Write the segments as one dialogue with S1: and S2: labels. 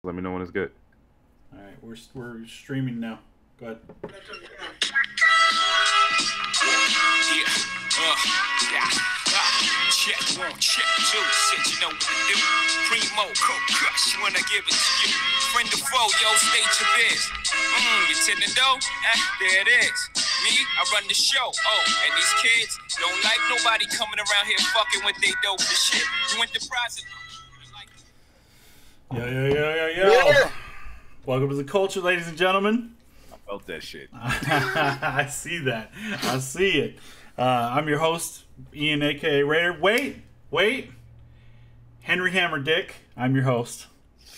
S1: Let me know when it's good.
S2: All right, we're streaming now. Go ahead.
S3: Check two, said you know what to do. Primo, coke crush when I give it to you. Friend of foe, yo, state your biz. You tend to know? There it is. Me, I run the show. Oh, and these kids don't like nobody coming around here fucking with they dope and shit. You enterprising.
S2: Yo. Welcome to the culture, ladies and gentlemen.
S1: I felt that shit.
S2: I see that. I see it. I'm your host, Ian, a.k.a. Raider. Wait. Henry Hammer Dick. I'm your host.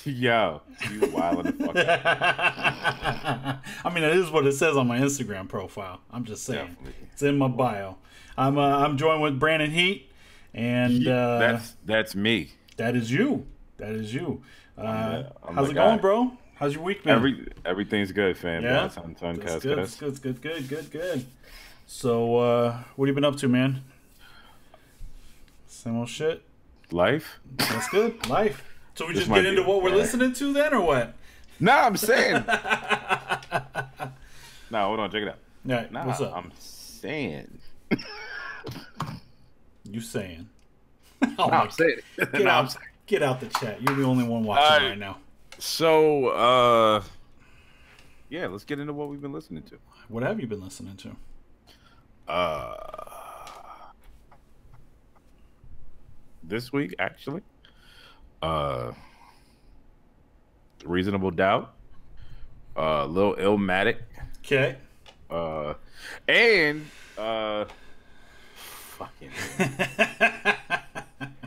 S1: Yo, you wildin' the fuck out.
S2: I mean, that is what it says on my Instagram profile. I'm just saying.
S1: Definitely.
S2: It's in my bio. I'm joined with Brandon Heat, and
S1: that's me.
S2: That is you.
S1: I'm
S2: how's
S1: the
S2: it
S1: guy.
S2: going, bro? How's your week been?
S1: Everything's good, fam.
S2: Yeah?
S1: That's
S2: Good. So, what have you been up to, man? Same old shit?
S1: Life?
S2: That's good. Life. So we
S1: This
S2: just
S1: might
S2: get into
S1: be-
S2: what we're listening to then, or what?
S1: Nah, I'm saying. Nah, hold on, check it out.
S2: All right,
S1: Nah,
S2: what's up?
S1: I'm saying.
S2: You saying.
S1: I'm saying.
S2: Get
S1: Nah, I'm
S2: out,
S1: saying.
S2: get out the chat. You're the only one watching right now.
S1: So, yeah, let's get into what we've been listening to.
S2: What have you been listening to?
S1: This week, actually. Reasonable Doubt. Lil Illmatic.
S2: Okay.
S1: And fucking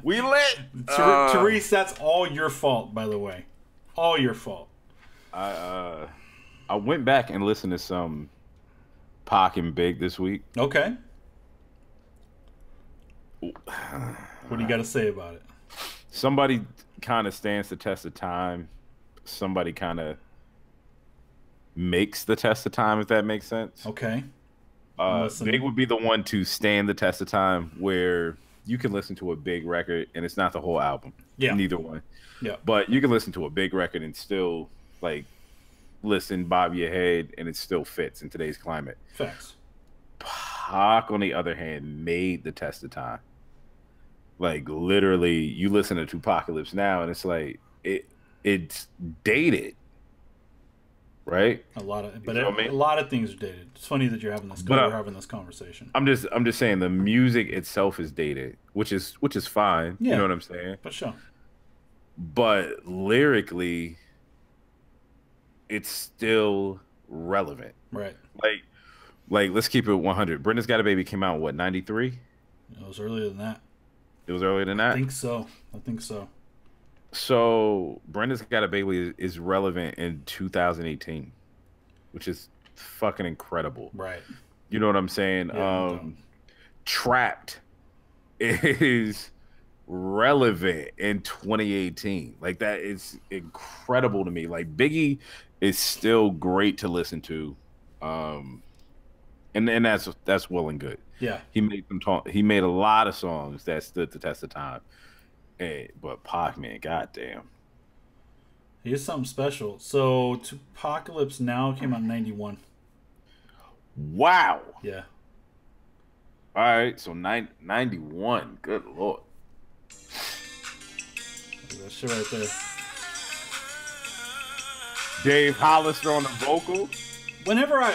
S1: we lit.
S2: Therese, that's all your fault, by the way. All your fault.
S1: I went back and listened to some Pac and Big this week.
S2: Okay. What do you got to say about it?
S1: Somebody kind of stands the test of time. Somebody kind of makes the test of time, if that makes sense.
S2: Okay.
S1: Big would be the one to stand the test of time, where you can listen to a Big record and it's not the whole album.
S2: Yeah.
S1: Neither one.
S2: Yeah.
S1: But you can listen to a Big record and still like listen, bob your head, and it still fits in today's climate.
S2: Facts.
S1: Pac, on the other hand, made the test of time. Like literally, you listen to Tupacalypse now, and it's like it's dated, right?
S2: A lot of, but
S1: You know what I mean?
S2: a lot of things are dated. It's funny that you're having this.
S1: But,
S2: We're having this conversation.
S1: I'm just saying the music itself is dated, which is fine.
S2: Yeah.
S1: You know what I'm saying?
S2: For sure.
S1: But lyrically, it's still relevant.
S2: Right.
S1: Like let's keep it 100. Brenda's Got a Baby came out in what, 93?
S2: It was earlier than that.
S1: It was earlier than that.
S2: I think so.
S1: So Brenda's Got a Baby is relevant in 2018, which is fucking incredible.
S2: Right.
S1: You know what I'm saying?
S2: Yeah,
S1: Trapped is relevant in 2018. Like that is incredible to me. Like Biggie is still great to listen to. And that's well and good.
S2: Yeah.
S1: He made a lot of songs that stood the test of time. But Pac, man, goddamn.
S2: He is something special. So Apocalypse Now came out in 91.
S1: Wow.
S2: Yeah.
S1: All right, so 91. Good lord.
S2: That shit right there.
S1: Dave Hollister on the vocal.
S2: Whenever I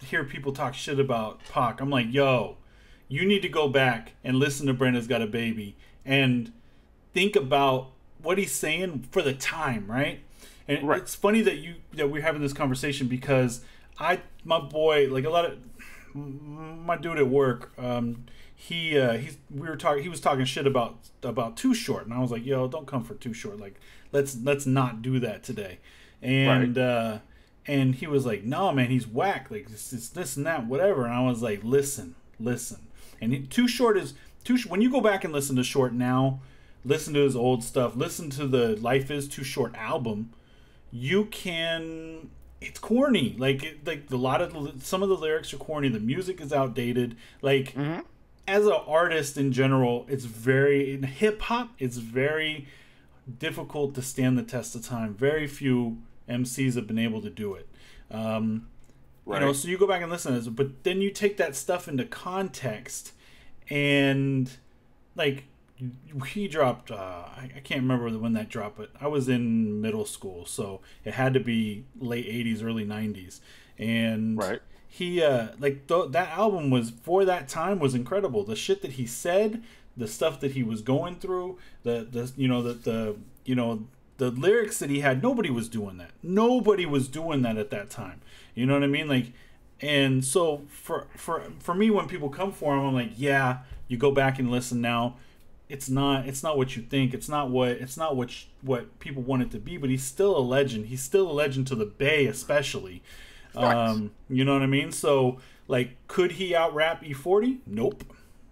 S2: hear people talk shit about Pac, I'm like, yo, you need to go back and listen to Brenda's Got a Baby and think about what he's saying for the time, right? And
S1: Right.
S2: it's funny that we're having this conversation because my boy, like a lot of my dude at work, he was talking shit about Too Short, and I was like, yo, don't come for Too Short, like let's not do that today. And
S1: Right.
S2: And he was like, no, man, he's whack, like it's this and that, whatever. And I was like, listen. And Too Short is when you go back and listen to Short now, listen to his old stuff, listen to the Life Is Too Short album, you can. It's corny. Like some of the lyrics are corny. The music is outdated. Like as an artist in general, it's very in hip hop. It's very difficult to stand the test of time. Very few MCs have been able to do it. You know, so you go back and listen to this, but then you take that stuff into context, and like he dropped. I can't remember when that dropped, but I was in middle school, so it had to be late '80s, early '90s, and he that album was for that time was incredible. The shit that he said, the stuff that he was going through, the lyrics that he had, nobody was doing that. Nobody was doing that at that time. You know what I mean? Like, and so for me, when people come for him, I'm like, yeah, you go back and listen now. It's not what you think. It's not what people want it to be. But he's still a legend. He's still a legend to the Bay, especially. You know what I mean? So, like, could he out rap E40? Nope.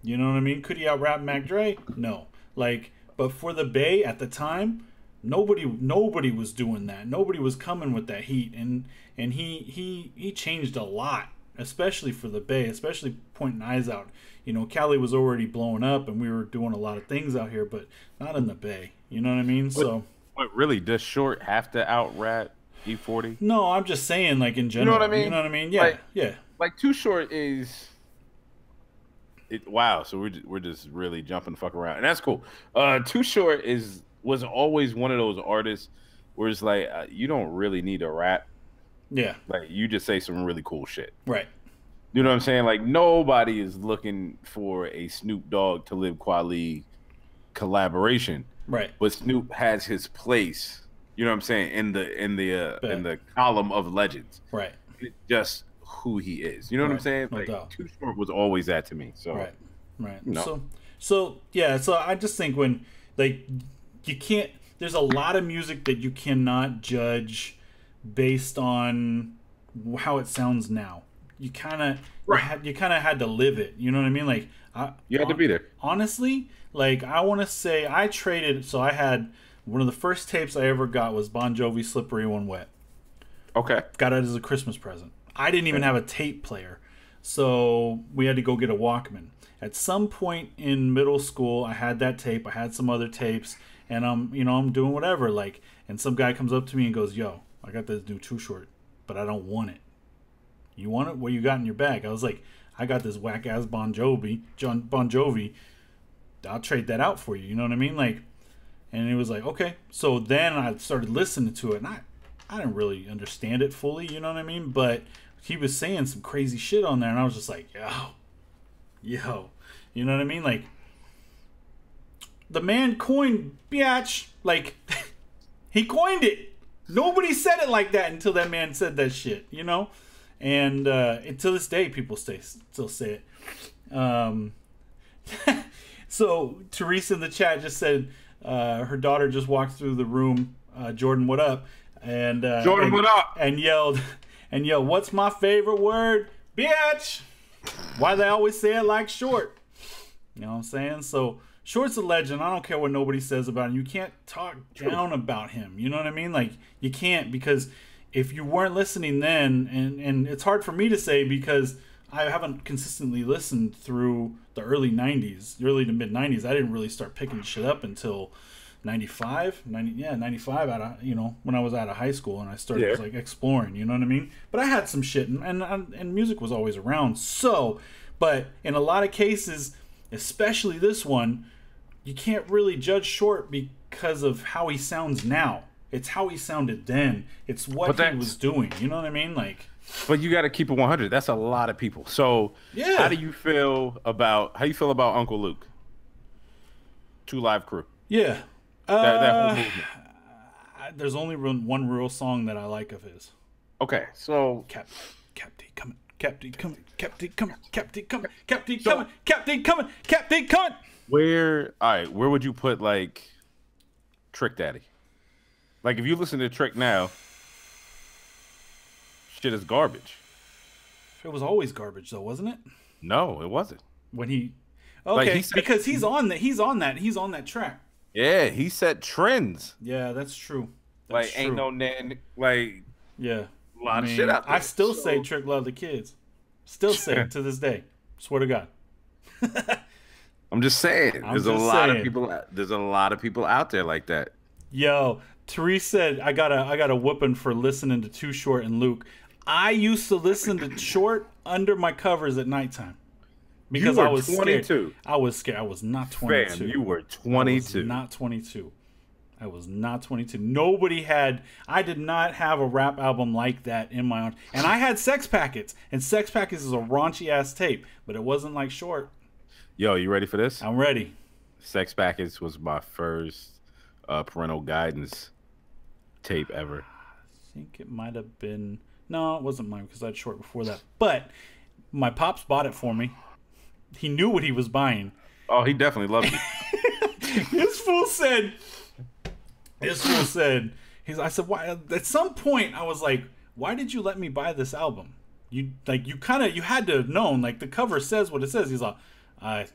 S2: You know what I mean? Could he out rap Mac Dre? No. Like, but for the Bay at the time, nobody was doing that. Nobody was coming with that heat, and he changed a lot, especially for the Bay, especially pointing eyes out. You know, Cali was already blowing up, and we were doing a lot of things out here, but not in the Bay. You know what I mean?
S1: But really, does Short have to out rap E40?
S2: No, I'm just saying, like, in general. You know what I mean? You know what I mean? Yeah, yeah.
S1: Like, Too Short is. Wow, so we're just really jumping the fuck around, and that's cool. Too Short was always one of those artists where it's like you don't really need to rap.
S2: Yeah,
S1: like you just say some really cool shit.
S2: Right.
S1: You know what I'm saying? Like nobody is looking for a Snoop Dogg to Talib Kweli collaboration.
S2: Right.
S1: But Snoop has his place. You know what I'm saying in the column of legends.
S2: Right.
S1: It's just who he is. You know what I'm saying?
S2: No
S1: like
S2: doubt.
S1: Too Short was always that to me. So
S2: right.
S1: You know.
S2: So yeah. So I just think when like you can't. There's a lot of music that you cannot judge based on how it sounds now. You kind of had to live it. You know what I mean? Like
S1: you had to be there.
S2: Honestly, like I want to say I traded. So I had one of the first tapes I ever got was Bon Jovi "Slippery When Wet."
S1: Okay.
S2: Got it as a Christmas present. I didn't even have a tape player, so we had to go get a Walkman. At some point in middle school, I had that tape. I had some other tapes, and I'm doing whatever. Like, and some guy comes up to me and goes, "Yo, I got this new Too Short, but I don't want it. You want it? What you got in your bag?" I was like, "I got this whack ass Bon Jovi. I'll trade that out for you." You know what I mean? Like, and it was like, okay. So then I started listening to it, and I didn't really understand it fully. You know what I mean? But he was saying some crazy shit on there, and I was just like, yo, you know what I mean? Like, the man coined biatch. Like, he coined it. Nobody said it like that until that man said that shit, you know? And until this day, people still say it. So, Teresa in the chat just said her daughter just walked through the room. Jordan, what up? And
S1: Jordan, what up?
S2: And yelled, "What's my favorite word? Bitch!" Why they always say it like Short? You know what I'm saying? So Short's a legend. I don't care what nobody says about him. You can't talk down about him. You know what I mean? Like you can't, because if you weren't listening then, and it's hard for me to say because I haven't consistently listened through the early 90s, early to mid 90s. I didn't really start picking shit up until 95 out of, when I was out of high school and I started like exploring, you know what I mean? But I had some shit and music was always around. So, but in a lot of cases, especially this one, you can't really judge Short because of how he sounds now. It's how he sounded then. It's what he was doing. You know what I mean? Like,
S1: but you got to keep it 100. That's a lot of people. So, how you feel about Uncle Luke? 2 Live Crew.
S2: Yeah.
S1: That whole movement.
S2: There's only one real song that I like of his.
S1: Okay, so
S2: Captain coming.
S1: Where would you put like Trick Daddy? Like if you listen to Trick now, shit is garbage.
S2: It was always garbage though, wasn't it?
S1: No, it wasn't.
S2: When because he's on that track.
S1: Yeah, he set trends.
S2: Yeah, that's true.
S1: Ain't no nan, like
S2: a
S1: lot of shit out there.
S2: I still say Trick love the kids. Still say it to this day. Swear to God.
S1: I'm just saying. There's a lot of people out there like that.
S2: Yo, Therese said I got a whooping for listening to Too Short and Luke. I used to listen to Short under my covers at nighttime because
S1: You were
S2: I was
S1: 22.
S2: scared. I was scared. I was not 22.
S1: Fam, you were
S2: I was
S1: 22.
S2: not 22. I was not 22. Nobody had. I did not have a rap album like that in my arms. And I had Sex Packets, and Sex Packets is a raunchy ass tape, but it wasn't like Short.
S1: Yo, you ready for this?
S2: I'm ready.
S1: Sex Packets was my first parental guidance tape ever.
S2: I think it might have been. No, it wasn't mine because I had Short before that. But my pops bought it for me. He knew what he was buying.
S1: Oh, he definitely loved it.
S2: This fool said. I said, why? At some point, I was like, why did you let me buy this album? You had to have known. Like, the cover says what it says. He's like, I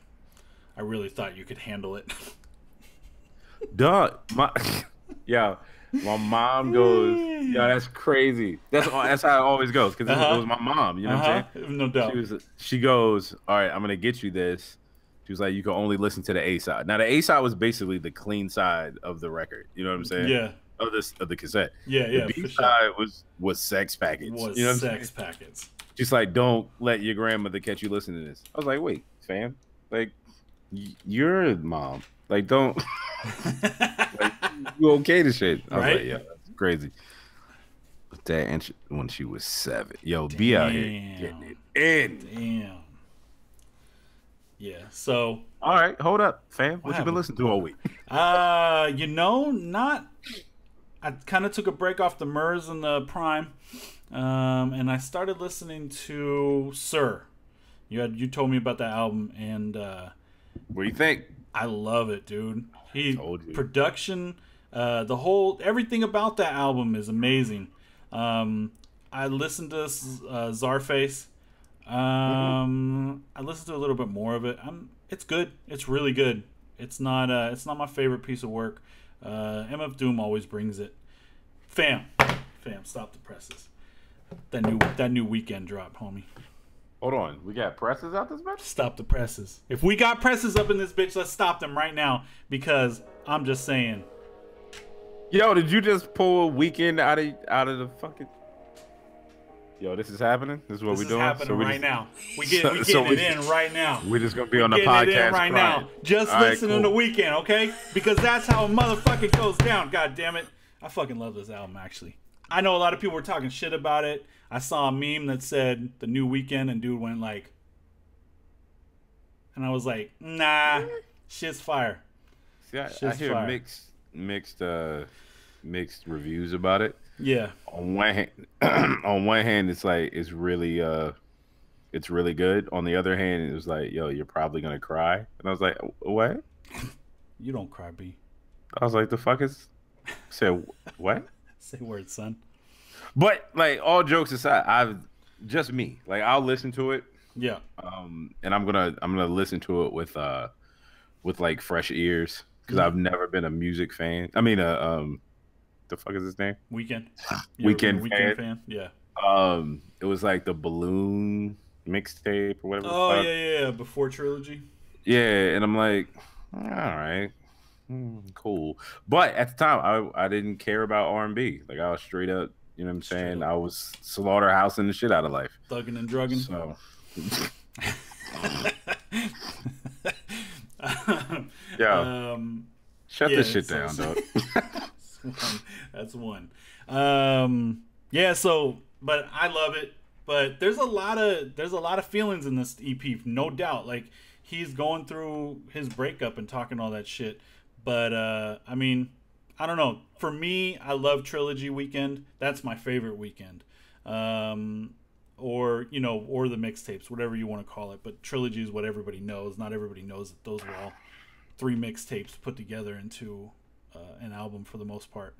S2: really thought you could handle it.
S1: Duh, my mom goes, yeah, that's crazy. That's how it always goes because it was my mom. You know what I'm saying?
S2: No doubt.
S1: She goes, all right, I'm gonna get you this. She was like, you can only listen to the A side. Now the A side was basically the clean side of the record. You know what I'm saying?
S2: Yeah.
S1: Of the cassette.
S2: Yeah, yeah.
S1: The B side was Sex Packets.
S2: Was
S1: you know
S2: Sex Packets.
S1: Just like, don't let your grandmother catch you listening to this. I was like, wait, fam, like you're a mom. Like, don't. Like, you okay to shit? I was
S2: Right?
S1: like, yeah, that's crazy. But that and when she was 7, yo, be out here getting it in.
S2: Damn. Yeah. So.
S1: All right, hold up, fam. What you
S2: happened?
S1: been listening to all week?
S2: Not. I kind of took a break off the Murs and the Prime, and I started listening to Sir. You told me about that album, and
S1: What do you think?
S2: I love it, dude.
S1: Told you.
S2: Production, everything about that album is amazing. I listened to Czarface. I listened to a little bit more of it. It's good. It's really good. It's not my favorite piece of work. MF Doom always brings it. Fam, stop the presses. That new Weekend drop, homie.
S1: Hold on, we got presses out this bitch.
S2: Stop the presses. If we got presses up in this bitch, let's stop them right now because I'm just saying.
S1: Yo, did you just pull Weekend out of the fucking? Yo, this is happening. This is what we're doing.
S2: This is happening right now. We getting it in right now.
S1: We're just gonna be on the
S2: Getting it
S1: podcast
S2: in right
S1: crying.
S2: now. Just
S1: All right,
S2: listening to
S1: cool.
S2: Weekend, okay? Because that's how a motherfucker goes down. God damn it. I fucking love this album, actually. I know a lot of people were talking shit about it. I saw a meme that said the new Weekend, and dude went like, and I was like, nah, shit's fire.
S1: See, I
S2: Shit's
S1: hear
S2: fire.
S1: mixed reviews about it.
S2: Yeah.
S1: On one hand, it's like it's really good. On the other hand, it was like, yo, you're probably gonna cry. And I was like, what?
S2: You don't cry, B.
S1: I was like, the fuck is? Said what?
S2: Say words, son.
S1: But like, all jokes aside, I'll listen to it.
S2: Yeah.
S1: And I'm gonna listen to it with like fresh ears because I've never been a music fan. I mean, the fuck is his name?
S2: Weekend.
S1: Weekend
S2: fan. Yeah.
S1: It was like the Balloon mixtape or whatever.
S2: Oh yeah. Before Trilogy.
S1: Yeah, and I'm like, all right, cool. But at the time, I didn't care about R&B. Like, I was straight up, you know what I'm saying? I was slaughterhousing the shit out of life.
S2: Thugging and drugging.
S1: So, yeah, shut this shit down, dog.
S2: That's one. Yeah. So, but I love it. But there's a lot of feelings in this EP, no doubt. Like, he's going through his breakup and talking all that shit. But I mean, I don't know. For me, I love Trilogy Weekend. That's my favorite Weekend. Or the mixtapes, whatever you want to call it. But Trilogy is what everybody knows. Not everybody knows that those were all 3 mixtapes put together into an album for the most part.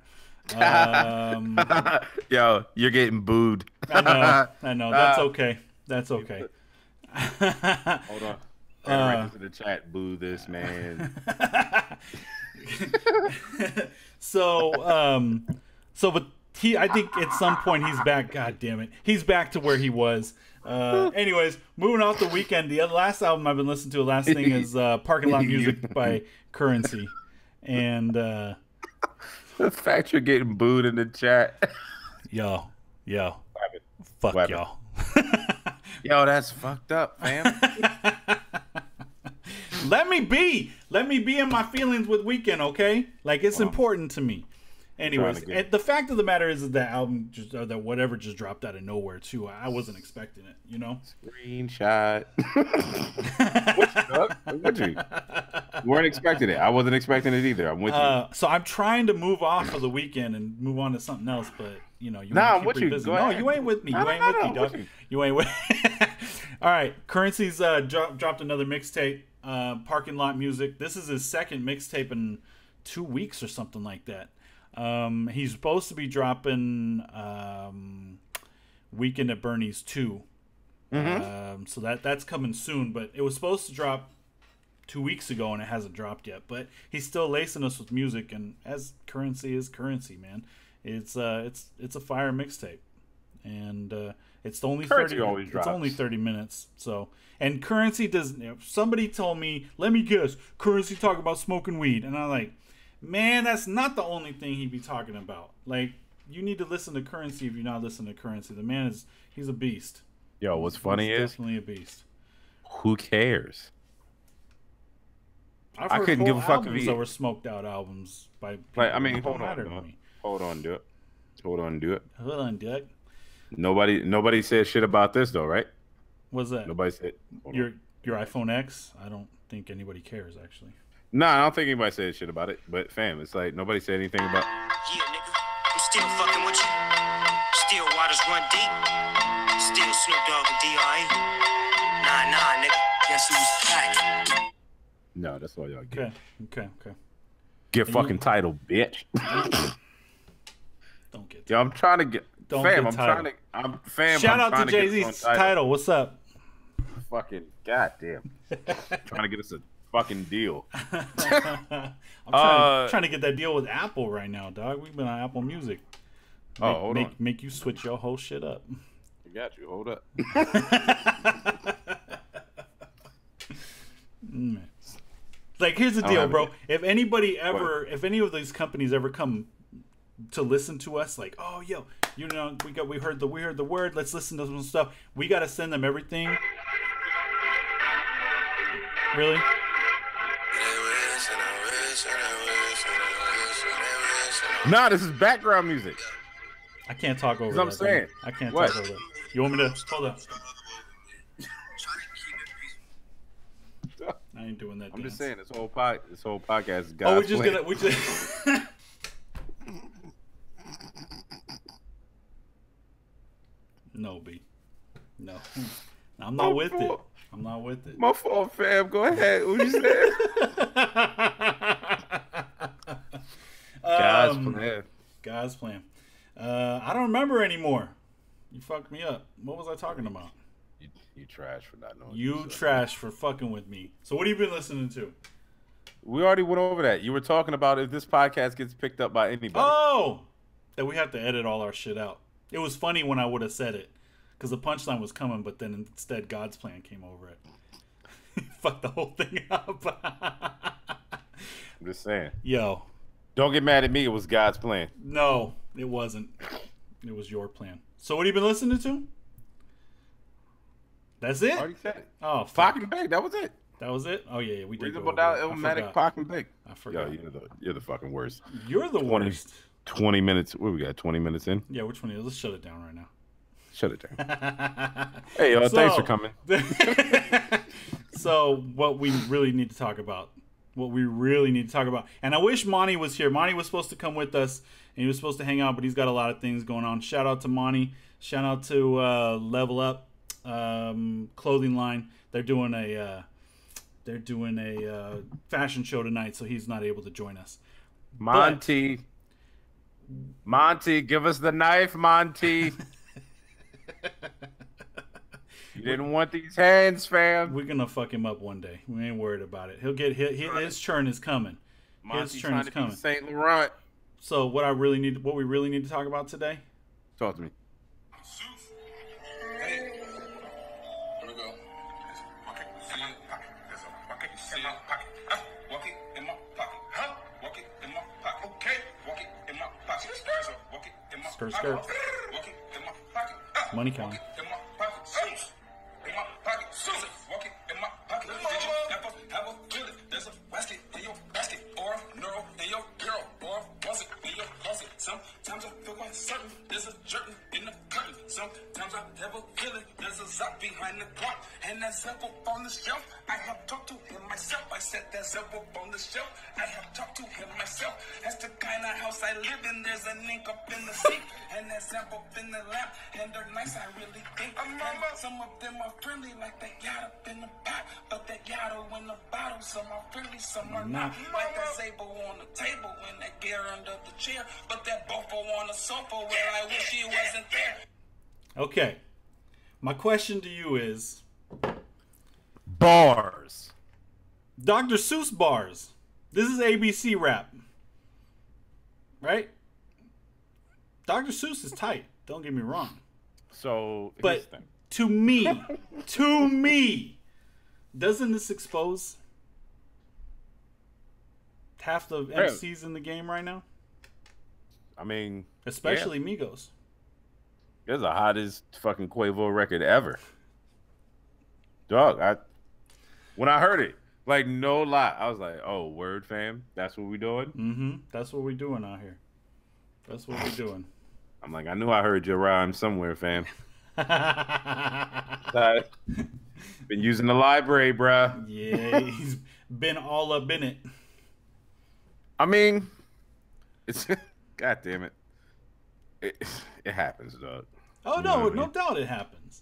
S1: Yo, you're getting booed.
S2: I know. That's okay. That's okay.
S1: Hold on. Right into the chat, boo this man.
S2: But I think at some point he's back. God damn it, he's back to where he was. Anyways, moving off the Weekend, the last album I've been listening to, the last thing is Parking Lot Music by Currency, and
S1: The fact you're getting booed in the chat.
S2: Yo,
S1: What
S2: fuck
S1: happened?
S2: y'all.
S1: Yo, that's fucked up, fam.
S2: Let me be in my feelings with Weeknd, okay? Like, it's important to me. Anyways,
S1: trying to get-
S2: the fact of the matter is that album just, or that whatever just dropped out of nowhere too. I wasn't expecting it, you know.
S1: Screenshot. What you? You weren't expecting it. I wasn't expecting it either. I'm with you.
S2: So I'm trying to move off of the Weeknd and move on to something else, but you know, you
S1: Nah,
S2: wanna
S1: I'm
S2: keep
S1: with you.
S2: revisiting.
S1: Go
S2: No,
S1: ahead.
S2: you ain't with me.
S1: No,
S2: You
S1: no,
S2: ain't
S1: no,
S2: with
S1: no,
S2: me,
S1: I'm
S2: dog.
S1: with you.
S2: You ain't with. All right, Currency's dropped another mixtape, Parking Lot Music. This is his second mixtape in 2 weeks or something like that. He's supposed to be dropping Weekend at Bernie's 2. So that's coming soon, but it was supposed to drop 2 weeks ago and it hasn't dropped yet. But he's still lacing us with music, and as Currency is Currency, man. It's a fire mixtape. And it's only
S1: Currency
S2: 30
S1: always
S2: it's
S1: drops.
S2: only 30 minutes. So, and Currency doesn't. If somebody told me, let me guess, Currency talk about smoking weed, and I'm like, man, that's not the only thing he'd be talking about. Like, you need to listen to Currency if you're not listening to Currency. The man he's a beast.
S1: Yo, what's funny
S2: He's
S1: is,
S2: definitely a beast.
S1: who cares?
S2: I've
S1: I
S2: heard
S1: couldn't
S2: whole
S1: give a fuck if
S2: albums
S1: he-
S2: that were smoked out albums by people.
S1: Like, I mean,
S2: that don't
S1: hold on,
S2: matter to
S1: dog.
S2: me.
S1: Hold on, do it. Hold on, do it.
S2: Hold on, Dick.
S1: Nobody said shit about this though, right?
S2: What's that?
S1: Nobody said. Hold on.
S2: Your iPhone X? I don't think anybody cares, actually.
S1: No, I don't think anybody said shit about it. But fam, it's like nobody said anything about.
S3: Yeah, nigga, I'm still fucking with you. Still waters run deep. Still Snoop Dogg and D.R.E. Nah, nigga. Guess who's back?
S1: No, that's all y'all get.
S2: Okay.
S1: Get
S2: And
S1: fucking
S2: you-
S1: title, bitch.
S2: Don't get.
S1: Yo, I'm trying to get.
S2: Don't
S1: fam,
S2: get
S1: I'm
S2: title.
S1: trying to. I'm fam.
S2: Shout
S1: I'm
S2: out to
S1: trying
S2: Jay
S1: get us
S2: Z's
S1: on
S2: title. What's up?
S1: Fucking goddamn. Trying to get us a fucking deal.
S2: I'm trying to get that deal with Apple right now, dog. We've been on Apple Music.
S1: Hold on.
S2: Make you switch your whole shit up.
S1: I got you. Hold up.
S2: Like, here's the
S1: don't
S2: deal,
S1: have
S2: bro.
S1: it.
S2: If any of these companies ever come to listen to us, like, oh, yo, you know, we heard the word. Let's listen to some stuff. We got to send them everything. Really?
S1: Nah, this is background music.
S2: I can't talk over
S1: I'm
S2: that.
S1: saying.
S2: man. I can't
S1: What?
S2: talk over that. You want me to hold up? I ain't doing that.
S1: I'm just
S2: dance.
S1: saying this whole podcast is
S2: Oh,
S1: God's
S2: we're just
S1: plan.
S2: gonna. We just. No, B. No. I'm not with it. I'm not with it.
S1: My fault, fam. Go ahead. What you said? God's plan.
S2: God's plan. I don't remember anymore. You fucked me up. What was I talking about?
S1: You trash for not knowing.
S2: You
S1: yourself.
S2: trash for fucking with me. So what have you been listening to?
S1: We already went over that. You were talking about if this podcast gets picked up by anybody.
S2: Oh, that we have to edit all our shit out. It was funny when I would have said it, because the punchline was coming, but then instead God's plan came over it. Fuck the whole thing up.
S1: I'm just saying.
S2: Yo,
S1: Don't get mad at me. It was God's plan.
S2: no, it wasn't. It was your plan. So what have you been listening to? That's it?
S1: Already said it.
S2: Oh, fuck.
S1: Pock and Big. That was it.
S2: That was it? Oh, yeah, we did go
S1: Reasonable
S2: over
S1: doubt,
S2: it. I
S1: Illmatic,
S2: forgot.
S1: Pock and Big.
S2: I forgot.
S1: Yo, you're the fucking worst.
S2: You're the
S1: 20.
S2: worst.
S1: 20 minutes. What we got? 20 minutes in.
S2: Yeah, which one is it? Let's shut it down right now.
S1: Shut it down. Hey, yo, thanks for coming.
S2: So what we really need to talk about. And I wish Monty was here. Monty was supposed to come with us, and he was supposed to hang out, but he's got a lot of things going on. Shout out to Monty. Shout out to Level Up clothing line. They're doing a fashion show tonight, so he's not able to join us.
S1: Monty, give us the knife, Monty. You didn't want these hands, fam.
S2: We're gonna fuck him up one day. We ain't worried about it. He'll get his turn is coming.
S1: Monty
S2: turn
S1: trying
S2: is
S1: to
S2: coming.
S1: be Saint Laurent.
S2: So what we really need to talk about today?
S1: Talk to me.
S4: Hey, here we go. Walk it in my pocket. Walk it in my pocket. Walk it in my pocket. Walk it in my pocket. Okay. Walk it in
S2: Skirt, skirt. Money counting.
S4: Sometimes I feel quite certain there's a jerk in the curtain. Sometimes I never feel it. There's a zap behind the clock. And that zap up on the shelf. I have talked to him myself. I said that zap up on the shelf. I have talked to him myself. That's the kind of house I live in. There's an ink up in the sink. And that zap up in the lamp. And they're nice, I really think. And some of them are friendly like that yacht up in the pot. But that yacht in the bottle. Some are friendly, some are not. Like that Zabo on the table and that gear under the chair. But that Bofo on the sofa where I wish he wasn't there.
S2: Okay. My question to you is
S1: Bars.
S2: Dr. Seuss bars. This is ABC rap. Right? Dr. Seuss is tight. Don't get me wrong.
S1: So, here's
S2: But
S1: the thing.
S2: to me, doesn't this expose half the MCs in the game right now?
S1: I mean,
S2: Especially Migos.
S1: it's the hottest fucking Quavo record ever. Dog, when I heard it, like, no lie, I was like, oh, word, fam, that's what we doing?
S2: Mm-hmm. That's what we're doing out here. That's what we're doing.
S1: I'm like, I knew I heard your rhyme somewhere, fam. Been using the library, bruh.
S2: Yeah, he's been all up in it.
S1: I mean, it's God damn it. It happens, dog.
S2: Oh,
S1: You know
S2: no,
S1: what I
S2: no
S1: mean?
S2: doubt it happens.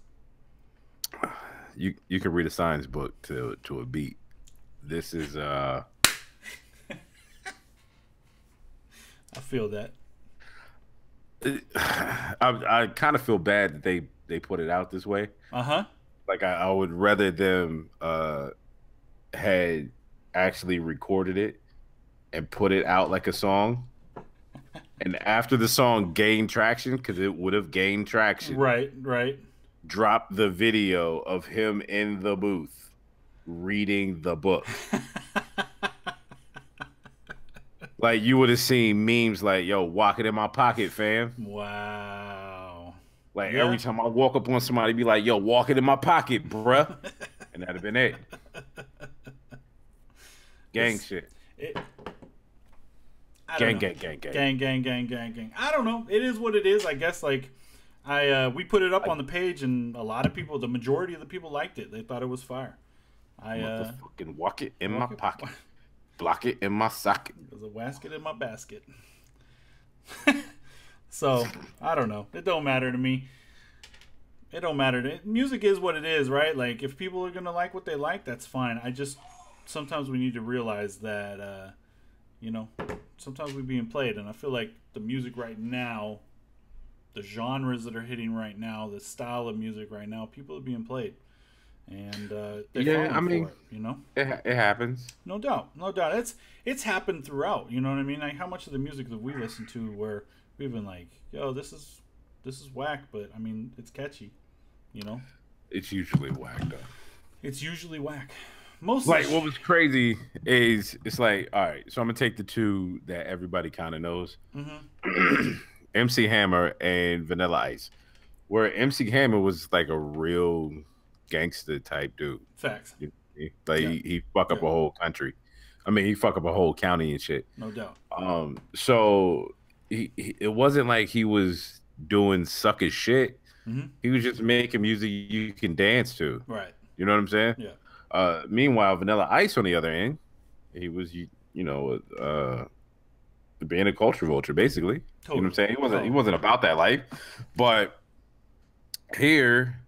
S1: You can read a science book to a beat. This is
S2: I feel that.
S1: I kind of feel bad that they put it out this way.
S2: Uh-huh.
S1: Like I would rather them had actually recorded it and put it out like a song. And after the song gained traction, because it would have gained traction,
S2: Right.
S1: drop the video of him in the booth reading the book. Like you would have seen memes like, yo, walk it in my pocket, fam.
S2: Wow.
S1: Like
S2: Yeah.
S1: every time I walk up on somebody, be like, yo, walk it in my pocket, bruh. And that'd have been it. Gang shit.
S2: I don't
S1: Gang,
S2: know.
S1: gang, gang, gang.
S2: Gang. I don't know. It is what it is. I guess like we put it up on the page and a lot of people, the majority of the people liked it. They thought it was fire.
S1: Motherfucking walk it in my
S2: walk it-
S1: pocket. Block it in my socket.
S2: There's a basket in my basket. So, I don't know. It don't matter to me. It don't matter. Music is what it is, right? Like, if people are going to like what they like, that's fine. Sometimes we need to realize that, sometimes we're being played. And I feel like the music right now, the genres that are hitting right now, the style of music right now, people are being played. And they're falling for it,
S1: It happens.
S2: No doubt. It's happened throughout. You know what I mean? Like how much of the music that we listen to where we've been like, yo, this is whack, but I mean it's catchy.
S1: It's usually whack though.
S2: It's usually whack. Most
S1: Like what was crazy is it's like, all right, so I'm gonna take the two that everybody kind of knows. MC Hammer and Vanilla Ice. Where MC Hammer was like a real gangster type dude.
S2: facts.
S1: Like he fuck up a whole country. I mean, he fuck up a whole county and shit.
S2: No doubt.
S1: So it wasn't like he was doing suckish shit. He was just making music you can dance to.
S2: Right.
S1: You know what I'm saying?
S2: Yeah.
S1: Meanwhile, Vanilla Ice on the other end, he was being a culture vulture, basically.
S2: Totally.
S1: You know what I'm saying? He wasn't about that life. But here,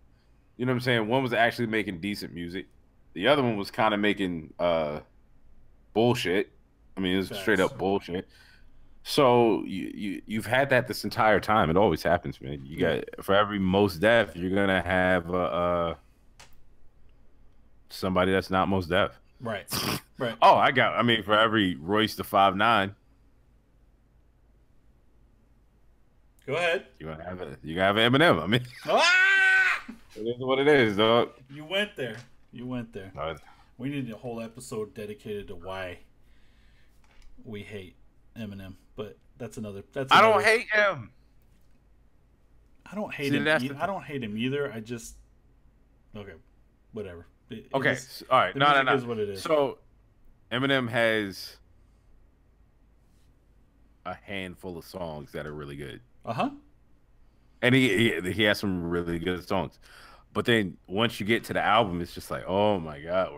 S1: you know what I'm saying? One was actually making decent music. The other one was kind of making bullshit. I mean, it was straight up bullshit. So you've had that this entire time. It always happens, man. You got for every Mos Def, you're gonna have somebody that's not Mos Def.
S2: Right. Right.
S1: Oh, I mean, for every Royce the 5'9",
S2: Go ahead.
S1: you're gonna have Eminem. I mean,
S2: Ah!
S1: it is what it is, dog.
S2: You went there. We need a whole episode dedicated to why we hate Eminem, but that's another.
S1: I don't hate him.
S2: I don't hate
S1: See,
S2: him.
S1: that's the
S2: I don't hate him either. I just whatever.
S1: Okay, all right.
S2: The
S1: No,
S2: music
S1: no, no.
S2: is what it is.
S1: So, Eminem has a handful of songs that are really good, and he has some really good songs. But then once you get to the album, it's just like, oh my god,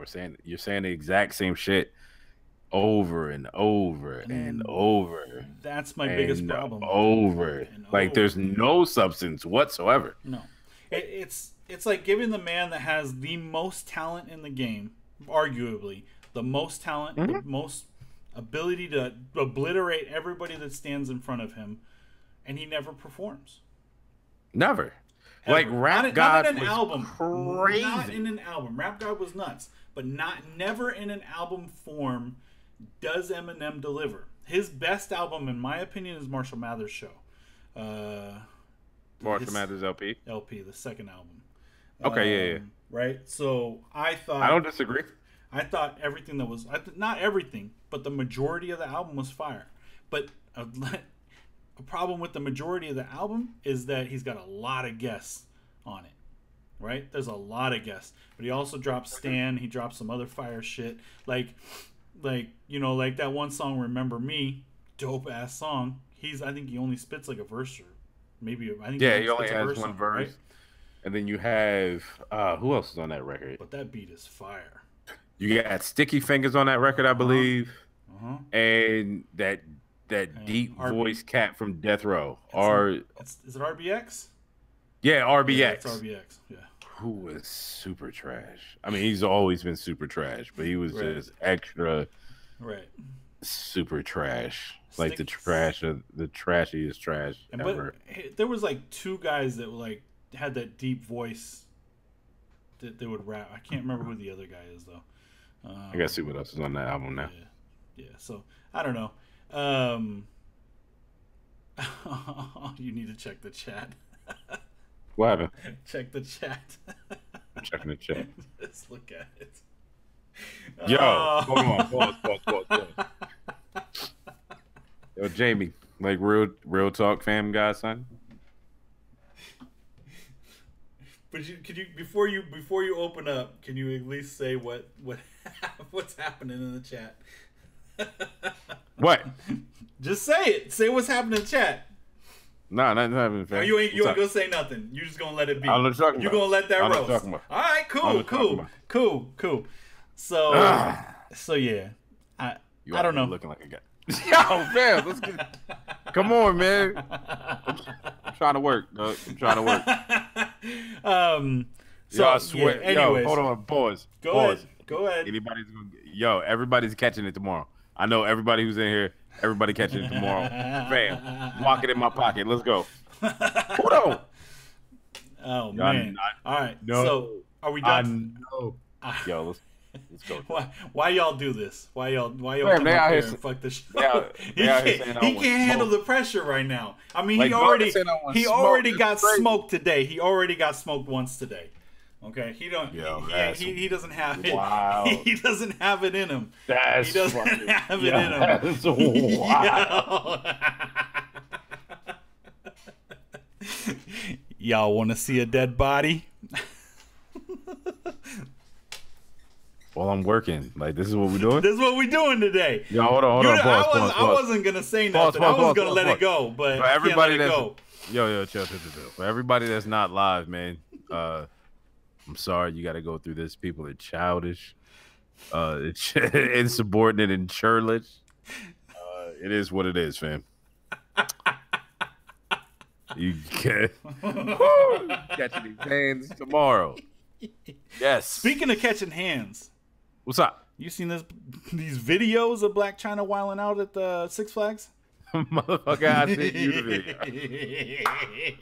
S1: you're saying the exact same shit over and over and over.
S2: That's my biggest problem.
S1: Over, like there's no substance whatsoever.
S2: No, it's like giving the man that has the most talent in the game, arguably the most talent, the most ability to obliterate everybody that stands in front of him, and he never performs.
S1: Never.
S2: Ever.
S1: Like Rap God
S2: not in an
S1: was
S2: album.
S1: crazy.
S2: Not in an album. Rap God was nuts, but never in an album form does Eminem deliver. His best album, in my opinion, is Marshall Mathers Show.
S1: Marshall Mathers LP,
S2: the second album.
S1: Okay, yeah.
S2: Right. So I
S1: don't disagree.
S2: I thought everything that was not everything, but the majority of the album was fire. But a problem with the majority of the album is that he's got a lot of guests on it. Right? There's a lot of guests, but he also drops Stan. He drops some other fire shit, like that one song, "Remember Me," dope ass song. I think he only spits like a verse, or maybe I think
S1: he only has one
S2: it,
S1: verse. Right? And then you have who else is on that record?
S2: But that beat is fire.
S1: You got Sticky Fingers on that record, I believe, and that deep voice cat from Death Row.
S2: Is it RBX?
S1: Yeah, RBX.
S2: Yeah, it's RBX. Yeah.
S1: Who was super trash. I mean, he's always been super trash, but he was just extra super trash. Like the trashiest trash ever.
S2: But there was like two guys that had that deep voice that they would rap. I can't remember who the other guy is though.
S1: I gotta see what else is on that album now.
S2: Yeah. So I don't know. You need to check the chat.
S1: What happened?
S2: Check the chat.
S1: I'm checking the chat.
S2: Let's look at it.
S1: Yo, hold on. Pause. Yo, Jamie, like real talk fam guy, son.
S2: But could you before you open up, can you at least say what's happening in the chat?
S1: What?
S2: Just say it. Say what's happening in the chat.
S1: Nah, nothing happening. Fam.
S2: You ain't gonna say nothing. You just gonna let it be.
S1: I don't know what you're talking about.
S2: You gonna let that roast. All right, cool. So so yeah, I don't know.
S1: Looking like a guy. Yo, fam, let's get. Come on, man. I'm trying to work. Dog. I'm trying to work.
S2: So
S1: yo, I swear.
S2: Yeah, anyways,
S1: yo, hold on. Pause.
S2: Go ahead.
S1: Everybody's catching it tomorrow. I know everybody who's in here. Everybody catching it tomorrow. Fam, lock it in my pocket. Let's go. Hold on.
S2: Oh man. All right. No. So are we done? Yo, let's go. Why y'all do this? Why y'all come up here and fuck the show? He can't handle the pressure right now. I mean, he already got smoked today. He already got smoked once today. Okay, he doesn't have it.
S1: Wow.
S2: He doesn't have it in him.
S1: He
S2: doesn't have it in him.
S1: That's wow.
S2: Y'all want to see a dead body?
S1: Well, I'm working. Like, this is what we're doing?
S2: This is what we're doing today.
S1: Yo, hold on. Pause.
S2: I wasn't going to say nothing. I was going to let it go, but I can't let it go.
S1: Yo, chill. For everybody that's not live, man, I'm sorry you got to go through this. People are childish, insubordinate, and churlish. It is what it is, fam. You get catching these hands tomorrow. Yes.
S2: Speaking of catching hands,
S1: what's up?
S2: You seen these videos of Blac Chyna wilding out at the Six Flags?
S1: Motherfucker, I sent you the video.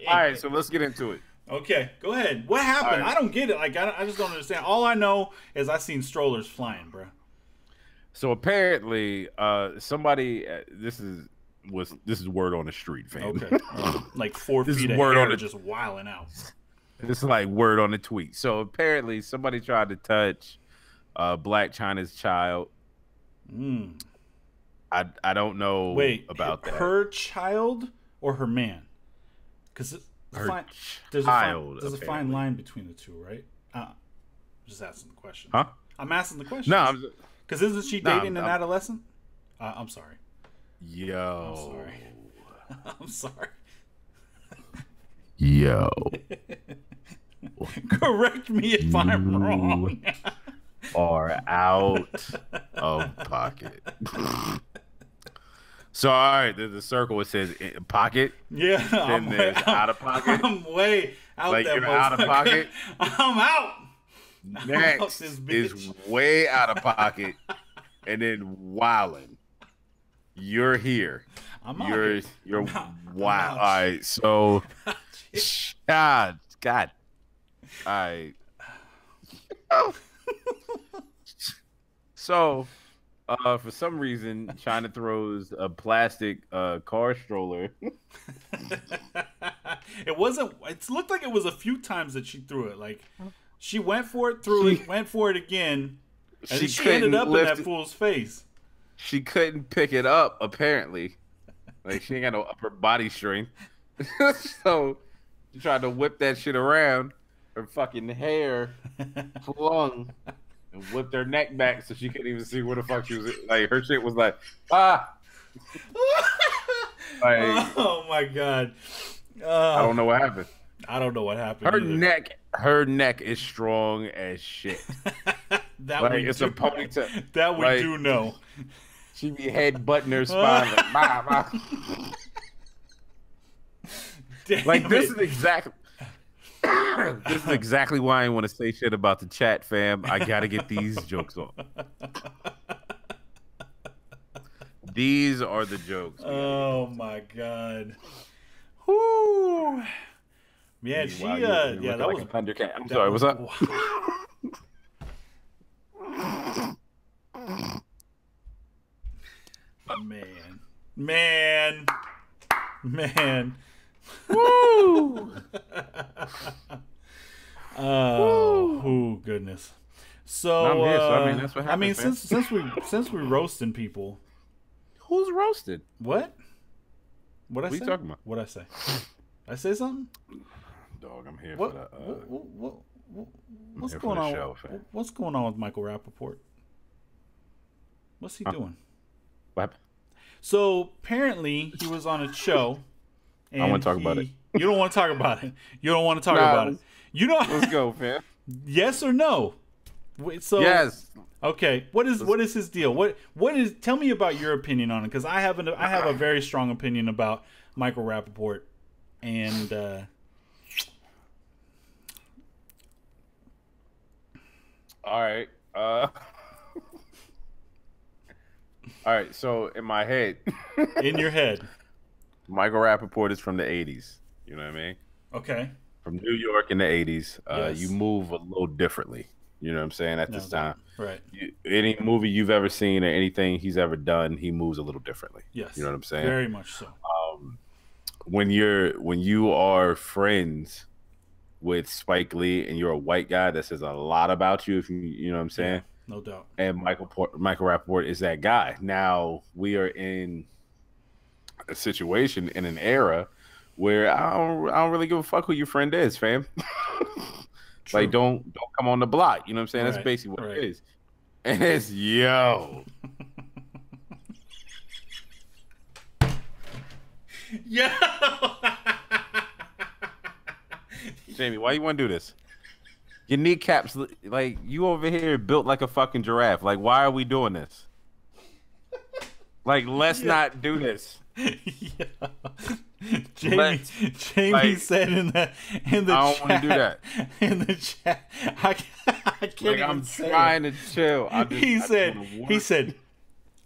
S1: All right, so let's get into it.
S2: Okay, go ahead. What happened? Right. I don't get it. Like, I just don't understand. All I know is I seen strollers flying, bro.
S1: So apparently, somebody this is word on the street, fam.
S2: Okay, like 4 feet of hair just wilding out.
S1: This is like word on the tweet. So apparently, somebody tried to touch Blac Chyna's child. I don't know about that.
S2: Her child or her man? Because
S1: her
S2: there's
S1: child.
S2: There's a fine line between the two, right? Just asking the question.
S1: Huh?
S2: I'm asking the question.
S1: No,
S2: because isn't she dating an adolescent? I'm sorry.
S1: Yo.
S2: I'm sorry.
S1: Yo.
S2: Correct me if I'm wrong.
S1: Are out of pocket. So, all right, there's a circle. It says pocket.
S2: Yeah.
S1: Then there's out of pocket.
S2: I'm way out.
S1: Like you're out of pocket.
S2: I'm out.
S1: Next is way out of pocket, and then wildin'. You're here. You're wow. All right, so God. All right. So, for some reason, China throws a plastic car stroller.
S2: It wasn't. It looked like it was a few times that she threw it. Like she went for it, threw it, went for it again, and then she ended up in that fool's face.
S1: She couldn't pick it up, apparently. Like she ain't got no upper body strength, so she tried to whip that shit around. Her fucking hair flung. And whipped her neck back so she couldn't even see where the fuck she was. Like her shit was like, ah. Like,
S2: oh my god!
S1: I don't know what happened.
S2: I don't know what happened.
S1: Her neck is strong as shit.
S2: That
S1: like it's a ponytail.
S2: That we do know.
S1: She be headbutting her spine like, bah. Like this is exactly. This is exactly why I want to say shit about the chat, fam. I gotta get these jokes on. These are the jokes.
S2: Oh my god. Whoo. Yeah, she yeah, that
S1: like
S2: was
S1: a Thundercat. I'm sorry, what's up?
S2: Man.
S1: Woo!
S2: Oh goodness. So,
S1: I'm here, so I mean, that's what happens,
S2: since we roasting people,
S1: who's roasted?
S2: What I say?
S1: What are you talking about?
S2: What I say? I say something?
S1: Dog, I'm here
S2: What?
S1: for the.
S2: What's
S1: here
S2: going
S1: for the
S2: on?
S1: show, fam.
S2: What's going on with Michael Rappaport? What's he doing?
S1: What happened?
S2: So apparently he was on a show. And
S1: I want to talk about it.
S2: You don't want to talk about it. You don't want to talk about it. You know.
S1: Let's go, fam.
S2: Yes or no? Wait, so
S1: yes.
S2: Okay. What is his deal? What is? Tell me about your opinion on it, because I have a very strong opinion about Michael Rappaport, and
S1: all right. All right. So in my head,
S2: in your head,
S1: Michael Rappaport is from the 80s. You know what I mean?
S2: Okay.
S1: From New York in the 80s.
S2: Yes.
S1: You move a little differently. You know what I'm saying? At this time.
S2: Right.
S1: Any movie you've ever seen or anything he's ever done, he moves a little differently.
S2: Yes.
S1: You know what I'm saying?
S2: Very much so.
S1: When you are friends with Spike Lee and you're a white guy, that says a lot about you. If you know what I'm saying?
S2: Yeah, no doubt.
S1: And Michael Rappaport is that guy. Now we are in a situation in an era where I don't really give a fuck who your friend is, fam. Like don't come on the block. You know what I'm saying? That's basically what it is. And it's yo.
S2: Yo.
S1: Jamie, why you want to do this? Your kneecaps, like you over here built like a fucking giraffe. Like, why are we doing this? Like, let's not do this.
S2: Yeah. Jamie said in the chat.
S1: I don't want to do that.
S2: In the chat, I can't even
S1: I'm
S2: say
S1: trying
S2: it.
S1: to chill.
S2: He said,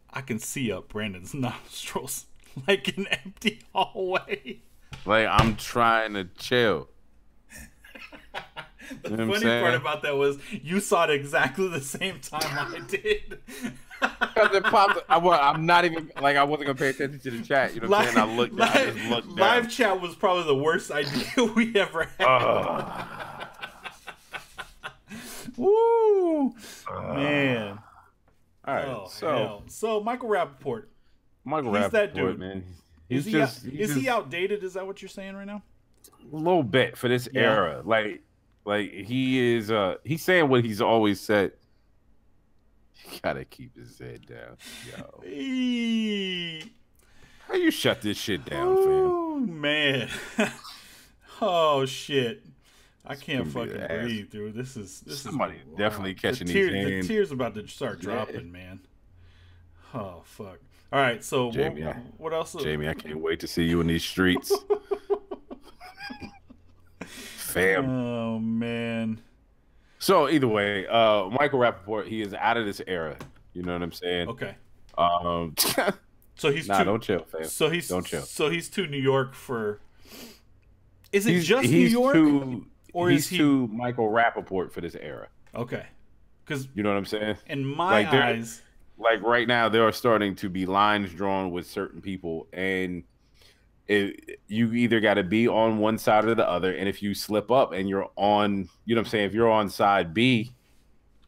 S2: I can see up Brandon's nostrils like an empty hallway.
S1: Like, I'm trying to chill.
S2: The funny part about that was you saw it exactly the same time I did.
S1: Because it popped. I'm not even like I wasn't gonna pay attention to the chat. You know what I'm saying? I looked down.
S2: Live chat was probably the worst idea we ever had. Woo, man!
S1: All right,
S2: so Michael Rappaport.
S1: He's that dude, man.
S2: Is he outdated? Is that what you're saying right now?
S1: a little bit for this
S2: Yeah.
S1: era. Like he is he's saying what he's always said. You gotta keep his head down. Yo.
S2: Eee.
S1: How you shut this shit down, fam?
S2: Oh man. Oh shit. I can't
S1: gonna be
S2: fucking
S1: the ass.
S2: breathe, dude. This is
S1: Somebody
S2: wow.
S1: definitely catching
S2: the
S1: these
S2: The
S1: hands.
S2: tears about to start dropping, man. Oh fuck. All right, so
S1: Jamie,
S2: what else?
S1: Jamie, I can't wait to see you in these streets. Fam.
S2: Oh man.
S1: So either way, Michael Rappaport, he is out of this era. You know what I'm saying?
S2: Okay.
S1: So
S2: he's
S1: don't chill, fam. Don't chill.
S2: So he's to New York for. Is it
S1: He's
S2: just New York?
S1: Or he's too Michael Rappaport for this era.
S2: Okay. Because
S1: you know what I'm saying?
S2: In my eyes,
S1: like right now, there are starting to be lines drawn with certain people, and you either got to be on one side or the other. And if you slip up and you're on, you know what I'm saying, if you're on side B,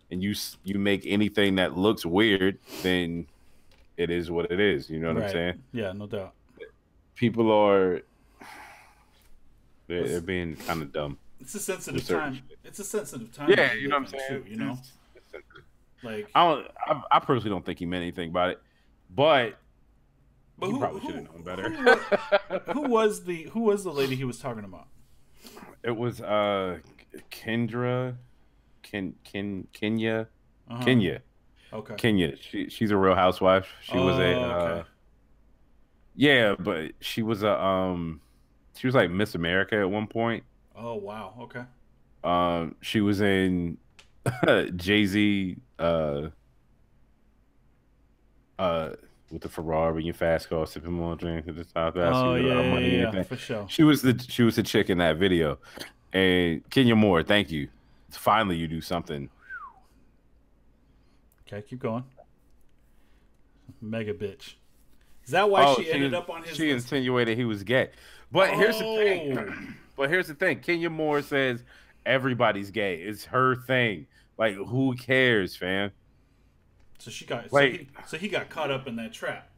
S1: and you make anything that looks weird, then it is what it is. You know what I'm saying?
S2: Yeah, no doubt.
S1: People are they're being kind of dumb.
S2: It's a sensitive time. It's a sensitive time.
S1: Yeah, you know what I'm saying.
S2: Too, you know, like
S1: I personally don't think he meant anything about it, but he probably should have known better.
S2: Who was the lady he was talking about?
S1: It was Kenya.
S2: Uh-huh.
S1: Kenya.
S2: Okay.
S1: Kenya. She's a Real Housewife. She was
S2: okay.
S1: Yeah, but she was she was like Miss America at one point.
S2: Oh wow. Okay.
S1: She was in Jay-Z with the Ferrari and fast car sipping more drink at the top.
S2: Oh yeah, for sure.
S1: She was the chick in that video. And Kenya Moore, thank you. Finally, you do something.
S2: Okay, keep going. Mega bitch. Is that why she ended up on his
S1: She
S2: list?
S1: insinuated he was gay. But here's the thing. But here's the thing. Kenya Moore says everybody's gay. It's her thing. Like, who cares, fam?
S2: So she got
S1: like,
S2: so he got caught up in that trap.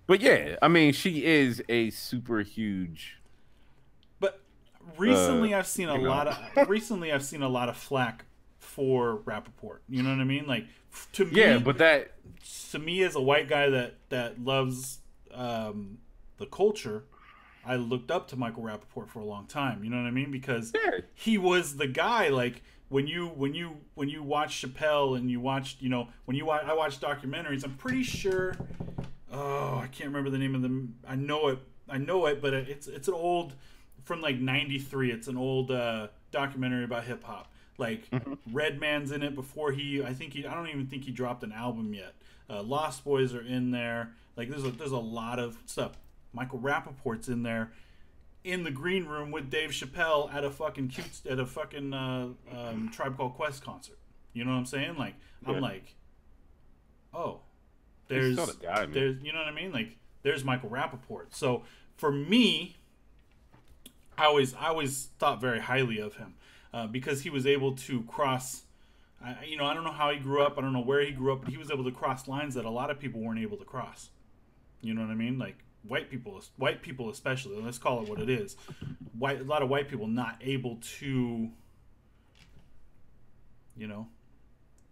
S1: But yeah, I mean, she is a super huge.
S2: But recently, I've seen a lot of flack for Rappaport. You know what I mean? Like to me,
S1: yeah, but
S2: to me as a white guy that loves the culture, I looked up to Michael Rappaport for a long time. You know what I mean? Because he was the guy. Like when you watch Chappelle and you watched, you know, I watch documentaries. I'm pretty sure. Oh, I can't remember the name of them. I know it, but it's an old from like '93. It's an old documentary about hip hop. Like Redman's in it before I don't even think he dropped an album yet. Lost Boys are in there. Like there's a lot of stuff. Michael Rappaport's in there, in the green room with Dave Chappelle at a fucking Tribe Called Quest concert. You know what I'm saying? Like I'm like, oh, there's you know what I mean? Like there's Michael Rappaport. So for me, I always thought very highly of him because he was able to cross. I don't know how he grew up. I don't know where he grew up, but he was able to cross lines that a lot of people weren't able to cross. You know what I mean? Like white people especially. Let's call it what it is. A lot of white people not able to,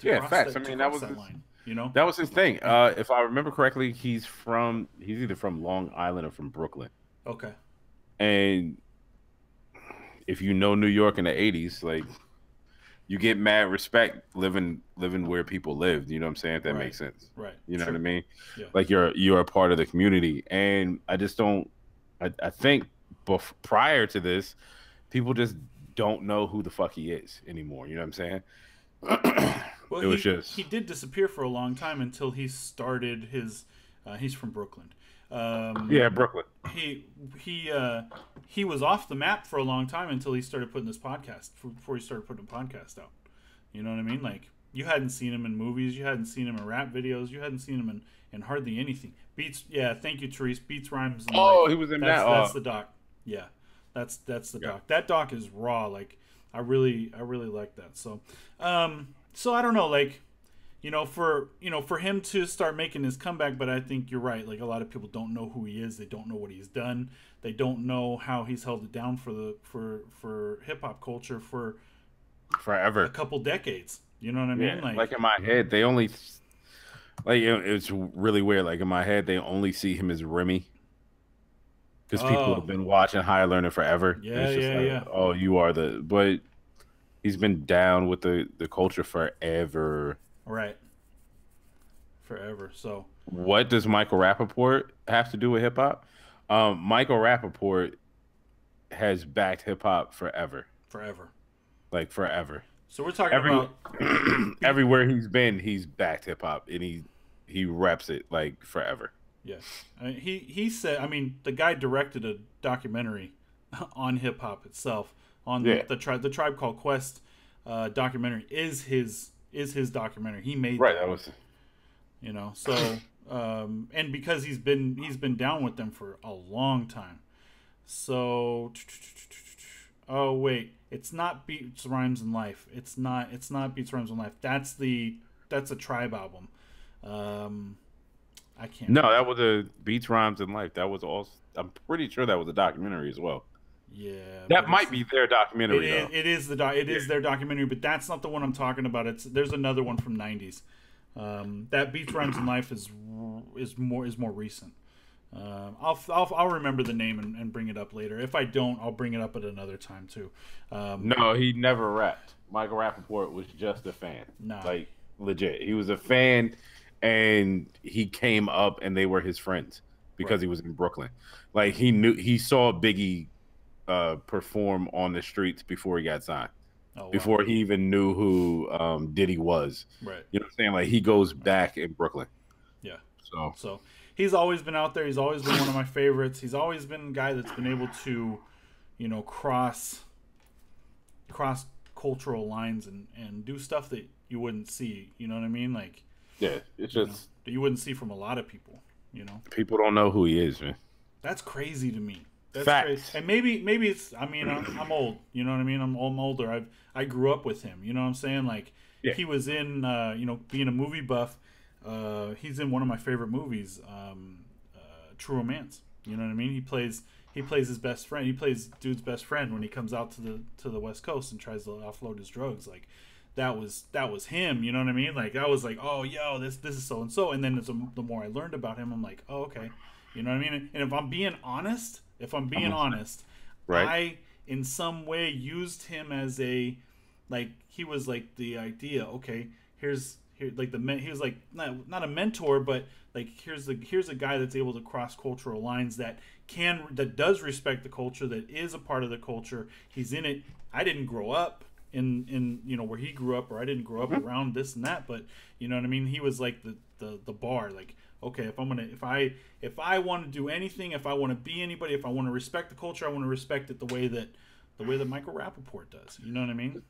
S1: facts. I mean, that was
S2: line. You know,
S1: that was his thing. If I remember correctly, he's either from Long Island or from Brooklyn.
S2: Okay.
S1: And if you know New York in the '80s, like you get mad respect living where people lived. You know what I'm saying? If that makes sense.
S2: Right.
S1: You know what I mean?
S2: Yeah.
S1: Like you're a part of the community, and I just don't. I think prior to this, people just don't know who the fuck he is anymore. You know what I'm saying?
S2: Well, he did disappear for a long time until he started his. He's from Brooklyn.
S1: Brooklyn.
S2: He was off the map for a long time until he started putting this podcast. Before he started putting a podcast out, you know what I mean? Like you hadn't seen him in movies, you hadn't seen him in rap videos, you hadn't seen him in hardly anything. Beats, yeah. Thank you, Therese. Beats, rhymes. And
S1: he was in that.
S2: That's the doc. Yeah, that's the doc. That doc is raw. Like I really like that. So, so I don't know. Like for him to start making his comeback, but I think you're right. Like, a lot of people don't know who he is. They don't know what he's done. They don't know how he's held it down for hip hop culture for
S1: forever,
S2: a couple decades. You know what I mean?
S1: Like in my head, they only it's really weird. Like in my head, they only see him as Remy because people have been watching Higher Learning forever.
S2: Yeah.
S1: Oh, you are but he's been down with the culture forever.
S2: Right. Forever. So
S1: what does Michael Rappaport have to do with hip hop? Michael Rappaport has backed hip hop forever. Like forever.
S2: So we're talking about
S1: everywhere he's been, he's backed hip hop, and he reps it like forever.
S2: Yes, he said. I mean, the guy directed a documentary on hip hop itself. On the Tribe Called Quest documentary is his documentary. He made
S1: that was,
S2: so and because he's been down with them for a long time. So oh wait, it's not Beats, Rhymes, and Life. It's not Beats, Rhymes, and Life. That's a Tribe album. I can't.
S1: No, that was a Beats, Rhymes, and Life. That was also. I'm pretty sure that was a documentary as well.
S2: Yeah,
S1: that might be their documentary.
S2: It is their documentary, but that's not the one I'm talking about. There's another one from '90s. That Beats, Rhymes, and Life is more recent. I'll remember the name and bring it up later. If I don't, I'll bring it up at another time too.
S1: No, he never rapped. Michael Rappaport was just a fan.
S2: Nah.
S1: Like legit, he was a fan, and he came up, and they were his friends because he was in Brooklyn. Like he saw Biggie perform on the streets before he got signed. Before he even knew who Diddy was.
S2: Right.
S1: You know what I'm saying? Like he goes back in Brooklyn.
S2: Yeah.
S1: So
S2: he's always been out there. He's always been one of my favorites. He's always been a guy that's been able to, cross cultural lines and do stuff that you wouldn't see. You know what I mean? Like,
S1: yeah, it's just
S2: that you wouldn't see from a lot of people.
S1: People don't know who he is, man.
S2: That's crazy to me. That's
S1: Facts.
S2: crazy. And maybe it's. I mean, I'm old. You know what I mean? I'm older. I grew up with him. You know what I'm saying? Like he was in. Being a movie buff, he's in one of my favorite movies, True Romance. You know what I mean? He plays his best friend. He plays dude's best friend when he comes out to the West Coast and tries to offload his drugs. Like that was him. You know what I mean? Like I was like, oh, yo, this is so and so. And then the more I learned about him, I'm like, oh, okay. You know what I mean? And if I'm being honest, right. I in some way used him as he was like the idea. Okay, he was like not a mentor, but like here's a guy that's able to cross cultural lines that does respect the culture, that is a part of the culture. He's in it. I didn't grow up in where he grew up, or I didn't grow up around this and that, but you know what I mean. He was like the bar. Like, okay, if I want to do anything, if I want to be anybody, if I want to respect the culture, I want to respect it the way that Michael Rappaport does. You know what I mean?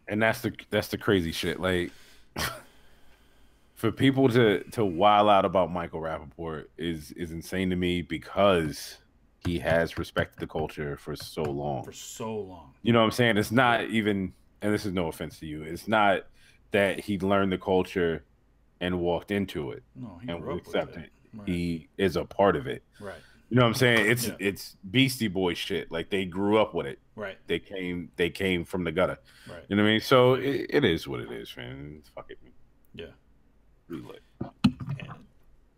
S1: And that's the crazy shit. Like for people to wild out about Michael Rappaport is insane to me because he has respected the culture for so long. You know what I'm saying? It's not even, and this is no offense to you, it's not that he learned the culture and walked into it and will accept it. Right. He is a part of it.
S2: Right.
S1: You know what I'm saying? It's Beastie Boy shit. Like they grew up with it.
S2: Right.
S1: They came from the gutter.
S2: Right.
S1: You know what I mean? So it is what it is, man. Fuck it.
S2: Yeah.
S1: Really lit.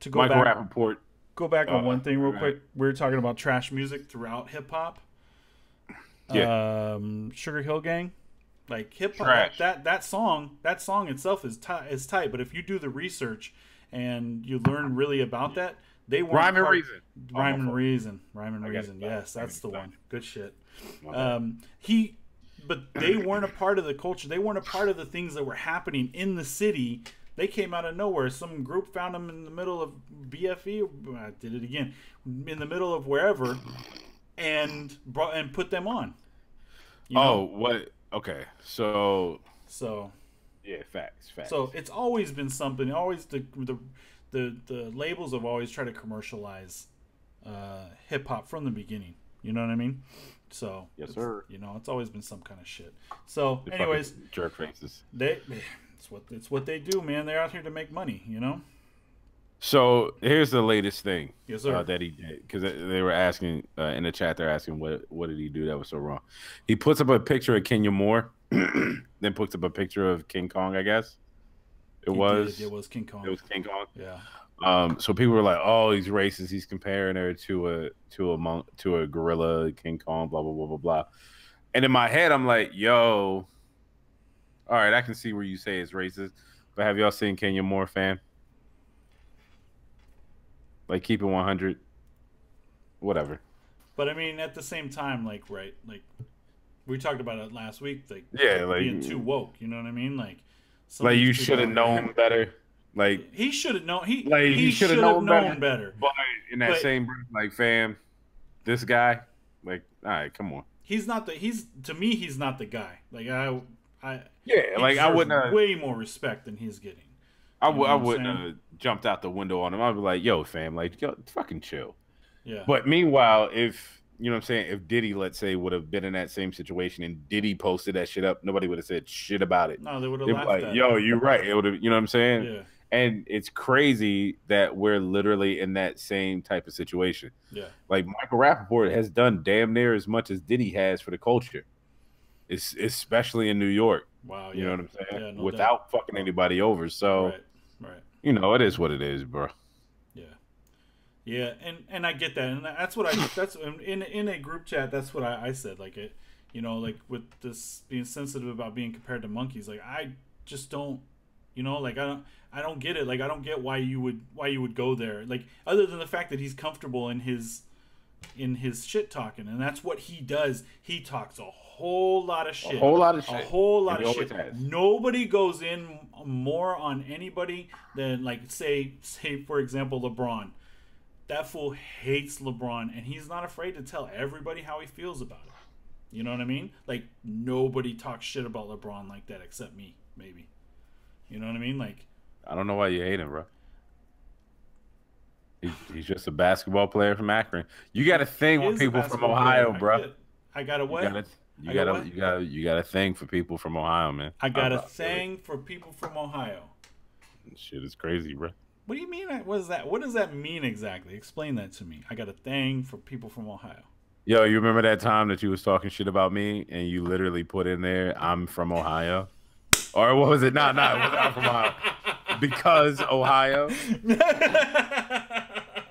S2: To go
S1: Michael
S2: back,
S1: Rappaport.
S2: Go back on one thing real quick. We were talking about trash music throughout hip hop.
S1: Yeah.
S2: Sugar Hill Gang. Like hip hop, that song itself is tight. But if you do the research and you learn really about that, they weren't
S1: Rhyme and Reason.
S2: Rhyme and Reason. Yes, that's the one. Good shit. But they weren't a part of the culture. They weren't a part of the things that were happening in the city. They came out of nowhere. Some group found them in the middle of BFE. I did it again. In the middle of wherever, and put them on.
S1: What? Okay, so yeah, facts.
S2: So it's always been something. Always the labels have always tried to commercialize hip hop from the beginning. You know what I mean? So
S1: yes, sir.
S2: It's always been some kind of shit. So,
S1: the
S2: anyways,
S1: jerk faces.
S2: It's what they do, man. They're out here to make money, you know.
S1: So here's the latest thing
S2: Yes, sir.
S1: that he did, because they were asking in the chat. They're asking what did he do that was so wrong. He puts up a picture of Kenya Moore, then puts up a picture of King Kong. I guess it was
S2: King Kong.
S1: It was King Kong.
S2: Yeah.
S1: So people were like, "Oh, he's racist. He's comparing her to a gorilla, King Kong, blah blah blah blah blah." And in my head, I'm like, "Yo, all right, I can see where you say it's racist, but have y'all seen Kenya Moore, fam? Like, keep it 100, whatever."
S2: But I mean, at the same time, like, right, like we talked about it last week, like,
S1: yeah, like
S2: being too woke. You know what I mean? Like
S1: you should have known better. Like
S2: he should have known.
S1: He should have known better. But in that
S2: But-
S1: same breath, like, fam, this guy, like, all right, come on.
S2: He's not the. To me, he's not the guy. Like I
S1: Yeah,
S2: he
S1: like I
S2: deserves
S1: wouldn't have.
S2: way more respect than he's getting.
S1: I
S2: You know what I'm
S1: wouldn't
S2: saying?
S1: have jumped out the window on him. I'd be like, "Yo, fam, like, yo, fucking chill."
S2: Yeah.
S1: But meanwhile, if you know what I'm saying, if Diddy, let's say, would have been in that same situation and Diddy posted that shit up, nobody would have said shit about it.
S2: No, they would have
S1: They'd be
S2: laughed
S1: like,
S2: at
S1: "Yo,
S2: it.
S1: you're right." It would have, you know what I'm saying?
S2: Yeah.
S1: And it's crazy that we're literally in that same type of situation.
S2: Yeah.
S1: Like, Michael Rappaport has done damn near as much as Diddy has for the culture. It's especially in New York.
S2: Wow.
S1: You know what I'm saying?
S2: Yeah, no
S1: Without fucking anybody over. So,
S2: Right.
S1: you know, it is what it is, bro.
S2: Yeah, and I get that, and that's what that's in a group chat. That's what I said. Like it, you know, like with this being sensitive about being compared to monkeys. Like I just don't, you know, like I don't get it. Like I don't get why you would go there. Like other than the fact that he's comfortable in his shit talking, and that's what he does. He talks a whole lot of shit.
S1: A whole lot of shit.
S2: A whole lot
S1: And
S2: of
S1: he
S2: shit.
S1: always has.
S2: Nobody goes in more on anybody than, like, say for example, LeBron. That fool hates LeBron, and he's not afraid to tell everybody how he feels about it. You know what I mean? Like, nobody talks shit about LeBron like that except me, maybe. You know what I mean? Like,
S1: I don't know why you hate him, bro. He's just a basketball player from Akron. You got a thing
S2: he
S1: with
S2: is a
S1: people from
S2: basketball
S1: Ohio,
S2: player.
S1: bro.
S2: I got a what?
S1: You got a thing for people from Ohio, man.
S2: I got a thing for people from Ohio.
S1: Shit is crazy, bro.
S2: What do you mean? What is that? What does that mean exactly? Explain that to me. I got a thing for people from Ohio.
S1: Yo, you remember that time that you was talking shit about me and you literally put in there, "I'm from Ohio"? Or what was it? No, it was not from Ohio. Because Ohio.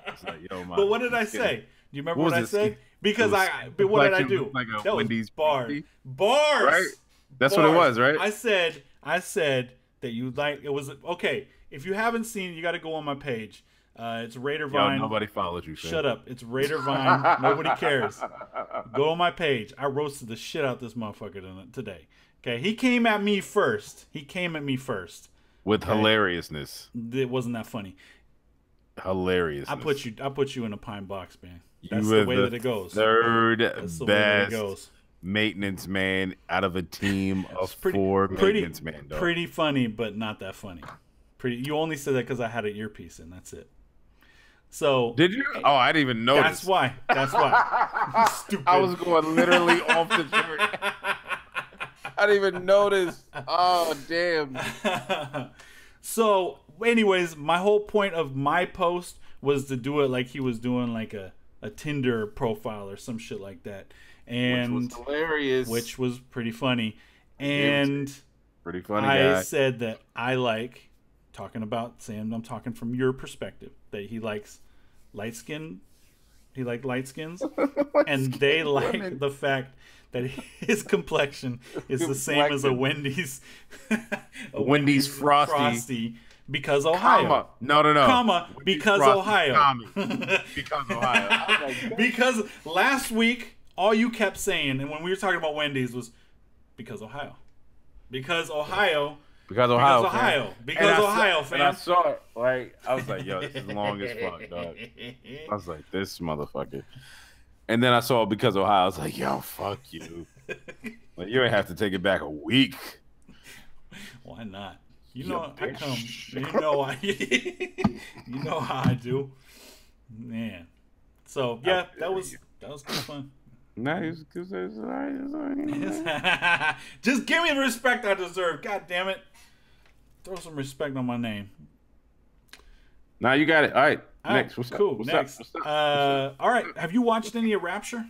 S1: It's like, yo, man,
S2: But what did I say? Do you remember what I
S1: was
S2: said?
S1: it?
S2: Because
S1: It was
S2: what did I
S1: complexion
S2: do?
S1: looked like a
S2: That was
S1: Wendy's
S2: bars.
S1: coffee.
S2: Bars.
S1: Right? That's what it was, right?
S2: I said that you like it was okay. If you haven't seen it, you got to go on my page. It's Raider
S1: Yo,
S2: Vine.
S1: nobody followed you, fam.
S2: Shut up. It's Raider Vine. Nobody cares. Go on my page. I roasted the shit out this motherfucker today. Okay, he came at me first.
S1: With hilariousness.
S2: It wasn't that funny.
S1: Hilarious.
S2: I put you in a pine box, man. That's
S1: You
S2: the
S1: were
S2: way
S1: the
S2: that it goes.
S1: third
S2: That's the way that it
S1: best
S2: goes.
S1: maintenance man out of a team of
S2: Pretty,
S1: four
S2: pretty,
S1: maintenance man. Dog.
S2: pretty funny, but not that funny. You only said that because I had an earpiece in. That's it. So
S1: Did you? Oh, I didn't even notice.
S2: That's why. Stupid.
S1: I was going literally off the shirt. I didn't even notice. Oh, damn.
S2: So, anyways, my whole point of my post was to do it like he was doing like a Tinder profile or some shit like that, and
S1: Which was hilarious.
S2: which was pretty funny. And
S1: pretty funny
S2: I
S1: guy.
S2: said that I like talking about Sam. I'm talking from your perspective that he likes light skin. He liked light skins, and they like
S1: women.
S2: the fact that his complexion is the same as a Wendy's. a
S1: Wendy's Frosty.
S2: because Ohio.
S1: Comma. No.
S2: Comma,
S1: Wendy's
S2: because
S1: Frosty,
S2: Ohio.
S1: comma, because Ohio. I was like,
S2: Because last week, all you kept saying, and when we were talking about Wendy's, was because Ohio. Because Ohio.
S1: Because Ohio.
S2: Because
S1: fam.
S2: Ohio. Because
S1: And I saw-
S2: Ohio,
S1: And I
S2: fam.
S1: saw it. Like, I was like, yo, this is long as fuck, dog. I was like, this motherfucker. And then I saw it because Ohio. I was like, yo, fuck you. Like, you ain't have to take it back a week.
S2: Why not? You
S1: You
S2: know I
S1: bitch.
S2: come. You know I. You know how I do, man. So yeah, that was good fun.
S1: Nice, because it's all right.
S2: Just give me the respect I deserve. God damn it. Throw some respect on my name.
S1: Now you got it. All right.
S2: Oh,
S1: Next. What's
S2: cool.
S1: up? What's
S2: Next.
S1: up? What's up?
S2: All right. Have you watched any of Rapture?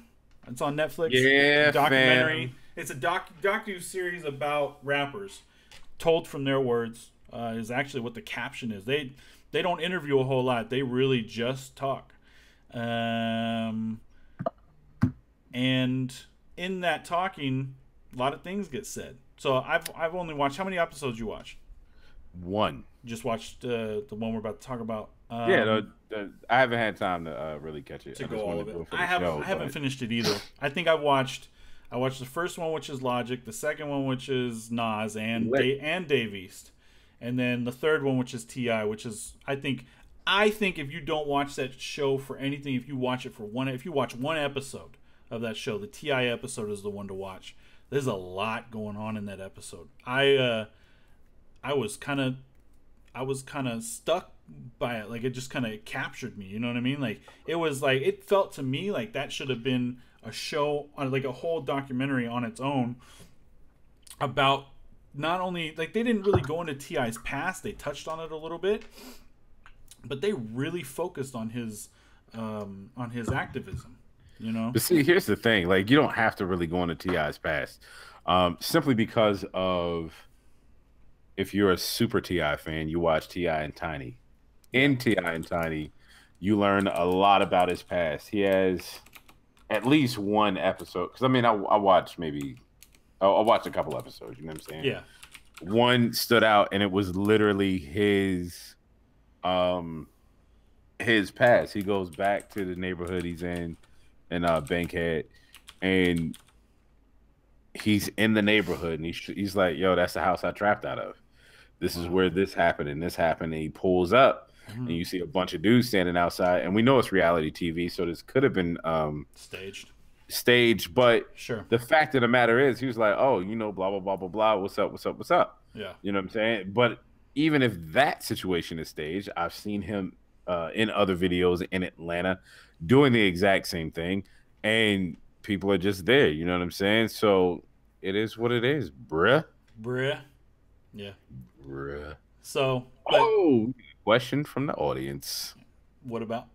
S2: It's on Netflix.
S1: Yeah,
S2: documentary.
S1: fam.
S2: It's a docu series about rappers, told from their words. Is actually what the caption is. They don't interview a whole lot. They really just talk. And in that talking, a lot of things get said. So I've only watched. How many episodes you watch?
S1: One.
S2: Just watched the one we're about to talk about.
S1: Yeah, I haven't had time to really catch it.
S2: To
S1: I
S2: go
S1: just
S2: all
S1: wanted
S2: of
S1: to
S2: it.
S1: go for
S2: I
S1: the show,
S2: haven't
S1: but-
S2: finished it either. I think I watched the first one, which is Logic, the second one, which is Nas and Dave East, and then the third one, which is T.I., which is I think if you don't watch that show for anything, if you watch one episode of that show, the T.I. episode is the one to watch. There's a lot going on in that episode. I was kind of stuck by it. Like, it just kind of captured me, you know what I mean? Like, it was like, it felt to me like that should have been a show, like a whole documentary on its own, about not only, like, they didn't really go into T.I.'s past, they touched on it a little bit, but they really focused on his activism, you know?
S1: But see, here's the thing: like, you don't have to really go into T.I.'s past, simply because of, if you're a super T.I. fan, you watch T.I. and Tiny. In T.I. and Tiny, you learn a lot about his past. He has at least one episode, because I mean, I watched a couple episodes. You know what I'm saying?
S2: Yeah.
S1: One stood out, and it was literally his past. He goes back to the neighborhood he's in Bankhead, and he's in the neighborhood, and he's like, "Yo, that's the house I trapped out of. This is where this happened, and this happened." And he pulls up, and you see a bunch of dudes standing outside, and we know it's reality TV, so this could have been staged, but
S2: Sure.
S1: the fact of the matter is, he was like, "Oh, you know, blah blah blah blah blah. What's up? What's up? What's up?"
S2: Yeah.
S1: You know what I'm saying? But even if that situation is staged, I've seen him in other videos in Atlanta doing the exact same thing, and people are just there. You know what I'm saying? So it is what it is, bruh.
S2: Yeah.
S1: Bruh.
S2: So, but
S1: Question from the audience.
S2: what about?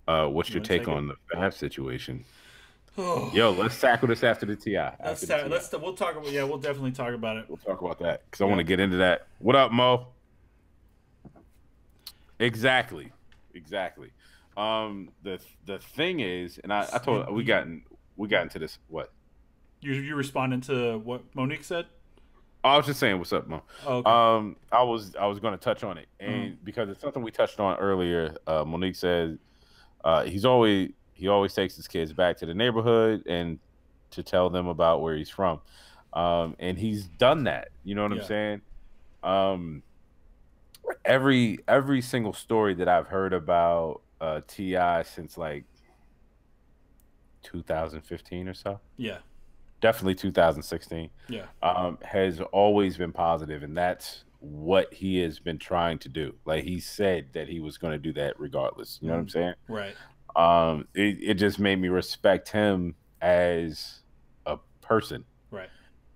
S1: What's
S2: You
S1: your
S2: wanna
S1: take
S2: take
S1: on the Fab situation? Yo, let's tackle this after the TI.
S2: We'll talk about. Yeah, we'll definitely talk about it.
S1: We'll talk about that because I want to get into that. What up, Mo? Exactly. The thing is, and I told we got into this. What?
S2: You responding to what Monique said?
S1: I was just saying, what's up, Mo?
S2: Oh, okay.
S1: I was going to touch on it, and because it's something we touched on earlier. Monique said he always takes his kids back to the neighborhood and to tell them about where he's from, and he's done that. You know what I'm saying? Every single story that I've heard about T.I. since like 2015 or so.
S2: Yeah.
S1: Definitely 2016.
S2: Yeah.
S1: Has always been positive, and that's what he has been trying to do. Like, he said that he was going to do that regardless. You know what I'm saying?
S2: Right.
S1: It just made me respect him as a person.
S2: Right.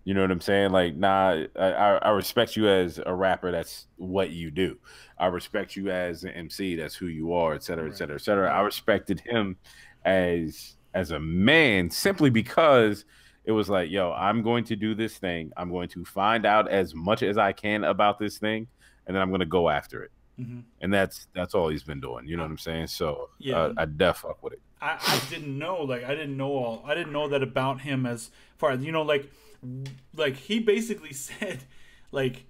S1: You know what I'm saying? Like, nah, I respect you as a rapper. That's what you do. I respect you as an MC. That's who you are, et cetera, et cetera, et cetera. I respected him as a man simply because it was like, yo, I'm going to do this thing. I'm going to find out as much as I can about this thing, and then I'm going to go after it.
S2: Mm-hmm.
S1: And that's all he's been doing. You know what I'm saying? So
S2: Yeah.
S1: I def fuck with it.
S2: I didn't know. Like, I didn't know that about him as far as, you know, like he basically said, like,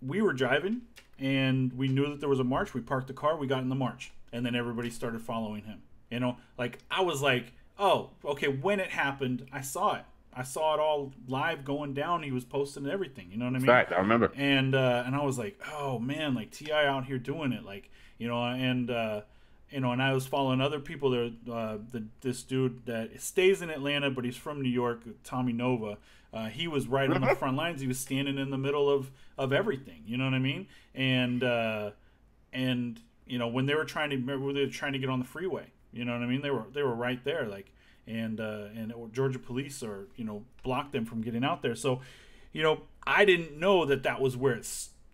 S2: we were driving and we knew that there was a march. We parked the car. We got in the march, and then everybody started following him. You know, like, I was like, oh, okay. When it happened, I saw it. I saw it all live going down. He was posting everything. You know what I mean?
S1: Fact, I remember.
S2: And I was like, oh man, like T.I. out here doing it, like, you know, and you know, and I was following other people there. This dude that stays in Atlanta, but he's from New York, Tommy Nova. He was right on the front lines. He was standing in the middle of everything. You know what I mean? And you know, when they were trying to get on the freeway, you know what I mean? They were right there, like. And Georgia police blocked them from getting out there. So, you know, I didn't know that was where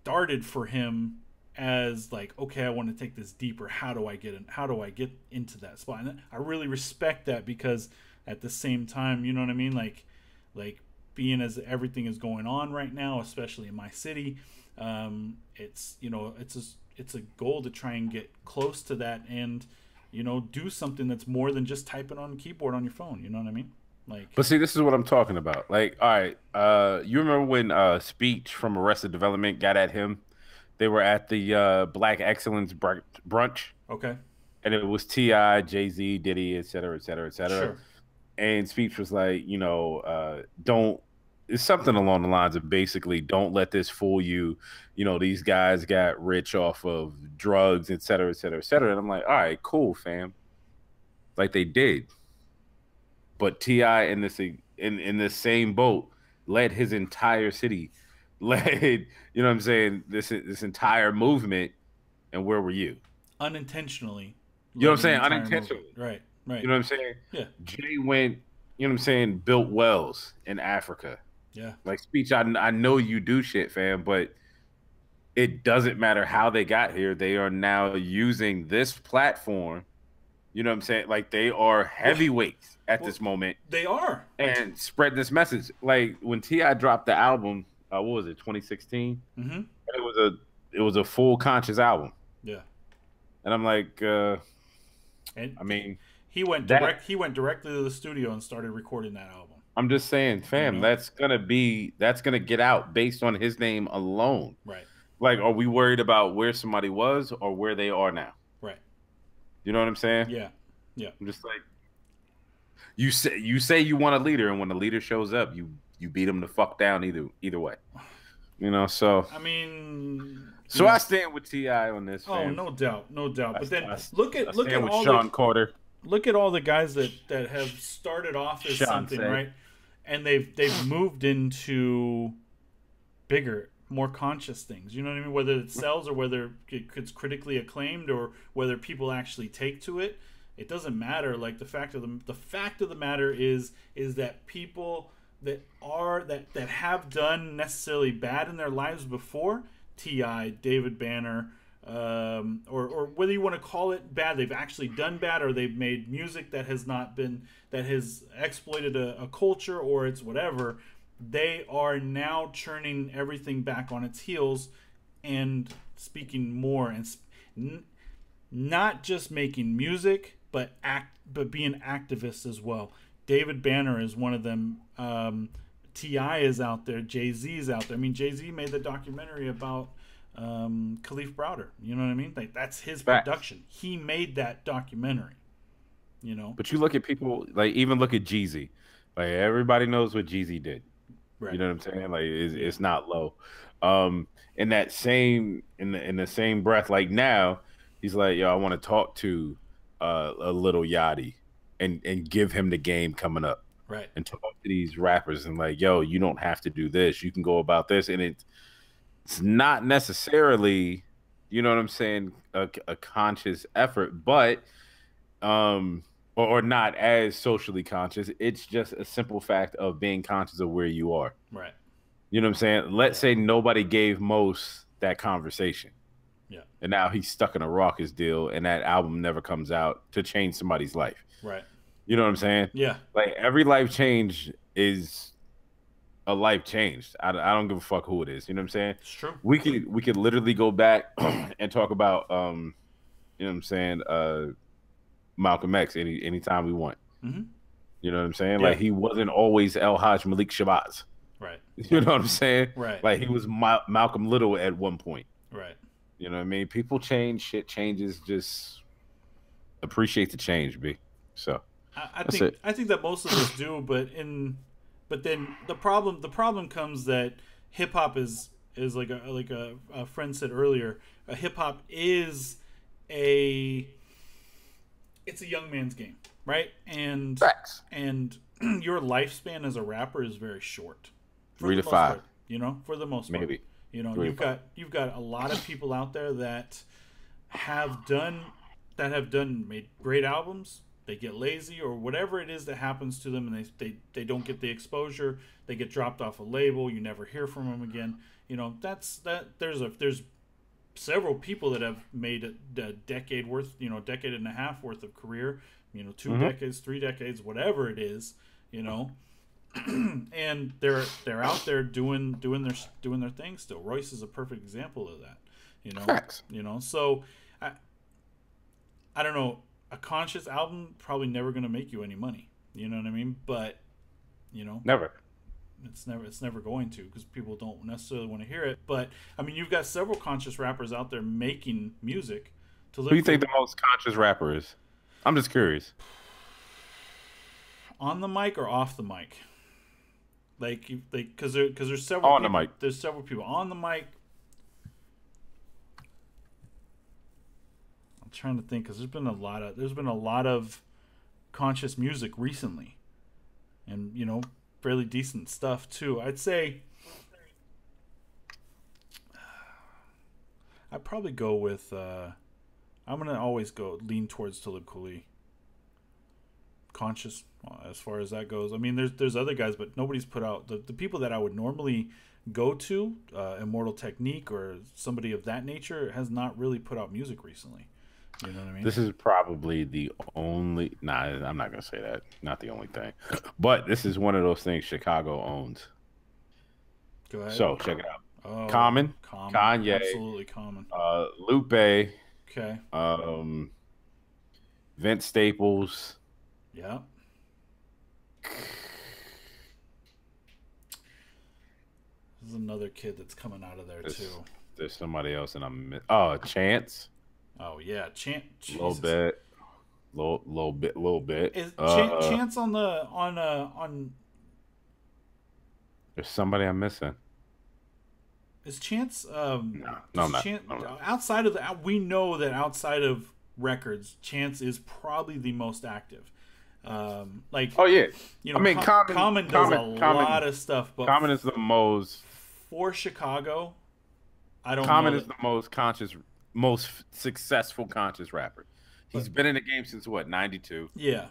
S2: started for him as like, okay, I want to take this deeper. How do I get in? How do I get into that spot? And I really respect that, because at the same time, you know what I mean? Like being as everything is going on right now, especially in my city, it's, you know, it's a goal to try and get close to that, and, you know, do something that's more than just typing on a keyboard on your phone. You know what I mean? Like,
S1: But see, this is what I'm talking about. Like, all right, you remember when Speech from Arrested Development got at him? They were at the Black Excellence brunch,
S2: okay,
S1: and it was T.I., Jay-Z, Diddy, et cetera, et cetera, et cetera.
S2: sure,
S1: And Speech was like, you know, don't. It's something along the lines of basically, don't let this fool you. You know, these guys got rich off of drugs, et cetera, et cetera, et cetera. And I'm like, all right, cool, fam. Like they did. But T.I. in this same boat led his entire city, led, you know what I'm saying, this entire movement. And where were you?
S2: unintentionally.
S1: You know what I'm saying?
S2: Entire
S1: Unintentionally.
S2: movement. Right.
S1: You know what I'm saying?
S2: Yeah.
S1: Jay went, you know what I'm saying, built wells in Africa.
S2: Yeah.
S1: Like, Speech, I know you do shit, fam, but it doesn't matter how they got here. They are now using this platform. You know what I'm saying? Like, they are heavyweights at this moment.
S2: They are.
S1: And spread this message. Like, when T.I. dropped the album, what was it, 2016?
S2: Mm-hmm.
S1: It was a full conscious album.
S2: Yeah.
S1: And I'm like,
S2: And
S1: I mean,
S2: he went directly to the studio and started recording that album.
S1: I'm just saying, fam,
S2: You know?
S1: that's gonna get out based on his name alone.
S2: Right.
S1: Like, are we worried about where somebody was or where they are now?
S2: Right.
S1: You know what I'm saying?
S2: Yeah. Yeah.
S1: I'm just like, you say you want a leader, and when the leader shows up, you beat him the fuck down either way. You know, so
S2: I mean,
S1: so I stand with T.I. on this.
S2: oh,
S1: fam.
S2: no doubt. But then
S1: I
S2: look at
S1: stand with
S2: all
S1: Sean Carter.
S2: look at all the guys that have started off as
S1: Sean
S2: something,
S1: said.
S2: right? And they've moved into bigger, more conscious things. You know what I mean? Whether it sells or whether it's critically acclaimed or whether people actually take to it, it doesn't matter. Like, the fact of the matter is that people that have done necessarily bad in their lives before, T.I., David Banner, or whether you want to call it bad, they've actually done bad, or they've made music that has exploited a culture, or it's whatever. They are now churning everything back on its heels and speaking more, and not just making music, but being activists as well. David Banner is one of them. T.I. is out there. Jay-Z is out there. I mean, Jay-Z made the documentary about Khalif Browder. You know what I mean? Like, that's his production. He made that documentary. You know.
S1: But you look at people, like, even look at Jeezy. Like, everybody knows what Jeezy did.
S2: Right.
S1: You know what I'm saying? Like, it's not low. In the same breath, like, now he's like, yo, I want to talk to a Little Yachty and give him the game coming up.
S2: Right.
S1: And talk to these rappers and like, yo, you don't have to do this. You can go about this. And it's not necessarily, you know what I'm saying, a conscious effort, but or not as socially conscious. It's just a simple fact of being conscious of where you are.
S2: Right.
S1: You know what I'm saying? Let's say nobody gave Mos that conversation.
S2: Yeah.
S1: And now he's stuck in a raucous deal, and that album never comes out to change somebody's life.
S2: Right.
S1: You know what I'm saying?
S2: Yeah.
S1: Like, every life change is a life changed. I don't give a fuck who it is. You know what I'm saying?
S2: It's true.
S1: We could literally go back and talk about you know what I'm saying, Malcolm X anytime we want.
S2: Mm-hmm.
S1: You know what I'm saying?
S2: Yeah.
S1: Like, he wasn't always El Hajj Malik Shabazz.
S2: Right.
S1: You know what I'm saying?
S2: Right.
S1: Like, he was Malcolm Little at one point.
S2: Right.
S1: You know what I mean? People change, shit changes. Just appreciate the change, B. So
S2: I think that most of us do, but then the problem comes that hip hop is like a friend said earlier. Hip hop is it's a young man's game, right? And
S1: facts.
S2: And your lifespan as a rapper is very short.
S1: 3 to 5.
S2: You know, for the most part.
S1: Maybe.
S2: You know,
S1: 3 to 5.
S2: you've got a lot of people out there that have made great albums, they get lazy or whatever it is that happens to them, and they don't get the exposure. They get dropped off a label. You never hear from them again. You know, there's several people that have made a decade worth, you know, decade and a half worth of career, you know, 2 decades, 3 decades, whatever it is, you know, and they're out there doing their thing still. Royce is a perfect example of that, you know.
S1: Facts.
S2: You know, so I don't know, a conscious album probably never going to make you any money, you know what I mean? But you know,
S1: Never.
S2: It's never going to, because people don't necessarily want to hear it. But I mean, you've got several conscious rappers out there making music to live.
S1: Who do you think the most conscious rapper is? I'm just curious.
S2: On the mic or off the mic? Like because there's several
S1: On
S2: people,
S1: the mic.
S2: There's several people on the mic. I'm trying to think, because there's been a lot of conscious music recently, and you know, fairly decent stuff too. I'd say I'd probably go with I'm gonna always lean towards Talib Kweli. Conscious, well, as far as that goes. I mean, there's other guys, but nobody's put out the people that I would normally go to. Immortal Technique or somebody of that nature has not really put out music recently. You know what I mean?
S1: This is probably the only. Nah, I'm not gonna say that. Not the only thing, but this is one of those things Chicago owns.
S2: Go ahead.
S1: So check it out.
S2: Oh,
S1: Common, Kanye,
S2: absolutely Common.
S1: Lupe,
S2: Okay.
S1: Vince Staples.
S2: Yeah. There's another kid that's coming out of there too.
S1: There's somebody else, and Chance.
S2: Oh yeah, Chance.
S1: Little bit.
S2: Is Chance on?
S1: There's somebody I'm missing.
S2: Is Chance?
S1: No, I'm not.
S2: Outside of we know that outside of records, Chance is probably the most active. Like,
S1: oh yeah,
S2: you know,
S1: I mean,
S2: Common does a lot of stuff, but
S1: Common is the most
S2: for Chicago. I don't.
S1: Common
S2: know
S1: is the most conscious, most successful conscious rapper. He's been in the game since what, 92?
S2: Yeah.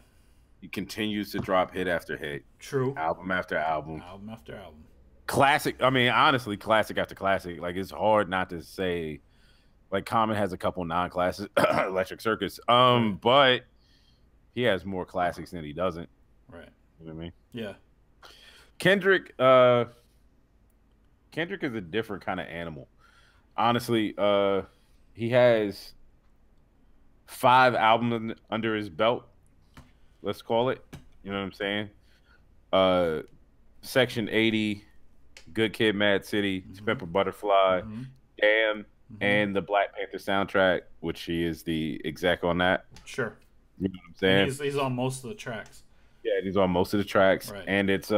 S1: He continues to drop hit after hit.
S2: True.
S1: Album after album.
S2: Album after album.
S1: Classic. I mean, honestly, classic after classic. Like, it's hard not to say. Like, Common has a couple non-classics, Electric Circus.
S2: Right.
S1: But he has more classics than he doesn't.
S2: Right.
S1: You know what I mean?
S2: Yeah.
S1: Kendrick is a different kind of animal. Honestly, he has 5 albums under his belt, let's call it. You know what I'm saying? Section 80, Good Kid, Mad City,
S2: Mm-hmm.
S1: Pimp a Butterfly,
S2: Mm-hmm.
S1: Damn,
S2: Mm-hmm.
S1: and the Black Panther soundtrack, which he is the exec on that.
S2: Sure.
S1: You know what I'm saying?
S2: And he's on most of the tracks.
S1: Yeah, he's on most of the tracks,
S2: Right.
S1: and it's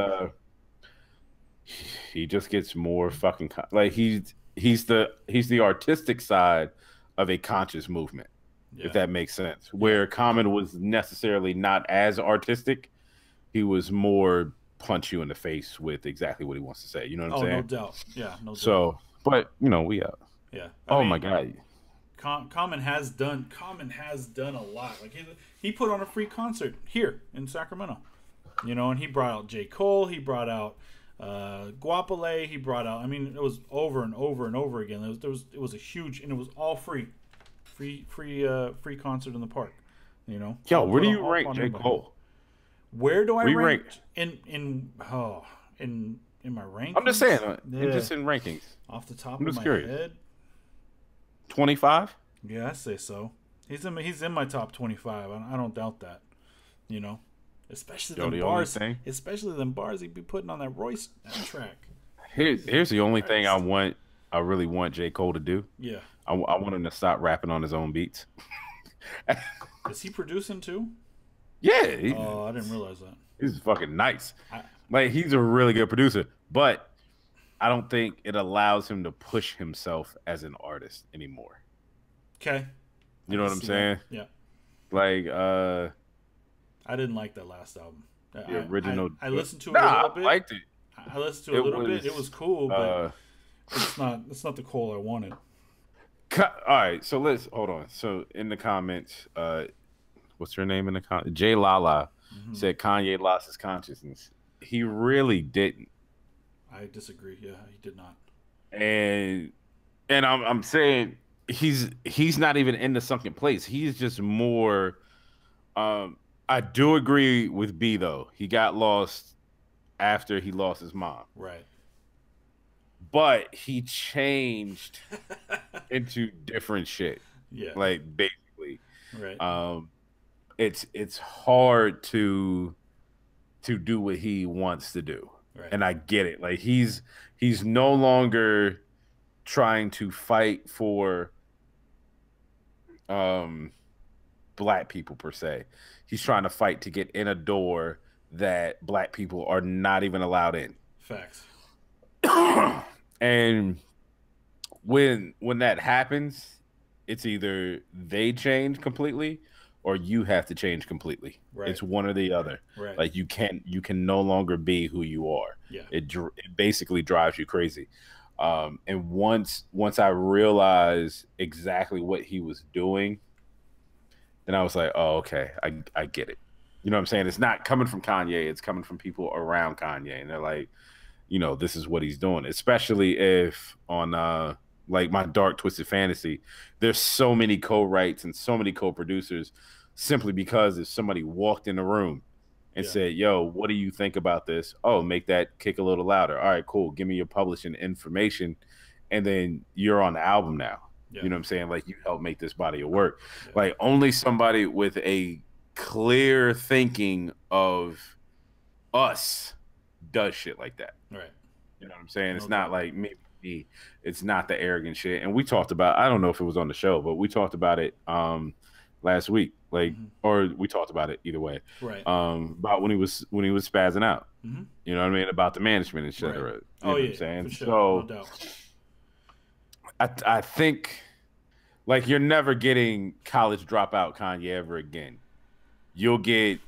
S1: he just gets more fucking like he's the artistic side of a conscious movement,
S2: Yeah.
S1: if that makes sense. Where Common was necessarily not as artistic, he was more punch you in the face with exactly what he wants to say. You know what I'm saying?
S2: No doubt. Yeah, no doubt.
S1: So, but you know, we
S2: yeah.
S1: oh my god,
S2: Common has done a lot. Like he put on a free concert here in Sacramento, you know, and he brought out J. Cole, he brought out Guapale, he brought out. I mean, it was over and over and over again. It was a huge, and it was all free concert in the park. You know.
S1: yo, where do you rank J. Cole?
S2: Where do I
S1: Where
S2: rank
S1: you
S2: in my rankings?
S1: I'm just saying,
S2: Yeah.
S1: just in rankings.
S2: Off the top
S1: I'm
S2: of
S1: just
S2: my
S1: curious.
S2: head.
S1: 25.
S2: Yeah, I say so. He's in my top 25. I don't doubt that. You know, especially
S1: Yo,
S2: them
S1: the only
S2: bars.
S1: thing-
S2: Especially them bars he'd be putting on that Royce track.
S1: Here's the only thing I really want J. Cole to do.
S2: Yeah.
S1: I want him to stop rapping on his own beats.
S2: Is he producing too?
S1: Yeah,
S2: Oh, I didn't realize that.
S1: he's fucking nice.
S2: I-
S1: Like, he's a really good producer, but I don't think it allows him to push himself as an artist anymore.
S2: Okay.
S1: You know what I'm saying?
S2: Yeah.
S1: Like,
S2: I didn't like that last album.
S1: the original.
S2: I listened to it
S1: Nah,
S2: a little bit.
S1: I liked it.
S2: I listened to it a little bit. It was cool, but
S1: Uh,
S2: it's not the Cole I wanted.
S1: all right, so let's hold on. So in the comments, what's her name in the Jay Lala said Kanye lost his consciousness. He really didn't.
S2: I disagree. Yeah, he did not.
S1: And I'm saying he's not even in the sunken place. He's just more. I do agree with B though. He got lost after he lost his mom.
S2: Right.
S1: But he changed into different shit.
S2: Yeah.
S1: Like basically.
S2: Right.
S1: It's hard to do what he wants to do.
S2: Right.
S1: And I get it. Like he's no longer trying to fight for black people per se. He's trying to fight to get in a door that black people are not even allowed in.
S2: Facts.
S1: And when that happens, it's either they change completely or you have to change completely.
S2: Right.
S1: It's one or the other.
S2: Right.
S1: Like you can no longer be who you are.
S2: Yeah.
S1: It basically drives you crazy. And once I realized exactly what he was doing, then I was like, oh, okay, I get it. You know what I'm saying? It's not coming from Kanye. It's coming from people around Kanye. And they're like, you know, this is what he's doing. Especially if on like my Dark Twisted Fantasy, there's so many co-writes and so many co-producers simply because if somebody walked in the room and said, yo, what do you think about this? Oh, make that kick a little louder. All right, cool. Give me your publishing information. And then you're on the album now. Yeah. You know what I'm saying? Like you help make this body of work. Yeah. Like only somebody with a clear thinking of us does shit like that.
S2: Right.
S1: You know what I'm saying? It's not like maybe it's not the arrogant shit. And we talked about, I don't know if it was on the show, but we talked about it last week. Like or we talked about it either way.
S2: Right.
S1: About when he was spazzing out. You know what I mean? About the management, etc.
S2: Right.
S1: You know what I'm saying?
S2: For sure.
S1: So
S2: no doubt.
S1: I think like you're never getting college dropout Kanye ever again. You'll get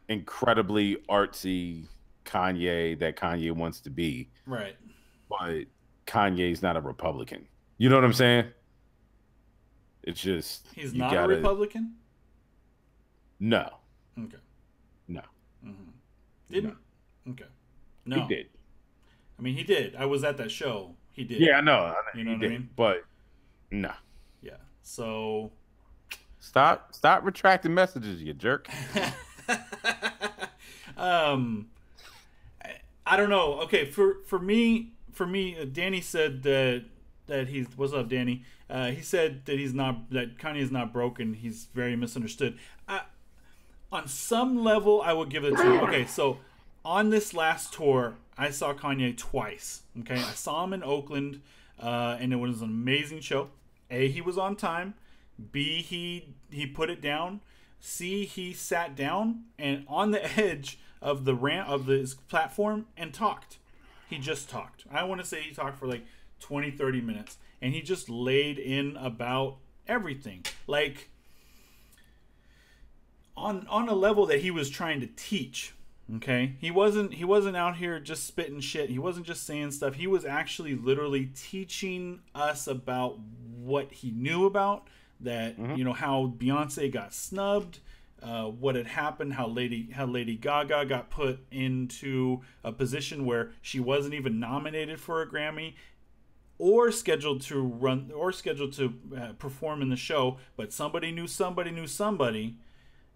S1: incredibly artsy Kanye that Kanye wants to be.
S2: Right.
S1: But Kanye's not a Republican. You know what I'm saying? It's just
S2: he's not a Republican?
S1: No.
S2: Okay.
S1: No.
S2: Didn't? No. Okay. No.
S1: He did.
S2: I mean, he did. I was at that show. He did.
S1: Yeah, I know.
S2: You know what I mean?
S1: But no.
S2: Yeah. So
S1: stop retracting messages, you jerk.
S2: I don't know. Okay, for me, Danny said that he's. What's up, Danny? He said that that Kanye is not broken. He's very misunderstood. On some level, I would give it to him. Okay, so on this last tour, I saw Kanye twice. Okay, I saw him in Oakland, and it was an amazing show. A, he was on time. B, he put it down. C, he sat down and on the edge of the ramp of this platform and talked. He just talked. I want to say he talked for like 20, 30 minutes. And he just laid in about everything. Like on a level that he was trying to teach. Okay? He wasn't out here just spitting shit. He wasn't just saying stuff. He was actually literally teaching us about what he knew about. That, you know, how Beyonce got snubbed, what had happened, how Lady Gaga got put into a position where she wasn't even nominated for a Grammy or scheduled to perform in the show, but somebody knew somebody,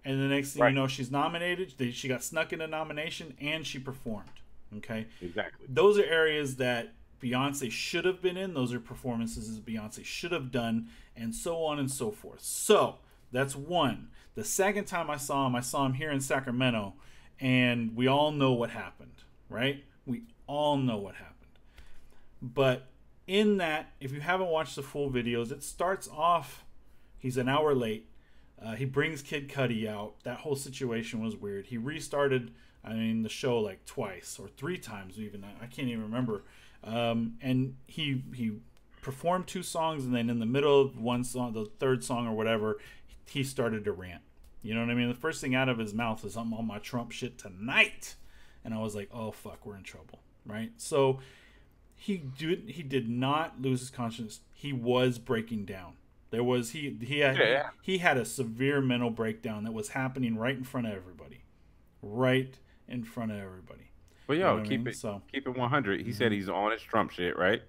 S2: and the next thing you know, she's nominated, she got snuck in a nomination, and she performed. Okay?
S1: Exactly.
S2: Those are areas that Beyonce should have been in. Those are performances Beyonce should have done, and so on and so forth. So that's one. The second time I saw him here in Sacramento, and we all know what happened, right? We all know what happened. But in that, if you haven't watched the full videos, it starts off, he's an hour late. He brings Kid Cudi out. That whole situation was weird. He restarted, the show like twice or three times even. I can't even remember. And he performed two songs, and then in the middle of one song, the third song or whatever, he started to rant. You know what I mean? The first thing out of his mouth is, "I'm on my Trump shit tonight," and I was like, "Oh fuck, we're in trouble," right? So he did not lose his conscience. He was breaking down. There was
S1: Yeah.
S2: he had a severe mental breakdown that was happening right in front of everybody, right in front of everybody.
S1: But
S2: You know
S1: yo,
S2: what I
S1: keep
S2: mean?
S1: it
S2: So
S1: keep it 100. He said he's on his Trump shit, right?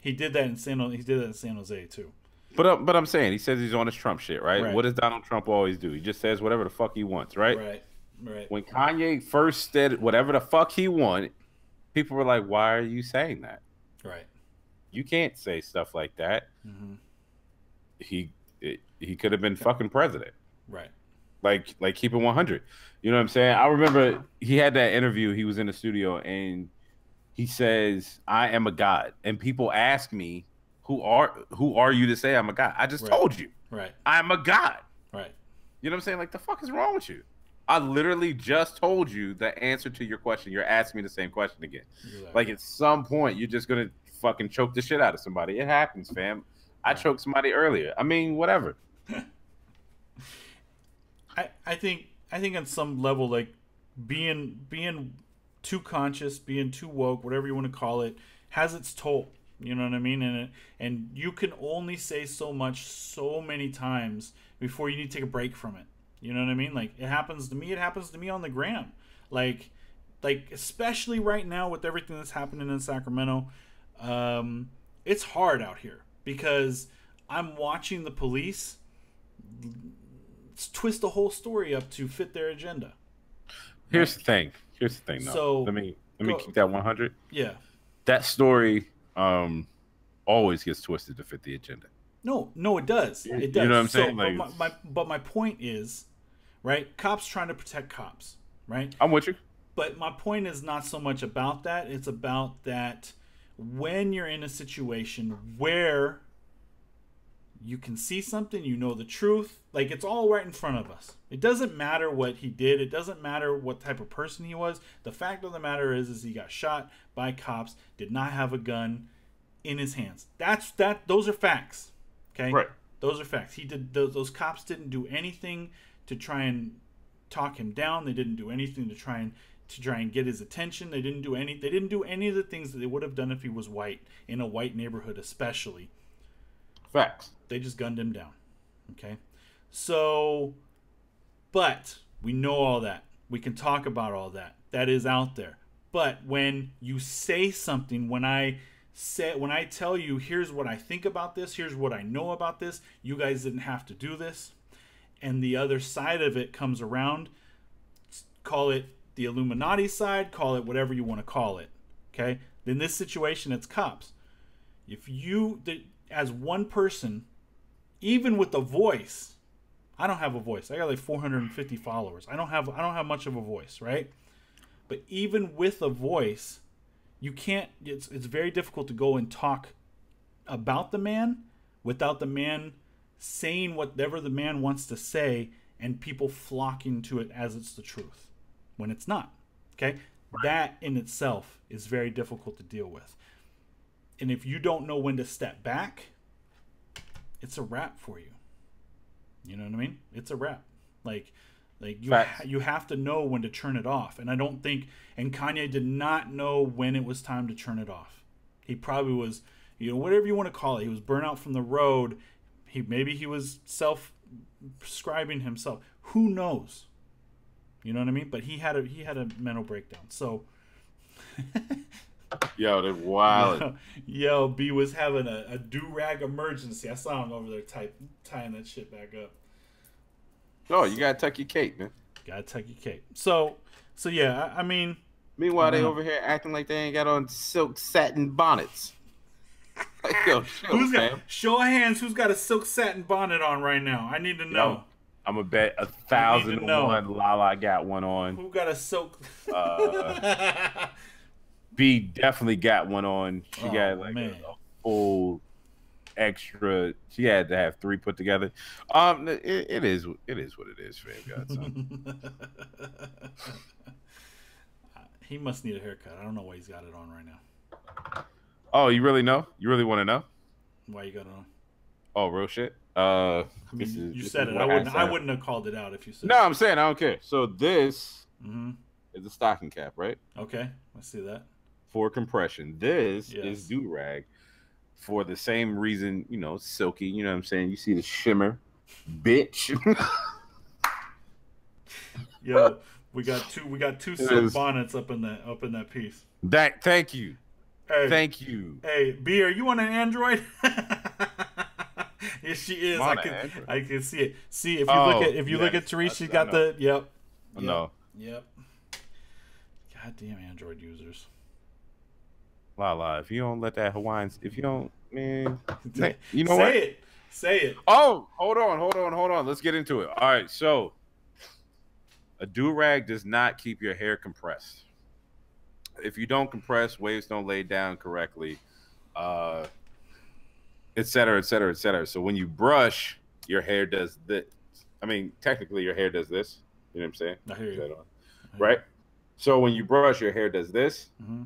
S2: he did that in San Jose too.
S1: But I'm saying he says he's on his Trump shit, right?
S2: Right.
S1: What does Donald Trump always do? He just says whatever the fuck he wants, right?
S2: Right.
S1: When Kanye first said whatever the fuck he wanted, people were like, "Why are you saying that?
S2: Right.
S1: You can't say stuff like that."
S2: Mm-hmm.
S1: He could have been fucking president.
S2: Right.
S1: Like keep it 100. You know what I'm saying? I remember he had that interview. He was in the studio and he says, "I am a god," and people ask me, "Who are you to say I'm a god?" I just told you,
S2: Right.
S1: I'm a god.
S2: Right.
S1: You know what I'm saying? Like, the fuck is wrong with you? I literally just told you the answer to your question. You're asking me the same question again.
S2: Exactly.
S1: Like, at some point, you're just gonna fucking choke the shit out of somebody. It happens, fam. I choked somebody earlier. I mean, whatever.
S2: I think on some level, like being too conscious, being too woke, whatever you want to call it, has its toll. You know what I mean? And you can only say so much so many times before you need to take a break from it. You know what I mean? Like, it happens to me. It happens to me on the gram. Like especially right now with everything that's happening in Sacramento, it's hard out here because I'm watching the police twist the whole story up to fit their agenda.
S1: Here's the thing. Though.
S2: So,
S1: let me keep that 100.
S2: Yeah.
S1: That story always gets twisted to fit the agenda.
S2: No, it does. It does.
S1: You know what I'm saying?
S2: But my point is, right? Cops trying to protect cops, right?
S1: I'm with you.
S2: But my point is not so much about that. It's about that when you're in a situation where you can see something, you know the truth, like it's all right in front of us. It doesn't matter what he did. It doesn't matter what type of person he was. The fact of the matter is he got shot by cops, did not have a gun in his hands. Those are facts. Okay?
S1: Right.
S2: Those are facts. Those cops didn't do anything to try and talk him down. They didn't do anything to try and get his attention. They didn't do any of the things that they would have done if he was white, in a white neighborhood especially.
S1: Facts.
S2: They just gunned him down. Okay? So, but we know all that. We can talk about all that. That is out there. But when you say something, when I tell you, here's what I think about this, here's what I know about this, you guys didn't have to do this, and the other side of it comes around, call it the Illuminati side, call it whatever you want to call it, okay? In this situation, it's cops. If you, as one person, even with a voice, I don't have a voice. I got like 450 followers. I don't have much of a voice, right? But even with a voice, you can't. It's very difficult to go and talk about the man without the man saying whatever the man wants to say, and people flocking to it as it's the truth, when it's not. Okay, right. That in itself is very difficult to deal with. And if you don't know when to step back, it's a wrap for you. You know what I mean? It's a wrap. Like you have to know when to turn it off. And I don't think, and Kanye did not know when it was time to turn it off. He probably was, whatever you want to call it. He was burnt out from the road. Maybe he was self-prescribing himself. Who knows? You know what I mean? But he had a mental breakdown. So
S1: yo, they're wild.
S2: Yo, B was having a do-rag emergency. I saw him over there tying that shit back up.
S1: Oh, you gotta tuck your cape, man.
S2: Gotta tuck your cape. So yeah, I mean.
S1: Meanwhile, they over here acting like they ain't got on silk satin bonnets. Like, yo,
S2: show of hands, who's got a silk satin bonnet on right now? I need to know.
S1: Yo, I'm gonna bet 1,000 to 1 Lala got one on.
S2: Who got a silk?
S1: B definitely got one on. She got like a full extra. She had to have 3 put together. It is what it is, fam. Godson.
S2: He must need a haircut. I don't know why he's got it on right now.
S1: Oh, you really know? You really want to know?
S2: Why you got it on?
S1: Oh, real shit.
S2: I mean, you said it. I wouldn't have called it out if you said.
S1: No, I'm saying I don't care. So this is a stocking cap, right?
S2: Okay, I see that.
S1: For compression. This is do-rag. for the same reason, you know, silky. You know what I'm saying? You see the shimmer, bitch.
S2: Yo, we got two silk
S1: is.
S2: bonnets up in that piece.
S1: Thank you.
S2: Hey,
S1: Thank you.
S2: Hey, B, are you on an Android? Yes, she is.
S1: I'm on
S2: I
S1: an
S2: can see it. See if you look at Therese, she's
S1: I
S2: got
S1: know.
S2: the yep.
S1: No.
S2: Yep. Goddamn Android users.
S1: La, if you don't let that Hawaiians, if you don't, man, you know what?
S2: Say it.
S1: Oh, hold on. Let's get into it. All right, so a do-rag does not keep your hair compressed. If you don't compress, waves don't lay down correctly, et cetera, et cetera, et cetera. So when you brush, your hair does this. I mean, technically, your hair does this. You know what I'm saying?
S2: I hear you.
S1: Right? So when you brush, your hair does this,
S2: Mm-hmm.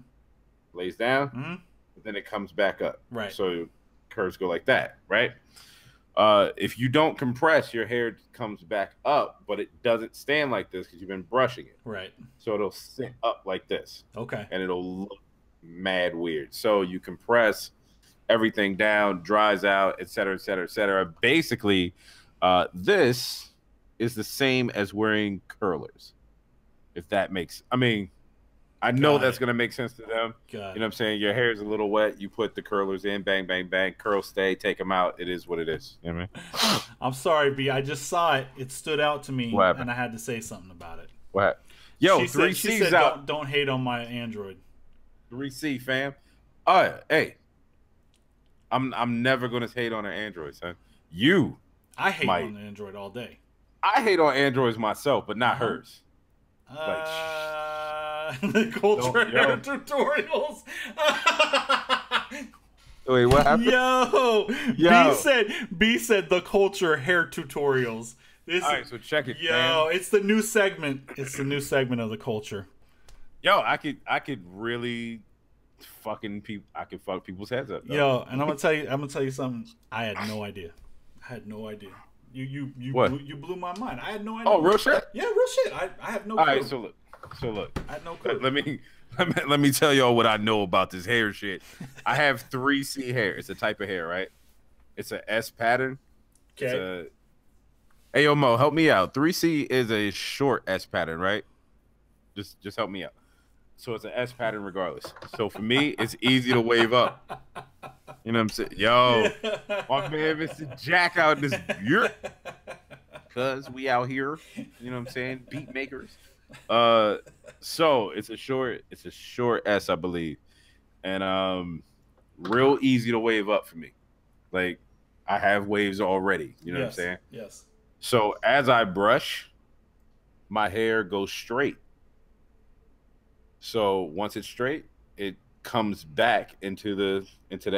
S1: lays down,
S2: Mm-hmm.
S1: but then it comes back up.
S2: Right.
S1: So curves go like that, right? If you don't compress, your hair comes back up, but it doesn't stand like this because you've been brushing it.
S2: Right.
S1: So it'll sit up like this,
S2: Okay.
S1: and it'll look mad weird. So you compress everything down, dries out, et cetera, et cetera, et cetera. Basically, this is the same as wearing curlers. If that makes, I mean, I know
S2: Got
S1: that's
S2: it.
S1: going to make sense to them.
S2: Got
S1: You know
S2: it.
S1: what I'm saying? Your hair is a little wet. You put the curlers in, bang, bang, bang. Curls stay, take them out. It is what it is. You know what I mean?
S2: I'm sorry, B. I just saw it. It stood out to me,
S1: What happened?
S2: and I had to say something about it.
S1: What? Yo,
S2: she
S1: 3C's
S2: said,
S1: out.
S2: Don't hate on my Android.
S1: 3C, fam. Hey. I'm never going to hate on an Android, son.
S2: I hate
S1: Might.
S2: on the Android all day.
S1: I hate on Androids myself, but not hers.
S2: The culture
S1: Yo.
S2: tutorials.
S1: Wait, what happened?
S2: Yo.
S1: Yo.
S2: B said the culture hair tutorials. This,
S1: All right, so check it,
S2: yo,
S1: man.
S2: it's the new segment. It's the new segment of the culture.
S1: Yo, I could really fucking people. I could fuck people's heads up. Though.
S2: Yo, and I'm gonna tell you something. I had no idea. You
S1: What?
S2: you blew my mind. I had no idea.
S1: Oh, real shit.
S2: Yeah, real shit. I have no clue.
S1: All right, so look.
S2: I had no clue.
S1: Let me tell y'all what I know about this hair shit. I have 3C hair. It's a type of hair, right? It's a S pattern.
S2: Okay.
S1: Hey, yo, Mo, help me out. 3C is a short S pattern, right? Just help me out. So it's an S pattern regardless. So for me, it's easy to wave up. You know what I'm saying? Yo, my man, Mr. Jack out this year. Cause we out here, you know what I'm saying? Beat makers. So it's a short S, I believe. And real easy to wave up for me. Like I have waves already, you know what I'm saying?
S2: Yes.
S1: So as I brush, my hair goes straight. So once it's straight, it comes back into the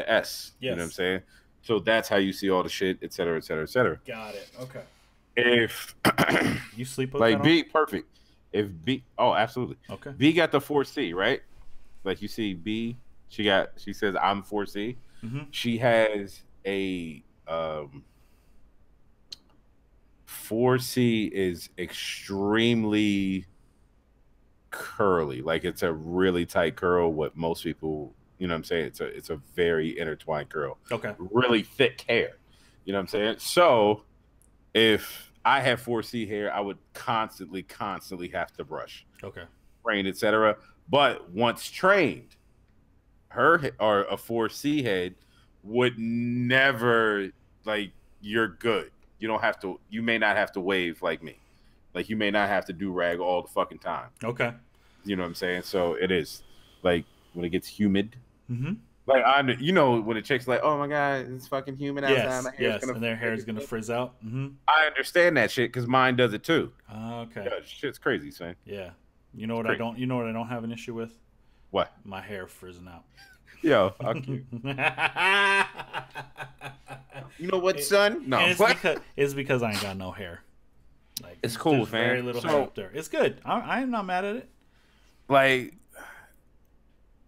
S1: S. You know what I'm saying? So that's how you see all the shit, et cetera, et cetera, et cetera.
S2: Got it. Okay.
S1: If
S2: You sleep with
S1: like
S2: that
S1: B, perfect. If B, oh, absolutely.
S2: Okay.
S1: B got the 4C, right? Like you see B, she says I'm 4C.
S2: Mm-hmm.
S1: She has a 4C is extremely curly. Like it's a really tight curl. What most people, you know what I'm saying? It's a very intertwined curl.
S2: Okay.
S1: Really thick hair. You know what I'm saying? So if I have 4C hair, I would constantly have to brush.
S2: Okay.
S1: Trained, etc. But once trained, her or a 4C head would never, like, you're good. You may not have to wave like me. Like you may not have to do rag all the fucking time.
S2: Okay.
S1: You know what I'm saying? So it is like when it gets humid.
S2: Mm-hmm.
S1: Like when a chick's like, oh my god, it's fucking humid outside.
S2: Yes. And their hair is gonna frizz out. Mm-hmm.
S1: I understand that shit because mine does it too.
S2: Okay.
S1: Yeah, shit's crazy, son.
S2: Yeah. You know what
S1: It's
S2: I don't have an issue with?
S1: What?
S2: My hair frizzing out.
S1: Yo, how cute. You know what, son? No,
S2: And it's because I ain't got no hair. Like
S1: It's cool,
S2: there's
S1: fam.
S2: Very little
S1: So-
S2: hair up there. It's good. I am not mad at it.
S1: like,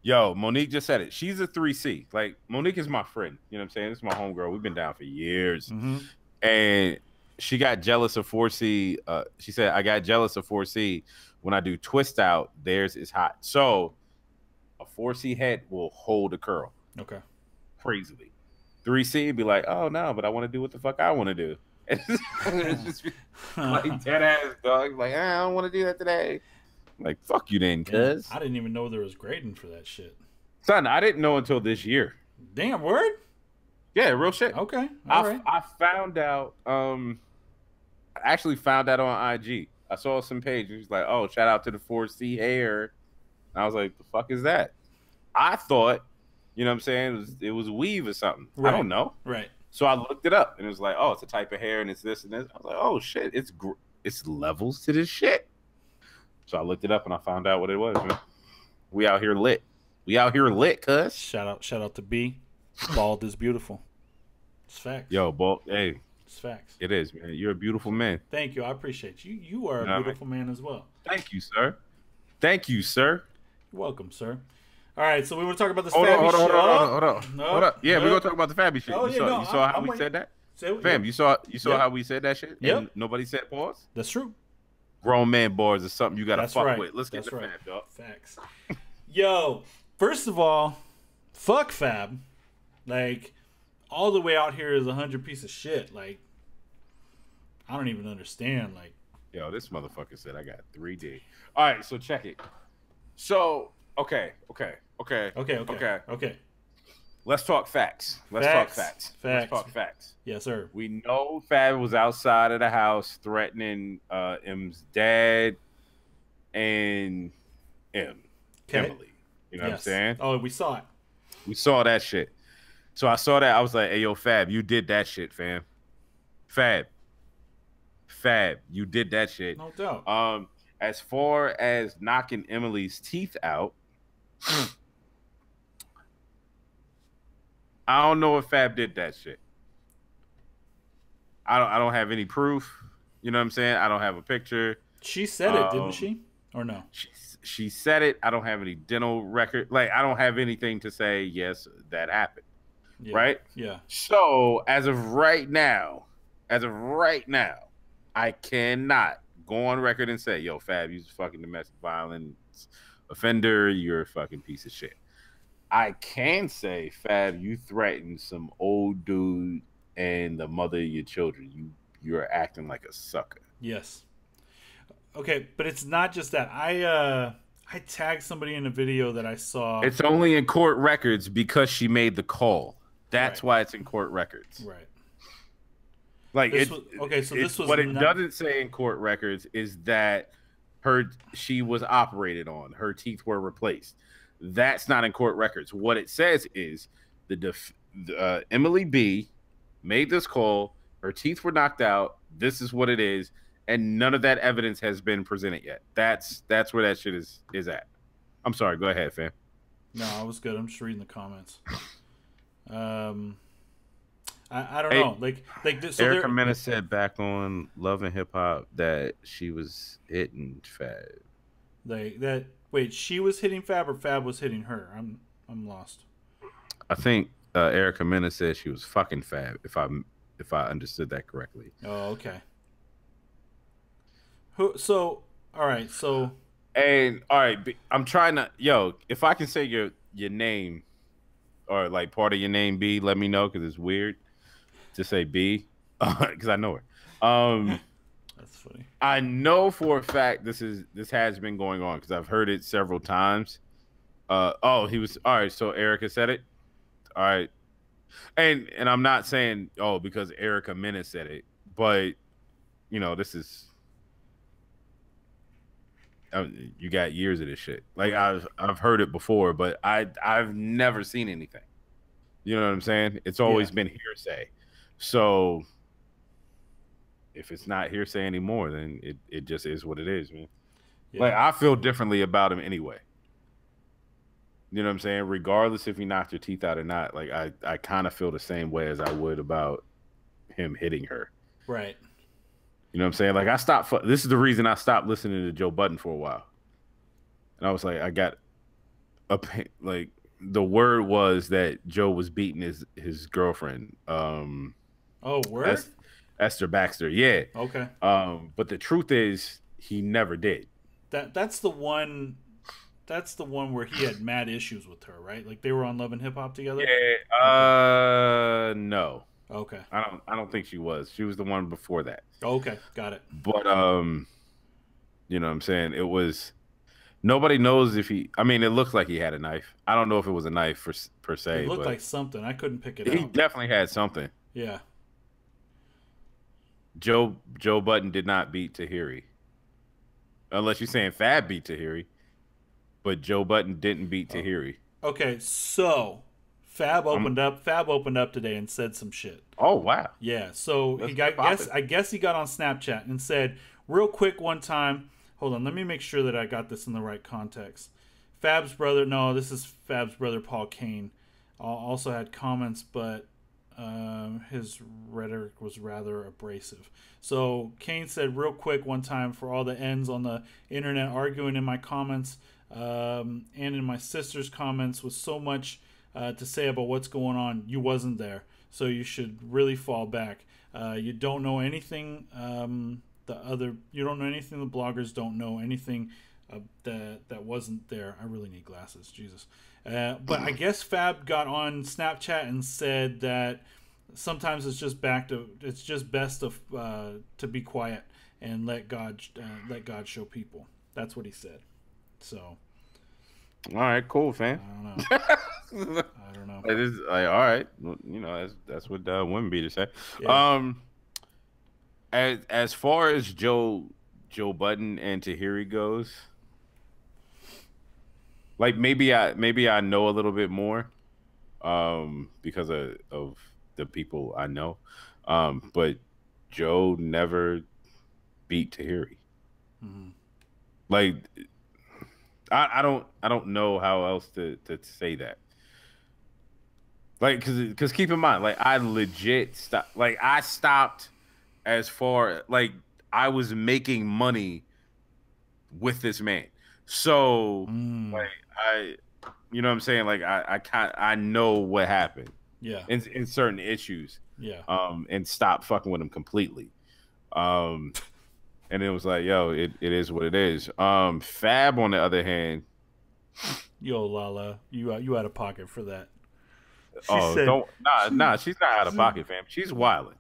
S1: yo, Monique just said it. She's a 3C. Like, Monique is my friend. You know what I'm saying? This is my homegirl. We've been down for years.
S2: Mm-hmm.
S1: And she got jealous of 4C. She said, I got jealous of 4C. When I do twist out, theirs is hot. So a 4C head will hold a curl
S2: Okay.
S1: crazily. 3C be like, oh no, but I want to do what the fuck I want to do. It's just like dead ass dog. Like, I don't want to do that today. Like, fuck you then, cuz.
S2: I didn't even know there was grading for that shit.
S1: Son, I didn't know until this year.
S2: Damn, word?
S1: Yeah, real shit.
S2: Okay. All right.
S1: I found out, I actually found out on IG. I saw some page. It was like, oh, shout out to the 4C hair. And I was like, the fuck is that? I thought, you know what I'm saying, it was weave or something.
S2: Right.
S1: I don't know.
S2: Right.
S1: So I looked it up, and it was like, oh, it's a type of hair, and it's this and this. I was like, oh shit, it's levels to this shit. So I looked it up, and I found out what it was. Man. We out here lit. We out here lit, cuz.
S2: Shout out to B. Bald is beautiful. It's facts.
S1: Yo, bald. Hey,
S2: it's facts.
S1: it is, man. You're a beautiful man.
S2: Thank you. I appreciate you. You are a beautiful man as well.
S1: Thank you, sir. Thank you, sir.
S2: You're welcome, sir. All right, so we want to talk about this
S1: Hold
S2: Fabby shit.
S1: Hold on. Yeah, we're gonna talk about the Fabby shit.
S2: Oh,
S1: you
S2: yeah,
S1: saw how we said that? Fam, you saw how we said that shit?
S2: Yep.
S1: And nobody said pause?
S2: That's true.
S1: Grown man bars is something you gotta
S2: That's
S1: fuck
S2: right.
S1: with. Let's get
S2: That's
S1: the
S2: right.
S1: Fab, dog.
S2: Facts. Yo, first of all, fuck Fab. Like, all the way out here is 100 piece of shit. Like, I don't even understand. Like,
S1: yo, this motherfucker said I got 3D. All right, so check it. So, okay. Let's talk facts. Let's talk facts.
S2: Yes, sir.
S1: We know Fab was outside of the house threatening M's dad and Emily. You know what I'm saying?
S2: Oh, we saw it.
S1: We saw that shit. So I saw that. I was like, hey, yo, Fab, you did that shit, fam. Fab, you did that shit.
S2: No doubt.
S1: As far as knocking Emily's teeth out, I don't know if Fab did that shit. I don't have any proof. You know what I'm saying? I don't have a picture.
S2: She said it, didn't she? Or no?
S1: She said it. I don't have any dental record. Like, I don't have anything to say, yes, that happened.
S2: Yeah.
S1: Right?
S2: Yeah.
S1: So, as of right now, I cannot go on record and say, yo, Fab, you're a fucking domestic violence offender. You're a fucking piece of shit. I can say, Fab, you threatened some old dude and the mother of your children. You're acting like a sucker.
S2: Yes. Okay, but it's not just that. I tagged somebody in a video that I saw.
S1: It's only in court records because she made the call. That's why it's in court records.
S2: Right.
S1: Like
S2: this was
S1: what it doesn't say in court records is that she was operated on. Her teeth were replaced. That's not in court records. What it says is Emily B made this call. Her teeth were knocked out. This is what it is, and none of that evidence has been presented yet. That's where that shit is at. I'm sorry. Go ahead, fam.
S2: No, I was good. I'm just reading the comments. I don't know. Like so
S1: Erica Mena said back on Love and Hip Hop that she was hitting Fab.
S2: Wait, she was hitting Fab or Fab was hitting her? I'm lost.
S1: I think Erica Mena said she was fucking Fab. If I understood that correctly.
S2: Oh, okay. So all right, so.
S1: And all right, I'm trying to if I can say your name or like part of your name B, let me know because it's weird to say B because I know her.
S2: That's funny.
S1: I know for a fact this has been going on because I've heard it several times. He was all right. So Erica said it. All right, and I'm not saying because Erica Mena said it, but this is. You got years of this shit. Like I've heard it before, but I've never seen anything. You know what I'm saying? It's always been hearsay. So if it's not hearsay anymore, then it just is what it is, man. Yeah. Like I feel differently about him anyway. You know what I'm saying? Regardless if he knocked your teeth out or not, like I kind of feel the same way as I would about him hitting her.
S2: Right.
S1: You know what I'm saying? Like this is the reason I stopped listening to Joe Budden for a while. And I was like, I got like the word was that Joe was beating his girlfriend.
S2: Word?
S1: Esther Baxter. Yeah.
S2: Okay.
S1: But the truth is he never did.
S2: That's the one that's the one where he had mad issues with her, right? Like they were on Love and Hip Hop together.
S1: Yeah. No.
S2: Okay.
S1: I don't think she was. She was the one before that.
S2: Okay. Got it.
S1: But you know what I'm saying? It was nobody knows if he I mean, it looks like he had a knife. I don't know if it was a knife per se,
S2: It looked
S1: but
S2: like something. I couldn't pick it
S1: he
S2: out.
S1: definitely had something.
S2: Yeah.
S1: Joe Budden did not beat Tahiri. Unless you're saying Fab beat Tahiri. But Joe Budden didn't beat Tahiri.
S2: Okay, so Fab opened up today and said some shit.
S1: Oh wow.
S2: Yeah, so
S1: Let's
S2: he got
S1: pop it.
S2: I guess he got on Snapchat and said real quick one time. Hold on, let me make sure that I got this in the right context. Fab's brother, no, this is Fab's brother Paul Kane. Also had comments, but his rhetoric was rather abrasive. So Kane said real quick one time for all the ends on the internet arguing in my comments and in my sister's comments with so much to say about what's going on. You wasn't there, so you should really fall back. You don't know anything. You don't know anything. The bloggers don't know anything that wasn't there. I really need glasses, Jesus. But I guess Fab got on Snapchat and said that sometimes it's just best to be quiet and let God show people. That's what he said. So,
S1: All right, cool, fam.
S2: I don't know. I don't know.
S1: It is like all right, you know that's what women be to say.
S2: Yeah.
S1: As far as Joe Budden and Tahiri goes, like maybe I know a little bit more, because of the people I know, but Joe never beat Tahiri.
S2: Mm-hmm.
S1: Like I don't know how else to say that. Like, cause keep in mind, like I legit stopped. Like I stopped as far like I was making money with this man. So like you know what I'm saying? Like I know what happened.
S2: Yeah.
S1: In certain issues.
S2: Yeah.
S1: And stopped fucking with him completely. And it was like, yo, it is what it is. Fab on the other hand.
S2: Yo, Lala, you out of pocket for that.
S1: Nah, she's not out of pocket, fam. She's wilding.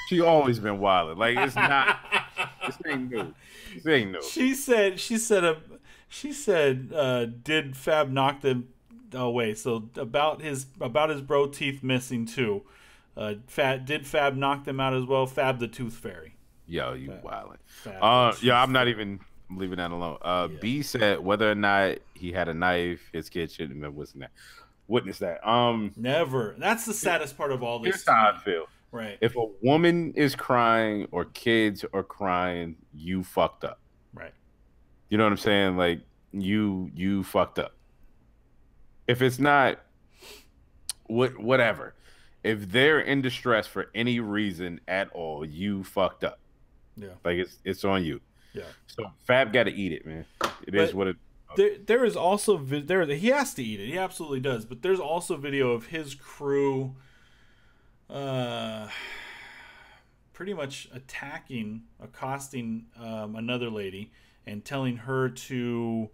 S1: She always been wilding. Like it's not. This ain't new. This ain't new.
S2: She said, did Fab knock them away? So about his bro teeth missing too. Did Fab knock them out as well? Fab the Tooth Fairy.
S1: Yo, you wilding.
S2: Yeah,
S1: I'm not even leaving that alone. B said whether or not he had a knife, his kid shouldn't have witnessed that.
S2: Never. That's the saddest part of all this.
S1: Here's how I feel.
S2: Right.
S1: If a woman is crying or kids are crying, you fucked up.
S2: Right.
S1: You know what I'm saying? Like you fucked up. If it's not whatever. If they're in distress for any reason at all, you fucked up.
S2: Yeah.
S1: Like it's on you.
S2: Yeah.
S1: So Fab got to eat it, man. It is what it.
S2: There is also he has to eat it. He absolutely does. But there's also video of his crew, pretty much accosting another lady and telling her to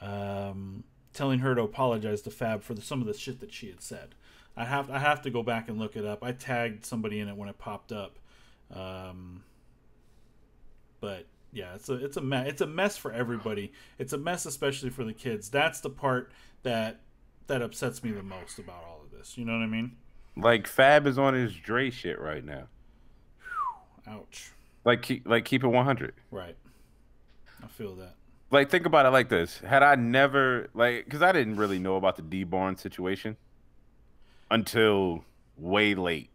S2: apologize to Fab for some of the shit that she had said. I have to go back and look it up. I tagged somebody in it when it popped up. But yeah, it's a mess. It's a mess for everybody. It's a mess, especially for the kids. That's the part that upsets me the most about all of this. You know what I mean?
S1: Like Fab is on his Dre shit right now.
S2: Ouch.
S1: Like keep it 100.
S2: Right. I feel that.
S1: Like think about it like this: had I never because I didn't really know about the D Barnes situation until way late.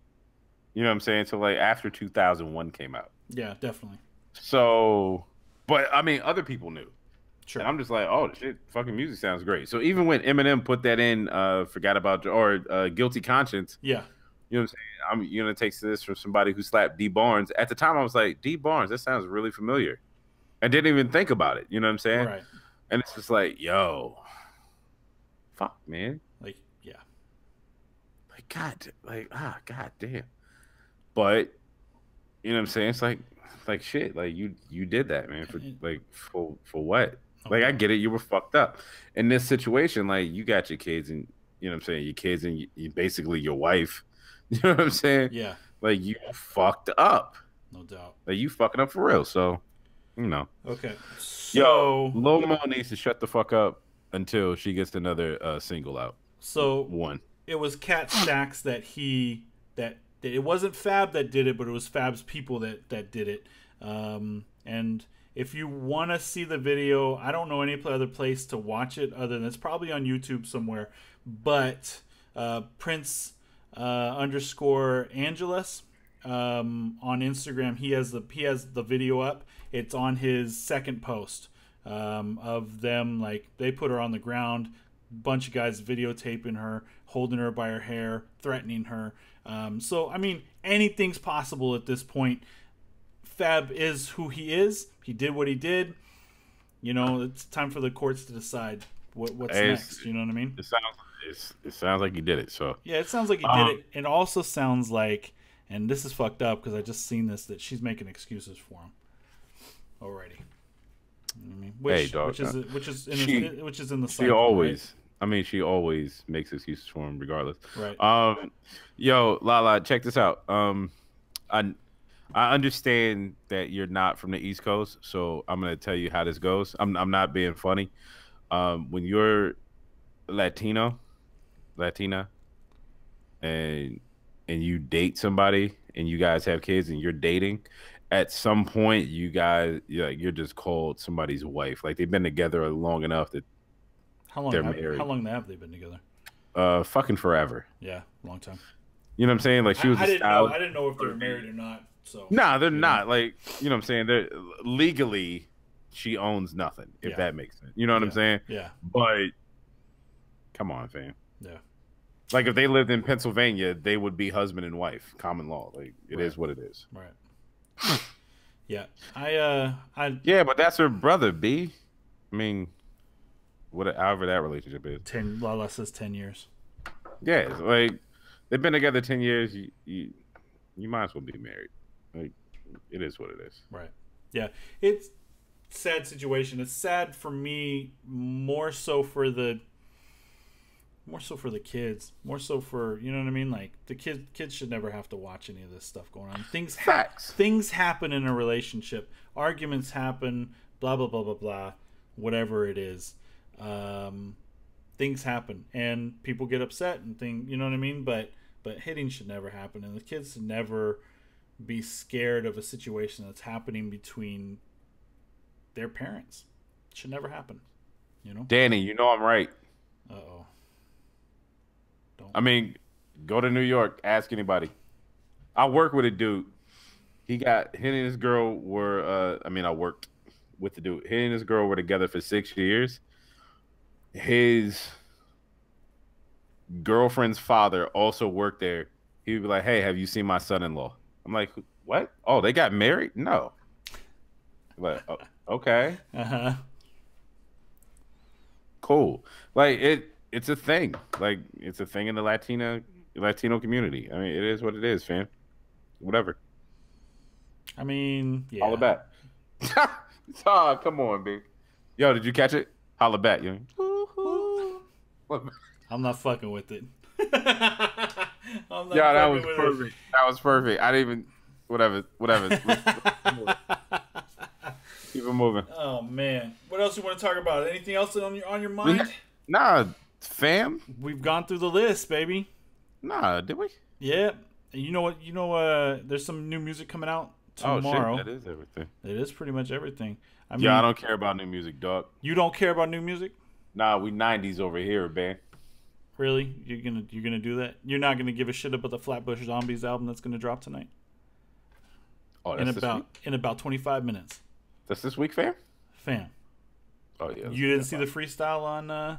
S1: You know what I'm saying? So like after 2001 came out.
S2: Yeah, definitely.
S1: So, but I mean, other people knew.
S2: Sure.
S1: And I'm just like, oh shit, fucking music sounds great. So even when Eminem put that in, Forgot About or Guilty Conscience.
S2: Yeah.
S1: You know what I'm saying? It takes this from somebody who slapped D Barnes. At the time, I was like, D Barnes, that sounds really familiar. I didn't even think about it. You know what I'm saying?
S2: Right.
S1: And it's just like, yo, fuck, man.
S2: Like, yeah.
S1: Like, God damn. But, you know what I'm saying? It's like shit. Like, you did that, man. For what? Like, I
S2: doubt.
S1: get it. You were fucked up. In this situation, like, you got your kids and, you know what I'm saying? Your kids and you basically your wife. You know what I'm saying?
S2: Yeah,
S1: Like, you fucked up.
S2: no doubt.
S1: Like, you fucking up for real. So, you know.
S2: Okay,
S1: Yo,
S2: so
S1: Lil Mo needs to shut the fuck up until she gets another single out.
S2: so
S1: One.
S2: it was Cat Stacks that it wasn't Fab that did it, but it was Fab's people that did it. And if you want to see the video, I don't know any other place to watch it other than it's probably on YouTube somewhere. But Prince underscore Angelus on Instagram, he has the video up. It's on his second post of them, like they put her on the ground, bunch of guys videotaping her, holding her by her hair, threatening her. So I mean, anything's possible at this point. Fab is who he is. He did what he did. You know, it's time for the courts to decide what's next. You know what I mean?
S1: It sounds like you did it. So
S2: Yeah, it sounds like he did it. It also sounds like, and this is fucked up because I just seen this, that she's making excuses for him already. You know what I mean,
S1: Hey, dog,
S2: which is in the
S1: she
S2: cycle,
S1: always. I mean, she always makes excuses for him, regardless.
S2: right?
S1: Yo, Lala, check this out. I understand that you're not from the East Coast, so I'm gonna tell you how this goes. I'm not being funny. When you're Latina, and you date somebody, and you guys have kids, and you're dating, at some point, you're just called somebody's wife. Like, they've been together long enough that
S2: How long?
S1: they're married.
S2: How long have they been together?
S1: Fucking forever.
S2: Yeah, long time.
S1: You know what I'm saying? Like, she was.
S2: I didn't know if they were married or not. So
S1: Nah, they're not. Like, you know what I'm saying? They're legally, she owns nothing, if
S2: Yeah.
S1: that makes sense. You know what I'm saying?
S2: Yeah,
S1: But come on, fam.
S2: yeah.
S1: Like, if they lived in Pennsylvania, they would be husband and wife, common law. Like, it is what it is.
S2: Right. Yeah. I
S1: Yeah, but that's her brother, B. I mean, however that relationship is.
S2: Lala says 10 years.
S1: Yeah, it's like, they've been together 10 years. You might as well be married. Like, it is what it is.
S2: Right. Yeah. It's a sad situation. It's sad for me more so for the kids. More so for, you know what I mean? Like, the kids should never have to watch any of this stuff going on.
S1: Facts.
S2: Things happen in a relationship. Arguments happen, blah blah blah blah blah, whatever it is. Things happen and people get upset and you know what I mean? But hitting should never happen, and the kids should never be scared of a situation that's happening between their parents. It should never happen. You know?
S1: Danny, you know I'm right.
S2: Uh-oh.
S1: I mean, go to New York, ask anybody. I work with a dude. Him and his girl were, I worked with the dude. Him and his girl were together for 6 years. His girlfriend's father also worked there. He would be like, "Hey, have you seen my son-in-law?" I'm like, "What? Oh, they got married?" No. Like, oh, okay,
S2: Uh-huh.
S1: cool. Like, it's a thing. Like, it's a thing in the Latino community. I mean, it is what it is, fam. Whatever.
S2: I mean, yeah.
S1: Holla back. Oh, come on, B. Yo, did you catch it? Holla back, you.
S2: I'm not fucking with it.
S1: Yeah, that was perfect. That was perfect. I didn't even. Whatever. Keep it moving.
S2: Oh man, what else you want to talk about? Anything else on your mind?
S1: Nah, fam.
S2: We've gone through the list, baby.
S1: Nah, did we?
S2: Yeah. You know what? There's some new music coming out tomorrow.
S1: Oh shit, that is everything.
S2: It is pretty much everything. I mean,
S1: Yeah, I don't care about new music, dog.
S2: You don't care about new music?
S1: Nah, we 90s over here, man.
S2: Really? You're gonna do that? You're not gonna give a shit about the Flatbush Zombies album that's gonna drop tonight?
S1: Oh, that's
S2: in about 25 minutes.
S1: That's this week, fam?
S2: Fam.
S1: Oh yeah.
S2: You didn't see the freestyle on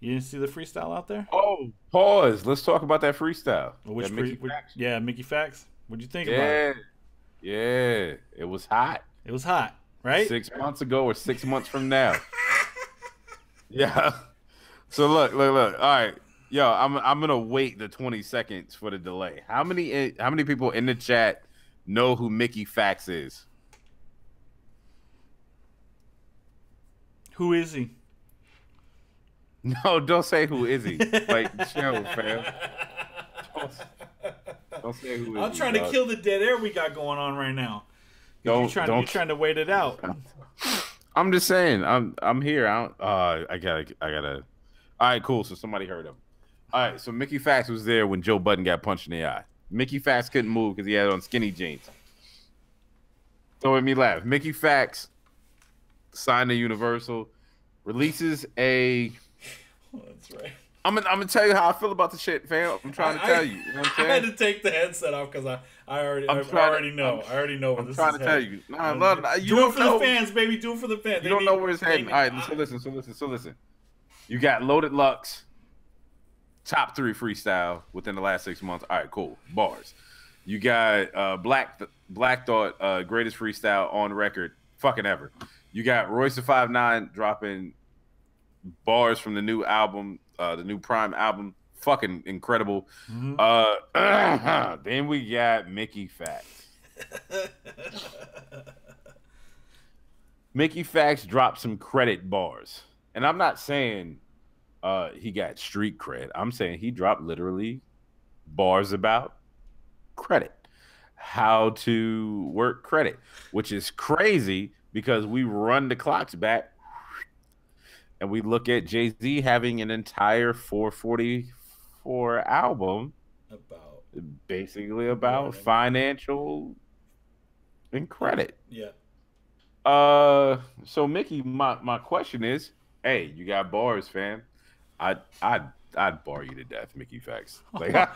S2: you didn't see the freestyle out there?
S1: Oh, pause. Let's talk about that freestyle.
S2: Which
S1: That Mickey Facts.
S2: Yeah, Mickey Facts. What'd you think about it?
S1: Yeah. It was hot.
S2: It was hot, right?
S1: 6 months ago or 6 months from now. Yeah. So look. All right. Yo, I'm gonna wait the 20 seconds for the delay. How many people in the chat know who Mickey Facts is?
S2: Who is he?
S1: No, don't say who is he. Like, chill, fam. Don't say who is
S2: I'm
S1: he,
S2: trying
S1: dog.
S2: to kill the dead air we got going on right now. You're trying to wait it out.
S1: I'm just saying. I'm here. I gotta. All right, cool. So somebody heard him. All right. So Mickey Fax was there when Joe Budden got punched in the eye. Mickey Fax couldn't move because he had on skinny jeans. Don't make me laugh. Mickey Fax signed to Universal, releases a.
S2: Oh, that's right.
S1: I'm gonna tell you how I feel about the shit, fam. I'm trying to tell you. You know what I'm
S2: I had
S1: saying?
S2: to take the headset off because I already know. I already know where
S1: I'm
S2: this
S1: trying
S2: is
S1: to tell
S2: heading.
S1: you. Nah, you
S2: do
S1: don't
S2: it for
S1: know.
S2: the fans, baby. Do it for the fans.
S1: You don't know where it's heading. All right, so listen. You got Loaded Lux, top 3 freestyle within the last 6 months. All right, cool. Bars. You got Black Thought, greatest freestyle on record, fucking ever. You got Royce the 5'9" dropping bars from the new album, the new Prime album, fucking incredible. Then we got Mickey Fax. Mickey Fax dropped some credit bars. And I'm not saying he got street cred. I'm saying he dropped literally bars about credit, how to work credit, which is crazy because we run the clocks back and we look at Jay-Z having an entire 444 album basically about financial and credit.
S2: Yeah.
S1: So Mickey, my question is, hey, you got bars, fam. I'd bar you to death, Mickey Fax. Like,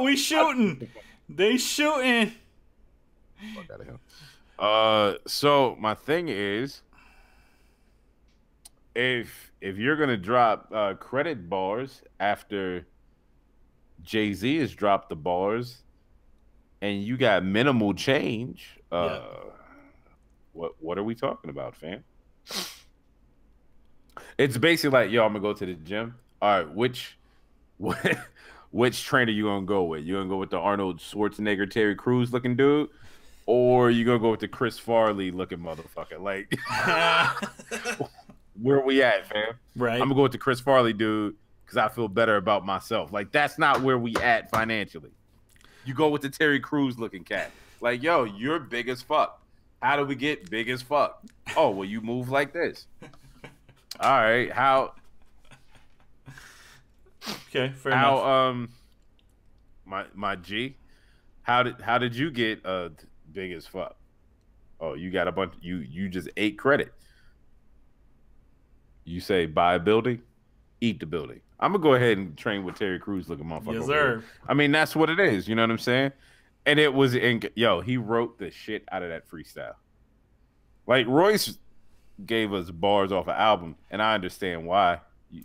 S2: we shooting. They shooting.
S1: Fuck out of here. So my thing is, if you're gonna drop credit bars after Jay-Z has dropped the bars, and you got minimal change, what are we talking about, fam? It's basically like, yo, I'm gonna go to the gym. All right, which trainer you gonna go with? You gonna go with the Arnold Schwarzenegger, Terry Crews looking dude, or you gonna go with the Chris Farley looking motherfucker? Like, where we at, fam?
S2: Right.
S1: I'm gonna go with the Chris Farley dude because I feel better about myself. Like, that's not where we at financially. You go with the Terry Crews looking cat. Like, yo, you're big as fuck. How do we get big as fuck? Oh, well, you move like this. All right, how?
S2: Okay, fair enough.
S1: My G, how did you get big as fuck? Oh, you got a bunch. You just ate credit. You say buy a building, eat the building. I'm gonna go ahead and train with Terry Crews looking motherfucker.
S2: Yes, sir.
S1: I mean, that's what it is. You know what I'm saying? And it was he wrote the shit out of that freestyle. Like, Royce gave us bars off an album, and I understand why. You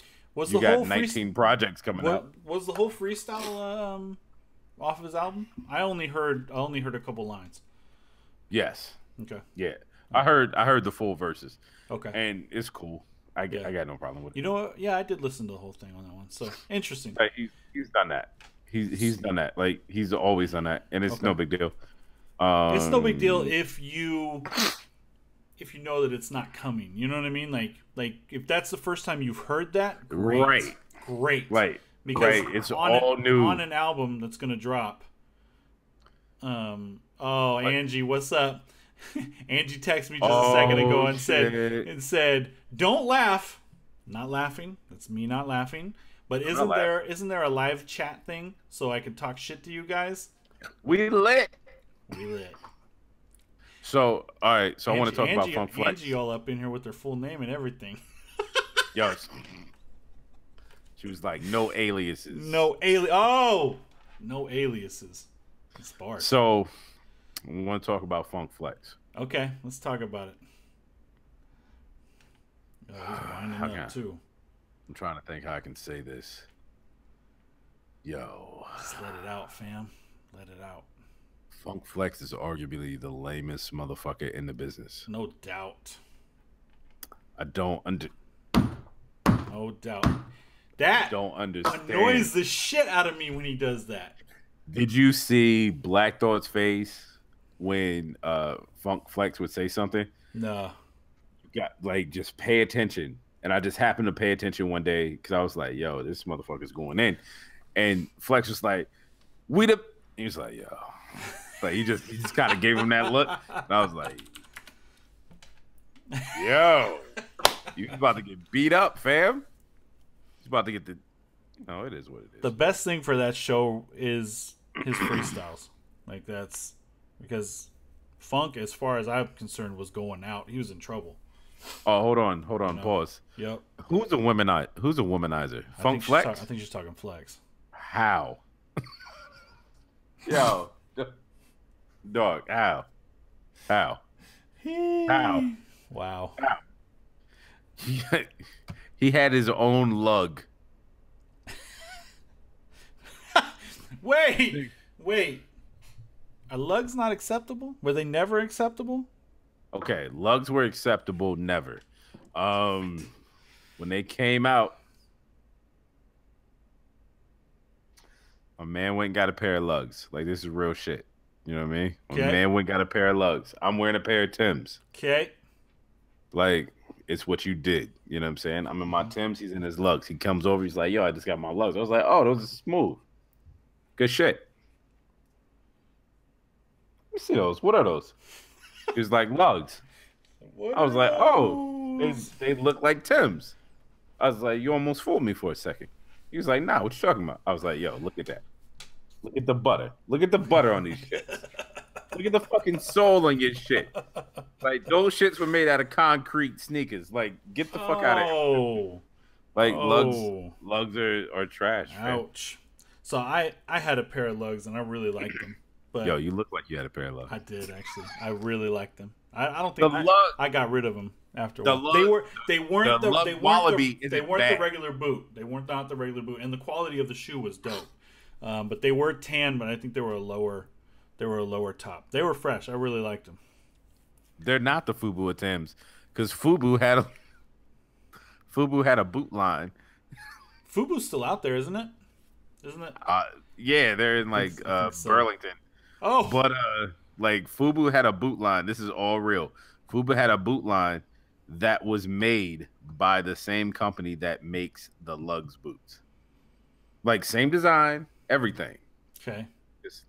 S1: got 19 projects coming out.
S2: Was the whole freestyle off of his album? I only heard a couple lines.
S1: Yes.
S2: Okay.
S1: Yeah. I heard the full verses.
S2: Okay.
S1: And it's cool. I got no problem with it.
S2: You know what? Yeah, I did listen to the whole thing on that one. So interesting.
S1: Like, he's done that. He's done that. Like, he's always done that, and it's no big deal.
S2: It's no big deal if you know that it's not coming. You know what I mean? Like if that's the first time you've heard that, great. Because
S1: it's all new
S2: on an album that's gonna drop. Angie, what's up? Angie texted me just a second ago and said, "Don't laugh." Not laughing. That's me not laughing. But isn't there a live chat thing so I can talk shit to you guys?
S1: We lit. So, all right. So I want to talk about Funk Flex.
S2: Angie all up in here with their full name and everything.
S1: Yo, she was like, no aliases.
S2: No aliases. It's bars.
S1: So we want to talk about Funk Flex.
S2: Okay, let's talk about it. Oh, he's winding up too.
S1: I'm trying to think how I can say this. Yo.
S2: Just let it out, fam. Let it out.
S1: Funk Flex is arguably the lamest motherfucker in the business.
S2: No doubt.
S1: No
S2: doubt. That
S1: don't understand.
S2: Annoys the shit out of me when he does that.
S1: Did you see Black Thought's face when Funk Flex would say something?
S2: No.
S1: You got like just pay attention. And I just happened to pay attention one day because I was like, yo, this motherfucker's going in. And Flex was like, he was like, yo. Like he just kind of gave him that look. And I was like, yo, you about to get beat up, fam. He's about to get the it is what it is.
S2: The best thing for that show is his freestyles. Like that's because Funk, as far as I'm concerned, was going out. He was in trouble.
S1: Oh, hold on, pause.
S2: Yep.
S1: Who's a womanizer? Funk Flex?
S2: I think she's talking Flex.
S1: How? Yo, dog, how? How?
S2: Wow.
S1: How? He had his own lug.
S2: Wait. Are lugs not acceptable? Were they never acceptable?
S1: Okay, lugs were acceptable, never. When they came out, a man went and got a pair of lugs. Like, this is real shit. You know what I mean?
S2: Okay.
S1: A man went and got a pair of lugs. I'm wearing a pair of Timbs.
S2: Okay.
S1: Like, it's what you did. You know what I'm saying? I'm in my Timbs. He's in his lugs. He comes over. He's like, yo, I just got my lugs. I was like, oh, those are smooth. Good shit. Let me see those. What are those? He was like, lugs. I was like, oh, they look like Timbs. I was like, you almost fooled me for a second. He was like, nah, what you talking about? I was like, yo, look at that. Look at the butter. Look at the butter on these shits. Look at the fucking sole on your shit. Like, those shits were made out of concrete sneakers. Like, get the fuck out of here. Like, lugs are trash.
S2: Ouch. Man. So I had a pair of lugs and I really liked them. But
S1: yo, you look like you had a pair of lugs.
S2: I did actually. I really liked them. I don't think I got rid of them after a while. They weren't the regular boot. They weren't not the regular boot, and the quality of the shoe was dope. But they were tan, but I think they were a lower top. They were fresh. I really liked them.
S1: They're not the Fubu Timbs because Fubu had a boot line.
S2: Fubu's still out there, isn't it? Isn't it?
S1: Yeah, they're in like so. Burlington.
S2: Oh,
S1: but like Fubu had a boot line. This is all real. Fubu had a boot line that was made by the same company that makes the lugs boots. Like same design, everything.
S2: Okay.
S1: Just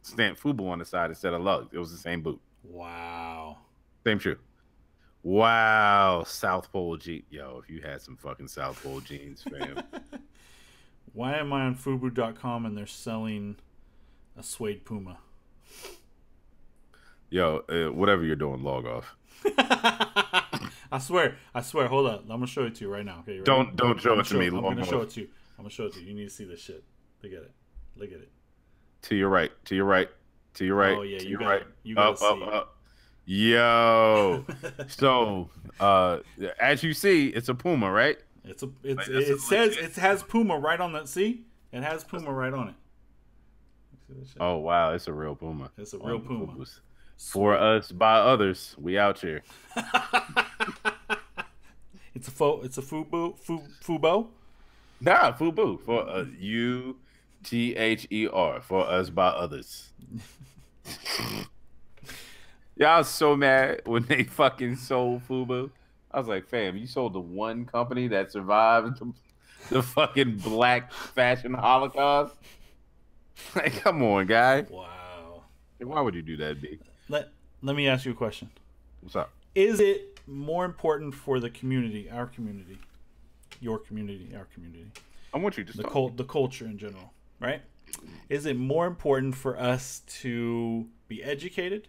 S1: stamp Fubu on the side instead of lugs. It was the same boot.
S2: Wow.
S1: Same shoe. Wow. South Pole jeans. Yo, if you had some fucking South Pole jeans, fam.
S2: Why am I on Fubu.com and they're selling a suede Puma?
S1: Yo, whatever you're doing, log off.
S2: I swear. Hold up. I'm gonna show it to you right now. Okay,
S1: don't show it to me.
S2: I'm gonna show it to you. You need to see this shit. Look at it. To your right.
S1: Oh
S2: yeah,
S1: you
S2: got it. You gotta see.
S1: Up. Yo. So, as you see, it's a Puma, right?
S2: It has Puma right on that. See, it has Puma right on it.
S1: Oh wow, it's a real Puma.
S2: It's a real Puma.
S1: Pumas. For us, by others, we out here.
S2: It's a Fubo.
S1: Nah, Fubu for UTHER for us by others. Y'all was so mad when they fucking sold Fubu. I was like, fam, you sold the one company that survived the fucking black fashion holocaust. Like, come on, guy.
S2: Wow.
S1: Why would you do that, B?
S2: Let me ask you a question.
S1: What's up?
S2: Is it more important for the community, our community, your community, our community?
S1: I want you to
S2: the culture in general, right? Is it more important for us to be educated,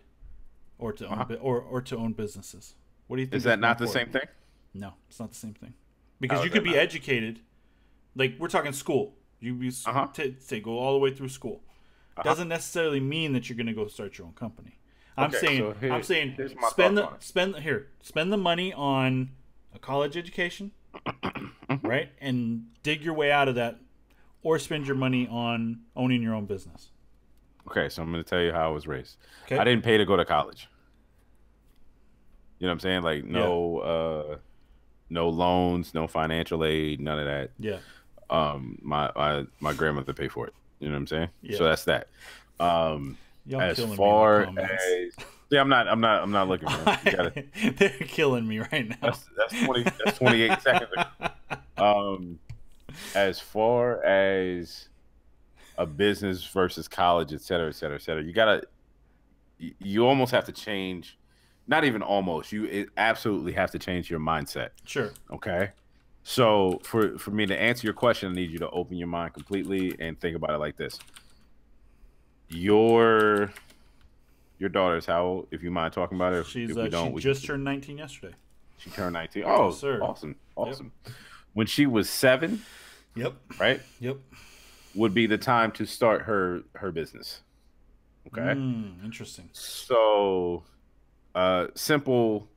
S2: or to own, or to own businesses? What do you think?
S1: Is that not the same thing?
S2: No, it's not the same thing. Because you could be educated, like we're talking school. You go all the way through school. Doesn't necessarily mean that you're going to go start your own company. I'm saying spend the money on a college education, right? And dig your way out of that, or spend your money on owning your own business.
S1: Okay, so I'm going to tell you how I was raised.
S2: Okay.
S1: I didn't pay to go to college. You know what I'm saying? Like no loans, no financial aid, none of that.
S2: Yeah.
S1: My grandmother paid for it. You know what I'm saying?
S2: Yeah.
S1: So that's that.
S2: Y'all
S1: as
S2: killing
S1: far
S2: me in the comments.
S1: as Yeah, I'm not looking for it. You gotta,
S2: They're killing me right now.
S1: that's 28 seconds. As far as a business versus college, et cetera, et cetera, et cetera, you almost have to change. Not even almost. Absolutely have to change your mindset.
S2: Sure.
S1: Okay. So for me to answer your question, I need you to open your mind completely and think about it like this. Your daughter's how old, if you mind talking about her?
S2: She's
S1: if we don't,
S2: she just turned 19 yesterday.
S1: She turned 19. Oh,
S2: Yes, sir.
S1: awesome. When she was 7,
S2: Yep.
S1: right?
S2: Yep.
S1: Would be the time to start her business. Okay.
S2: Interesting.
S1: So simple,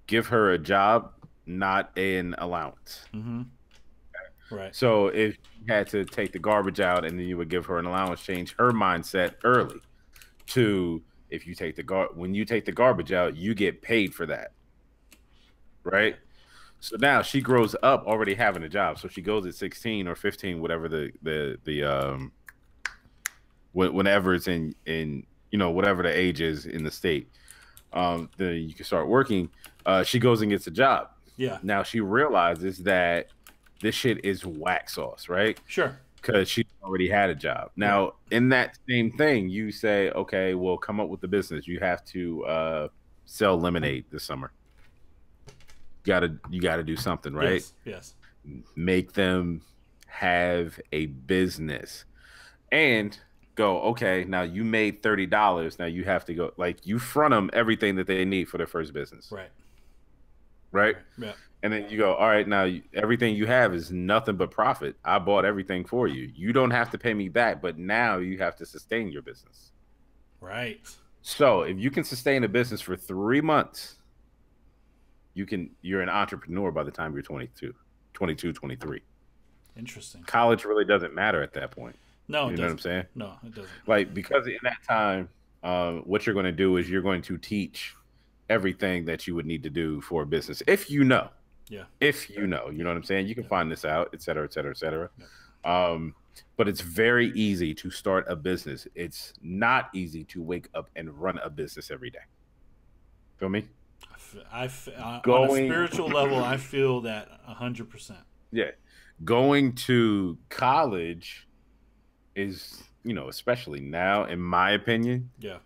S1: give her a job, not an allowance.
S2: Mm-hmm. Right.
S1: So if you had to take the garbage out and then you would give her an allowance, change her mindset early to, if you take when you take the garbage out, you get paid for that. Right? So now she grows up already having a job. So she goes at 16 or 15, whatever whenever it's in whatever the age is in the state, then you can start working. She goes and gets a job.
S2: Yeah.
S1: Now she realizes that this shit is whack sauce, right?
S2: Sure.
S1: Because she already had a job. Now, in that same thing, you say, okay, well, come up with the business. You have to sell lemonade this summer. You gotta do something, right?
S2: Yes.
S1: Make them have a business and go, okay, now you made $30. Now you have to go, like, you front them everything that they need for their first business. Right? Yeah. And then you go, all right, now everything you have is nothing but profit. I bought everything for you. You don't have to pay me back, but now you have to sustain your business.
S2: Right.
S1: So if you can sustain a business for 3 months, you're an entrepreneur by the time you're 22, 23.
S2: Interesting.
S1: College really doesn't matter at that point.
S2: No,
S1: you know what I'm saying?
S2: No, it doesn't.
S1: Like, because in that time, what you're going to do is you're going to teach everything that you would need to do for a business. If you know.
S2: Yeah.
S1: If you know what I'm saying? You can find this out, et cetera, et cetera, et cetera. Yeah. But it's very easy to start a business. It's not easy to wake up and run a business every day. Feel me?
S2: On a spiritual level, I feel that 100%.
S1: Yeah. Going to college is, especially now, in my opinion.
S2: Yeah.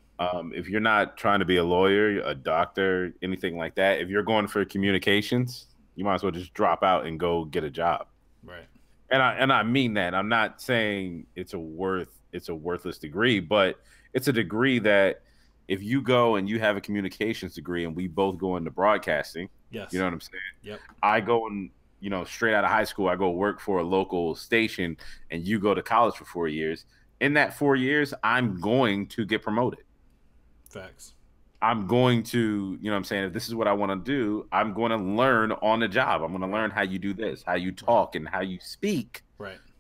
S1: If you're not trying to be a lawyer, a doctor, anything like that, if you're going for communications, you might as well just drop out and go get a job.
S2: Right.
S1: And I mean that. I'm not saying it's a worthless degree, but it's a degree that if you go and you have a communications degree and we both go into broadcasting,
S2: yes,
S1: you know what I'm saying?
S2: Yep.
S1: I go and, straight out of high school, I go work for a local station and you go to college for 4 years. In that 4 years, I'm going to get promoted.
S2: Facts.
S1: I'm going to, what I'm saying? If this is what I want to do, I'm going to learn on the job. I'm going to learn how you do this, how you talk and how you speak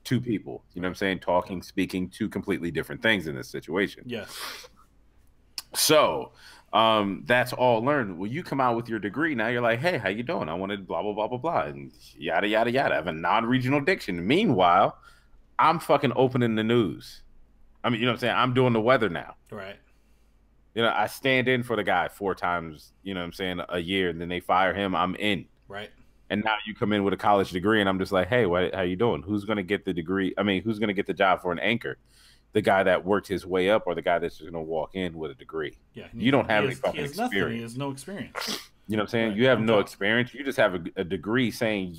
S1: to people. You know what I'm saying? Talking, speaking, two completely different things in this situation.
S2: Yes.
S1: So that's all learned. When you come out with your degree, now you're like, hey, how you doing? I wanted blah, blah, blah, blah, blah, and yada, yada, yada. I have a non-regional diction. Meanwhile, I'm fucking opening the news. I mean, you know what I'm saying? I'm doing the weather now.
S2: Right.
S1: I stand in for the guy 4 times, a year, and then they fire him. I'm in.
S2: Right.
S1: And now you come in with a college degree, and I'm just like, hey, how you doing? Who's going to get the degree? I mean, who's going to get the job for an anchor? The guy that worked his way up or the guy that's just going to walk in with a degree? Yeah. You don't have any fucking experience. Nothing. He
S2: has no experience.
S1: You know what I'm saying? Right. You have no experience. You just have a degree saying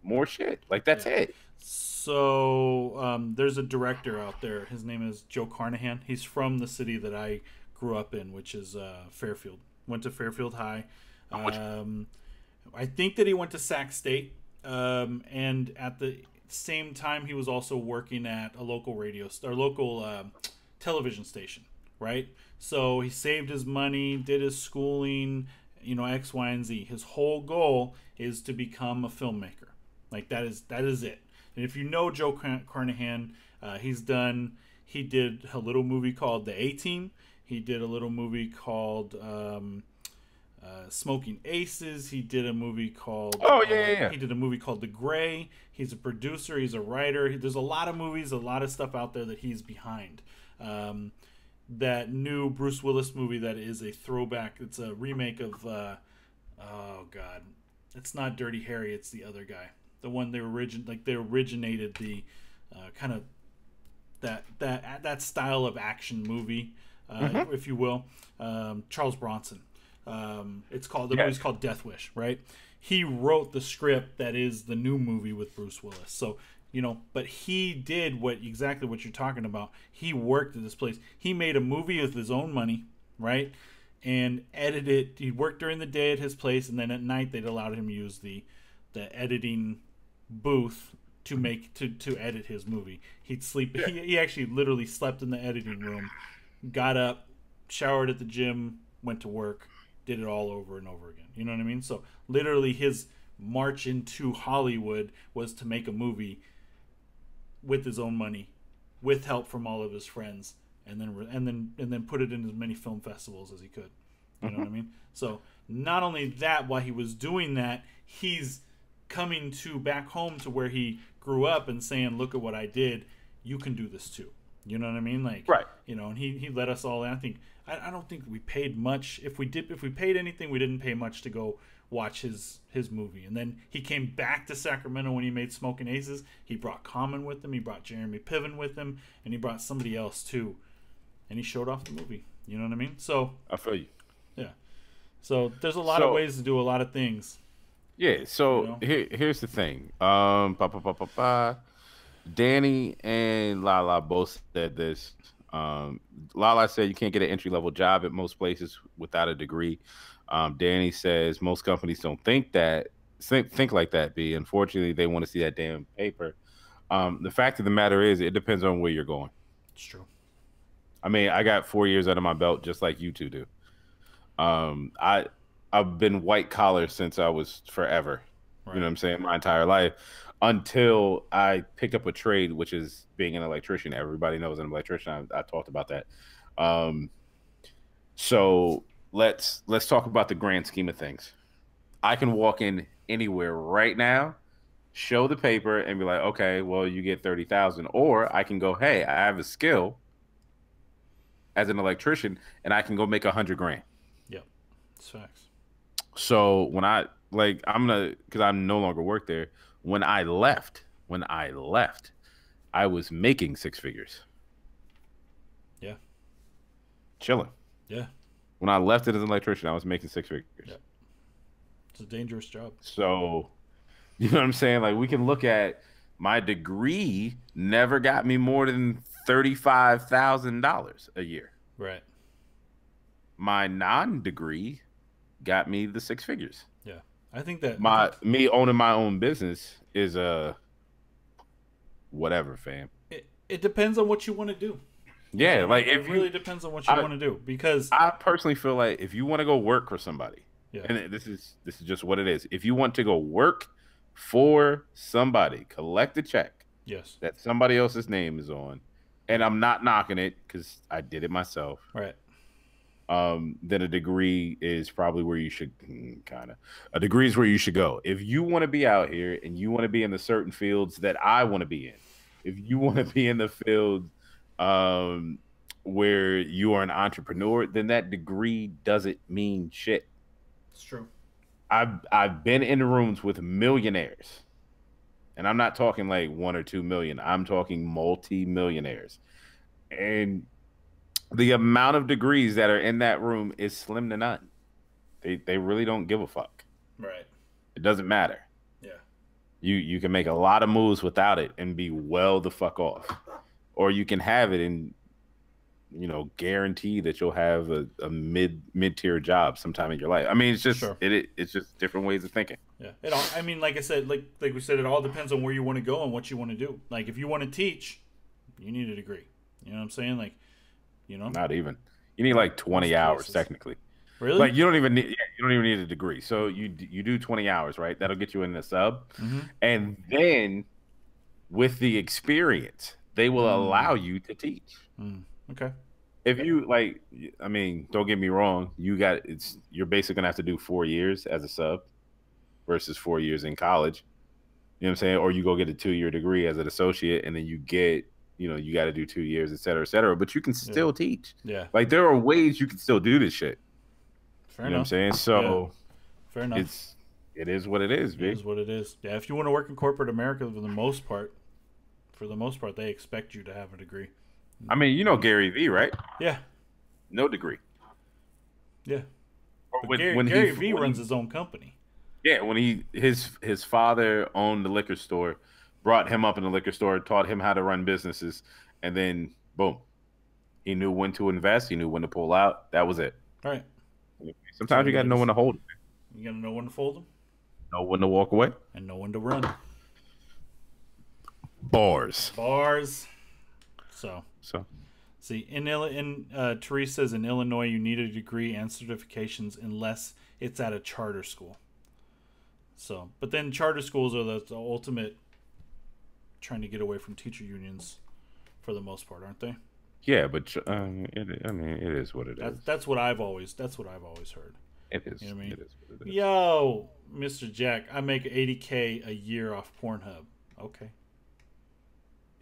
S1: more shit. Like, that's it.
S2: So there's a director out there. His name is Joe Carnahan. He's from the city that I grew up in, which is Fairfield. Went to Fairfield High. I think that he went to Sac State. And at the same time, he was also working at a local television station, right? So he saved his money, did his schooling, X, Y, and Z. His whole goal is to become a filmmaker. Like, that is it. And if you know Joe Carnahan, he did a little movie called The A-Team. He did a little movie called Smoking Aces. He did a movie called he did a movie called The Gray. He's a producer. He's a writer. There's a lot of movies, a lot of stuff out there that he's behind. That new Bruce Willis movie that is a throwback. It's a remake of oh god, it's not Dirty Harry. It's the other guy. The one they originated the kind of that style of action movie, if you will. Charles Bronson. It's called the movie's called Death Wish, right? He wrote the script that is the new movie with Bruce Willis. So, you know, but he did exactly what you're talking about. He worked at this place. He made a movie with his own money, right? And edited. He worked during the day at his place, and then at night they'd allowed him to use the editing booth to edit his movie. He'd sleep. Yeah. He actually literally slept in the editing room, got up, showered at the gym, went to work, did it all over and over again. You know what I mean? So literally his march into Hollywood was to make a movie with his own money, with help from all of his friends, and then put it in as many film festivals as he could. You know what I mean? So not only that, while he was doing that, he's coming back home to where he grew up and saying, "Look at what I did. You can do this too." You know what I mean? Like,
S1: right.
S2: You know, and he let us all in. I don't think we paid much. If we paid anything, we didn't pay much to go watch his movie. And then he came back to Sacramento when he made Smoking Aces. He brought Common with him. He brought Jeremy Piven with him, and he brought somebody else too. And he showed off the movie. You know what I mean? So
S1: I feel you.
S2: Yeah. So there's a lot of ways to do a lot of things.
S1: Yeah. So here's the thing. Danny and Lala both said this. Lala said you can't get an entry-level job at most places without a degree. Danny says most companies don't think like that, B. Unfortunately, they want to see that damn paper. The fact of the matter is, it depends on where you're going.
S2: It's true.
S1: I mean, I got 4 years under my belt just like you two do. I've been white collar since I was forever. Right. You know what I'm saying? My entire life. Until I picked up a trade, which is being an electrician. Everybody knows I'm an electrician. I talked about that. So let's talk about the grand scheme of things. I can walk in anywhere right now, show the paper, and be like, okay, well, you get 30,000. Or I can go, hey, I have a skill as an electrician, and I can go make $100,000.
S2: Yep, it's facts.
S1: So when because I no longer work there. When I left, I was making six figures.
S2: Yeah.
S1: Chilling.
S2: Yeah.
S1: When I left it as an electrician, I was making six figures.
S2: Yeah. It's a dangerous job.
S1: So, you know what I'm saying? Like, we can look at my degree never got me more than $35,000 a year.
S2: Right.
S1: My non-degree got me the six figures.
S2: Yeah. I think that
S1: me owning my own business is whatever, fam.
S2: It depends on what you want to do.
S1: Yeah, like
S2: it really depends on what you want to do, because
S1: I personally feel like if you want to go work for somebody, and this is just what it is. If you want to go work for somebody, collect a check,
S2: yes,
S1: that somebody else's name is on, and I'm not knocking it because I did it myself,
S2: right?
S1: Then a degree is probably where you should a degree is where you should go. If you want to be out here and you want to be in the certain fields that I want to be in, if you want to be in the field where you are an entrepreneur, then that degree doesn't mean shit.
S2: It's true.
S1: I've been in rooms with millionaires, and I'm not talking like 1 or 2 million. I'm talking multi-millionaires, and the amount of degrees that are in that room is slim to none. They really don't give a fuck.
S2: Right.
S1: It doesn't matter.
S2: Yeah.
S1: You can make a lot of moves without it and be well the fuck off. Or you can have it and, guarantee that you'll have a mid-tier job sometime in your life. I mean, it's just it's just different ways of thinking.
S2: Yeah. Like I said, like we said, it all depends on where you want to go and what you want to do. Like, if you want to teach, you need a degree. You know what I'm saying? Like,
S1: not even. You need like 20 hours technically.
S2: Really?
S1: Like, you don't even need a degree. So you do 20 hours, right? That'll get you in the sub.
S2: Mm-hmm.
S1: And then with the experience, they will allow you to teach.
S2: Okay.
S1: If you don't get me wrong, you're basically gonna have to do 4 years as a sub versus 4 years in college. You know what I'm saying? Or you go get a 2-year degree as an associate, and then you get you got to do 2 years, et cetera, et cetera. But you can still teach.
S2: Yeah.
S1: Like there are ways you can still do this shit.
S2: Fair
S1: You know
S2: enough.
S1: what I'm saying? So
S2: Fair enough.
S1: it is what it is,
S2: It
S1: B.
S2: is what it is. Yeah, if you want to work in corporate America, for the most part, they expect you to have a degree.
S1: I mean, you know Gary Vee, right?
S2: Yeah.
S1: No degree.
S2: Yeah.
S1: Or
S2: But Gary Vee runs his own company.
S1: Yeah, when his father owned the liquor store, brought him up in the liquor store, taught him how to run businesses, and then boom, he knew when to invest, he knew when to pull out. That was it.
S2: All right.
S1: Sometimes you got to know when to hold it,
S2: You got to know when to fold them
S1: know when to walk away.
S2: and know when to run.
S1: Bars.
S2: So,
S1: So
S2: see, Therese says in Illinois you need a degree and certifications unless it's at a charter school. So, but then charter schools are the ultimate trying to get away from teacher unions for the most part, aren't they?
S1: yeah, but it is what it is.
S2: That's what I've always heard.
S1: It is.
S2: You know what I mean?
S1: It is what it is.
S2: Yo, Mr. Jack, I make $80K a year off Pornhub. Okay.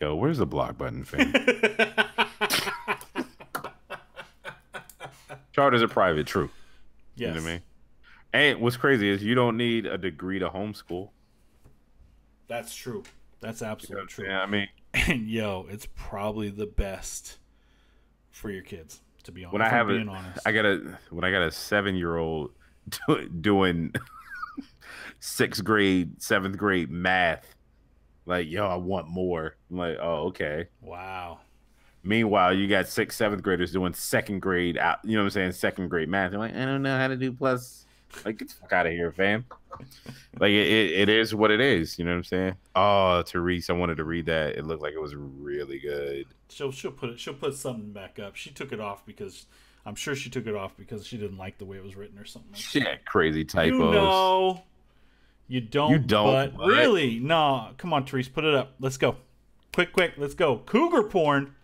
S1: Yo, where's the block button, fam? Charters are private, true.
S2: Yes.
S1: You know what I mean? And what's crazy is you don't need a degree to homeschool.
S2: That's true. That's absolutely true.
S1: Yeah, I mean,
S2: And yo, it's probably the best for your kids, to be honest.
S1: when I have when I got a 7-year-old doing 6th grade, 7th grade math, like, yo, I want more. I'm like, oh, okay.
S2: Wow.
S1: Meanwhile, you got 6th, 7th graders doing 2nd grade, you know what I'm saying, 2nd grade math. They're like, I don't know how to do plus. Like, get the fuck out of here, fam. Like, it is what it is. You know what I'm saying? Oh, Therese, I wanted to read that. It looked like it was really good.
S2: She'll put something back up. She took it off because I'm sure she took it off because she didn't like the way it was written or something. Like
S1: She had crazy typos.
S2: You don't. But
S1: what?
S2: really, no. Come on, Therese, put it up. Let's go. Quick, let's go. Cougar porn.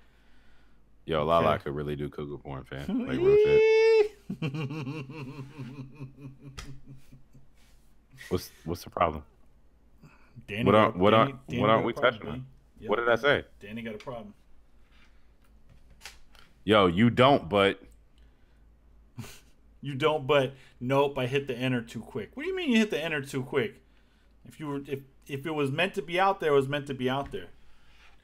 S1: Yo, Lala could really do cougar porn, fam. Like, real shit. What's the problem?
S2: Danny
S1: What aren't
S2: Danny got a
S1: we
S2: problem,
S1: touching on?
S2: Danny. Yep.
S1: What did I say?
S2: Danny got a problem.
S1: Yo, you don't, but
S2: You don't, but nope, I hit the enter too quick. What do you mean you hit the enter too quick? If it was meant to be out there, it was meant to be out there.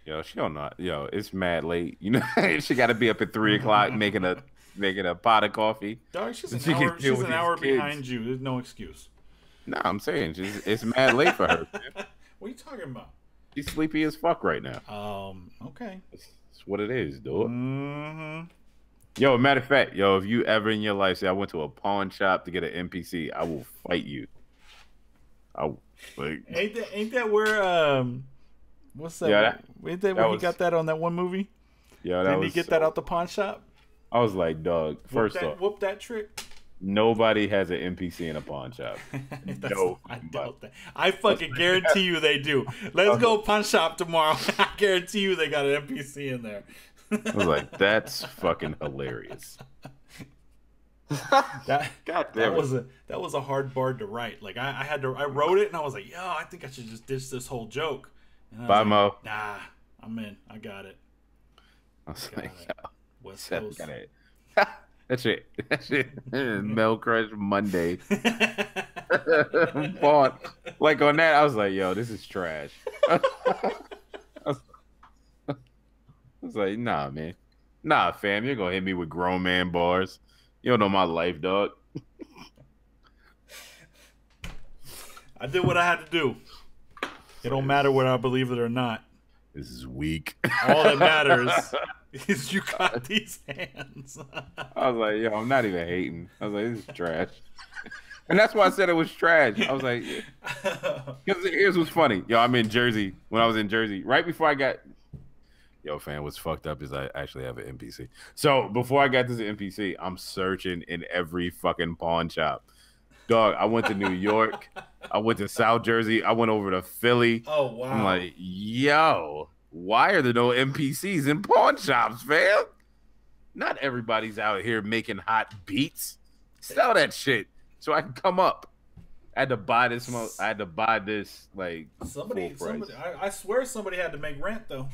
S1: yo, she don't know. Yo, it's mad late. You know, she got to be up at 3 o'clock making a pot of coffee.
S2: Dog, she's
S1: She can
S2: an
S1: deal
S2: hour,
S1: with these kids.
S2: behind you. There's no excuse.
S1: Nah, I'm saying it's mad late for her. Man.
S2: What are you talking about?
S1: She's sleepy as fuck right now.
S2: Okay.
S1: It's what it is, dude.
S2: Mm-hmm.
S1: Yo, matter of fact, yo, if you ever in your life say I went to a pawn shop to get an NPC, I will fight you.
S2: Ain't that where what's that?
S1: Yeah,
S2: Ain't that where he got that on that one movie?
S1: Yeah,
S2: Didn't he get that out the pawn shop?
S1: I was like, dog. First off,
S2: whoop that trick.
S1: nobody has an NPC in a pawn shop. No,
S2: I doubt that. I fucking guarantee you they do. Let's go pawn shop tomorrow. I guarantee you they got an NPC in there.
S1: I was like, that's fucking hilarious.
S2: That
S1: damn it.
S2: that was a hard bar to write. Like I wrote it and I was like, yo, I think I should just ditch this whole joke. And I was
S1: Bye,
S2: like,
S1: Mo.
S2: Nah, I'm in. I got it.
S1: I was
S2: Got
S1: like,
S2: it.
S1: yo,
S2: West
S1: Seth
S2: Coast.
S1: got it. That shit. Mel Crush Monday. Fought. Like on that, I was like, yo, this is trash. I was like, nah, man. Nah, fam, you're gonna hit me with grown man bars. You don't know my life, dog.
S2: I did what I had to do. It don't matter whether I believe it or not.
S1: This is weak.
S2: All that matters is you got these hands.
S1: I was like, yo, I'm not even hating. I was like, this is trash. And that's why I said it was trash. I was like, because here's what's funny. Yo, I'm in Jersey. When I was in Jersey, right before I got, yo, fam, what's fucked up is I actually have an NPC. So before I got this NPC, I'm searching in every fucking pawn shop. Dog, I went to New York. I went to South Jersey. I went over to Philly.
S2: Oh, wow.
S1: I'm like, yo, why are there no NPCs in pawn shops, fam? Not everybody's out here making hot beats. Sell that shit so I can come up. I had to buy this. I had to buy this like
S2: Somebody
S1: full price.
S2: I swear somebody had to make rent though.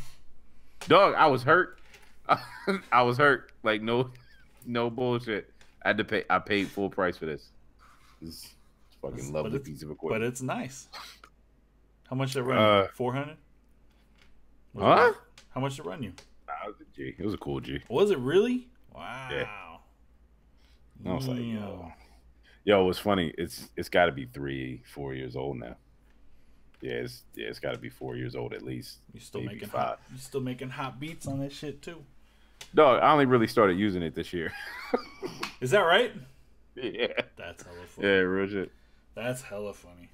S1: Dog, I was hurt. I was hurt. Like no bullshit. I paid full price for this. This fucking lovely piece of equipment.
S2: But it's nice. How much did it run you? 400?
S1: Huh?
S2: How much did it run you?
S1: It was a G. It was a cool G.
S2: Was it really? Wow.
S1: Yeah. I was like, yo, what's funny? It's got to be 4 years old now. Yeah, it's got to be 4 years old at least.
S2: You still making hot? You still making hot beats on that shit too?
S1: No, I only really started using it this year.
S2: Is that right?
S1: Yeah.
S2: That's hella funny.
S1: Yeah, real shit.
S2: That's hella funny.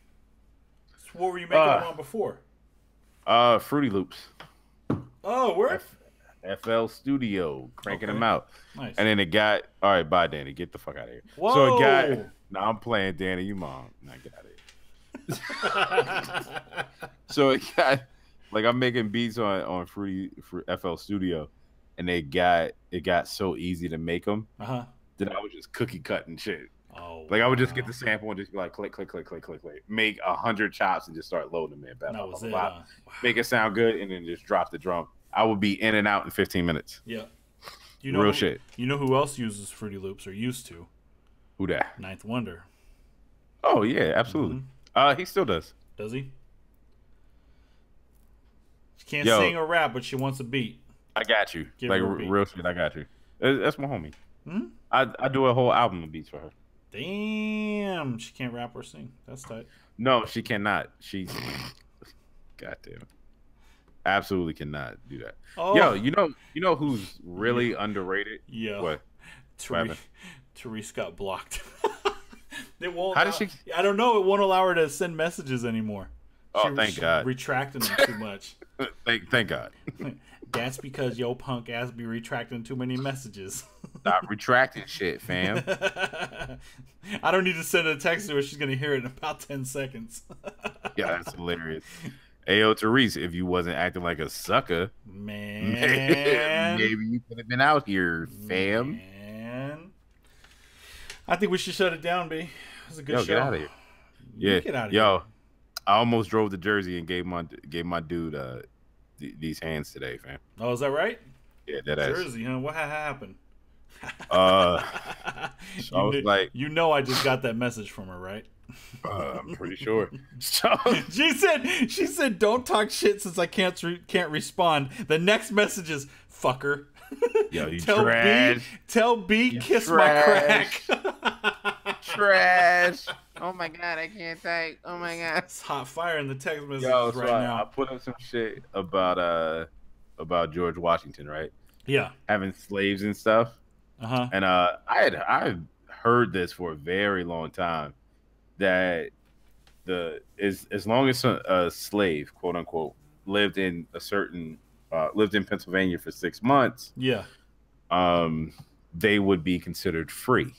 S2: So what were you making them on before?
S1: Fruity Loops.
S2: Oh, where?
S1: FL Studio, cranking them out.
S2: Nice.
S1: And then it got, all right, bye, Danny. Get the fuck out of here.
S2: Whoa.
S1: So it got, nah, I'm playing Danny, you mom. Nah, get out of here. So it got, like, I'm making beats on FL Studio, and it got so easy to make them that I was just cookie cutting shit.
S2: Oh,
S1: like I would just get the sample and just be like, click, click, click, click, click, click. Make 100 chops and just start loading them in.
S2: That was it.
S1: Wow. Make it sound good, and then just drop the drum. I would be in and out in 15 minutes.
S2: Yeah.
S1: Real shit.
S2: You know who else uses Fruity Loops or used to?
S1: Who that?
S2: Ninth Wonder.
S1: Oh, yeah, absolutely. He still does.
S2: Does he? She can't sing or rap, but she wants a beat.
S1: I got you.
S2: Give
S1: like,
S2: her a beat.
S1: Real shit, I got you. That's my homie.
S2: Hmm?
S1: I do a whole album of beats for her.
S2: Damn. She can't rap or sing. That's tight.
S1: No, she cannot. She's... Goddamn. Absolutely cannot do that.
S2: Oh.
S1: Yo, you know who's really underrated?
S2: Yeah.
S1: What?
S2: Therese got blocked. It won't.
S1: How did she?
S2: I don't know. It won't allow her to send messages anymore.
S1: Oh, thank God.
S2: Retracting them too much.
S1: Thank God.
S2: That's because yo punk ass be retracting too many messages.
S1: Stop retracting shit, fam.
S2: I don't need to send a text to her. She's gonna hear it in about 10 seconds.
S1: Yeah, that's hilarious. Ayo, Therese, if you wasn't acting like a sucker,
S2: man,
S1: maybe you could have been out here, fam.
S2: Man. I think we should shut it down, B. It was a good show.
S1: Get out of here. Yeah,
S2: get out of
S1: yo,
S2: here.
S1: I almost drove to Jersey and gave my dude these hands today, fam.
S2: Oh, is that right?
S1: Yeah, that ass.
S2: Jersey, huh? What happened?
S1: I was like,
S2: you know, I just got that message from her, right?
S1: I'm pretty sure. So
S2: she said, "Don't talk shit since I can't respond." The next message is, "Fucker."
S1: Yo, you trash.
S2: Tell B
S1: you
S2: kiss
S1: trash.
S2: my crack.
S1: Trash. Oh my God, I can't type. Oh my God.
S2: It's hot fire in the text messages
S1: so
S2: now.
S1: I put up some shit about George Washington, right?
S2: Yeah.
S1: Having slaves and stuff. And I had heard this for a very long time, that as long as a slave, quote unquote, lived in Pennsylvania for 6 months, they would be considered free.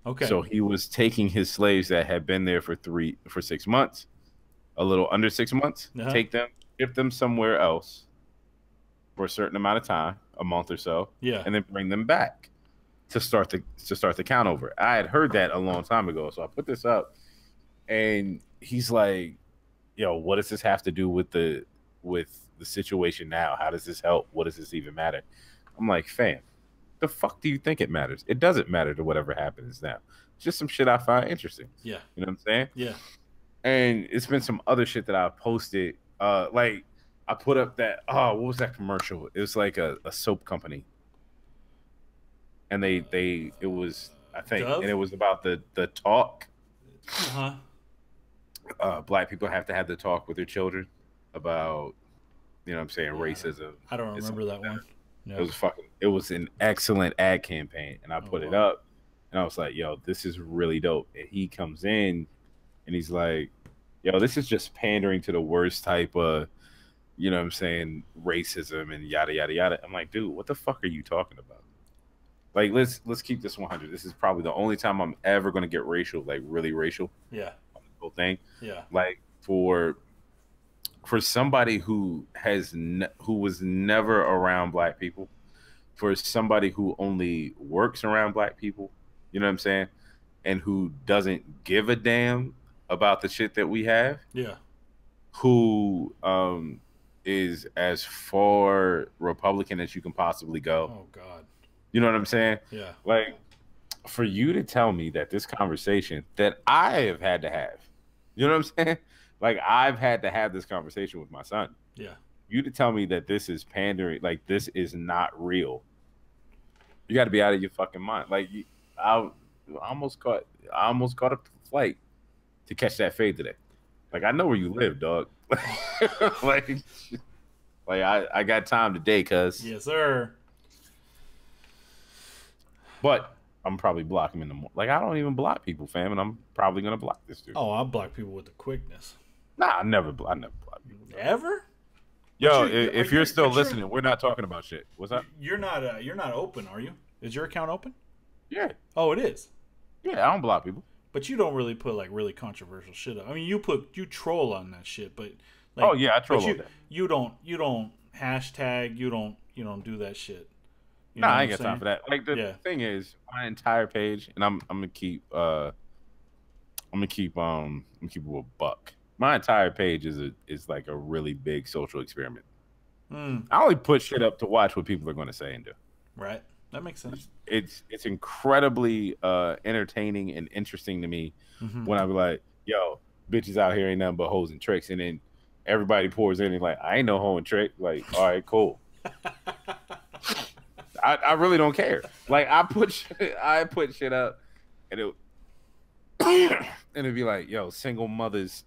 S2: Okay.
S1: So he was taking his slaves that had been there for 6 months, a little under 6 months, take them, ship them somewhere else for a certain amount of time, a month or so, and then bring them back to start the count over. I had heard that a long time ago, so I put this up, and he's like, "Yo, what does this have to do with the situation now? How does this help? What does this even matter?" I'm like, "Fam, the fuck do you think it matters? It doesn't matter to whatever happens now. It's just some shit I find interesting."
S2: Yeah,
S1: you know what I'm saying?
S2: Yeah.
S1: And it's been some other shit that I posted. Like I put up that what was that commercial? It was like a soap company. And it was, I think,
S2: Dove?
S1: and it was about the talk.
S2: Uh-huh.
S1: Black people have to have the talk with their children about, you know what I'm saying, racism.
S2: I don't remember that one. No.
S1: It was an excellent ad campaign, and I put it up, and I was like, yo, this is really dope. And he comes in, and he's like, yo, this is just pandering to the worst type of, you know what I'm saying, racism and yada, yada, yada. I'm like, dude, what the fuck are you talking about? Like, let's keep this 100. This is probably the only time I'm ever going to get racial, like really racial.
S2: Yeah.
S1: On the whole thing.
S2: Yeah.
S1: Like for somebody who was never around black people, for somebody who only works around black people, you know what I'm saying, and who doesn't give a damn about the shit that we have.
S2: Yeah.
S1: Who is as far Republican as you can possibly go.
S2: Oh God.
S1: You know what I'm saying?
S2: Yeah.
S1: Like, for you to tell me that this conversation that I have had to have, you know what I'm saying? Like, I've had to have this conversation with my son.
S2: Yeah.
S1: You to tell me that this is pandering, like this is not real. You got to be out of your fucking mind. Like, I almost caught up to the flight to catch that fade today. Like, I know where you live, dog. like I got time today, cuz.
S2: Yes, sir.
S1: But I'm probably blocking him in the morning. Like, I don't even block people, fam, and I'm probably gonna block this dude.
S2: Oh, I block people with the quickness.
S1: Nah, I never block people. Dog.
S2: Ever?
S1: Yo,
S2: you're-
S1: if you're still listening, we're not talking about shit. What's up?
S2: You're not open, are you? Is your account open?
S1: Yeah,
S2: Oh, it is.
S1: yeah, I don't block people.
S2: But you don't really put like really controversial shit up. I mean, you troll on that shit, but like,
S1: Oh yeah, I troll
S2: but
S1: all that.
S2: you don't hashtag, you don't do that shit. You
S1: Nah,
S2: know
S1: I
S2: what
S1: ain't
S2: I'm
S1: got time
S2: saying?
S1: for that. Like, the
S2: Yeah.
S1: thing is, my entire page, and I'm gonna keep it a buck. My entire page is like a really big social experiment.
S2: Mm,
S1: I only put shit up to watch what people are gonna say and do.
S2: right. That makes sense.
S1: It's incredibly entertaining and interesting to me
S2: Mhm.
S1: when I be like, yo, bitches out here ain't nothing but hoes and tricks, and then everybody pours in and like, I ain't no hoe and trick. Like, all right, cool. I really don't care. Like, I put shit up, and and it'd be like, yo, single mothers.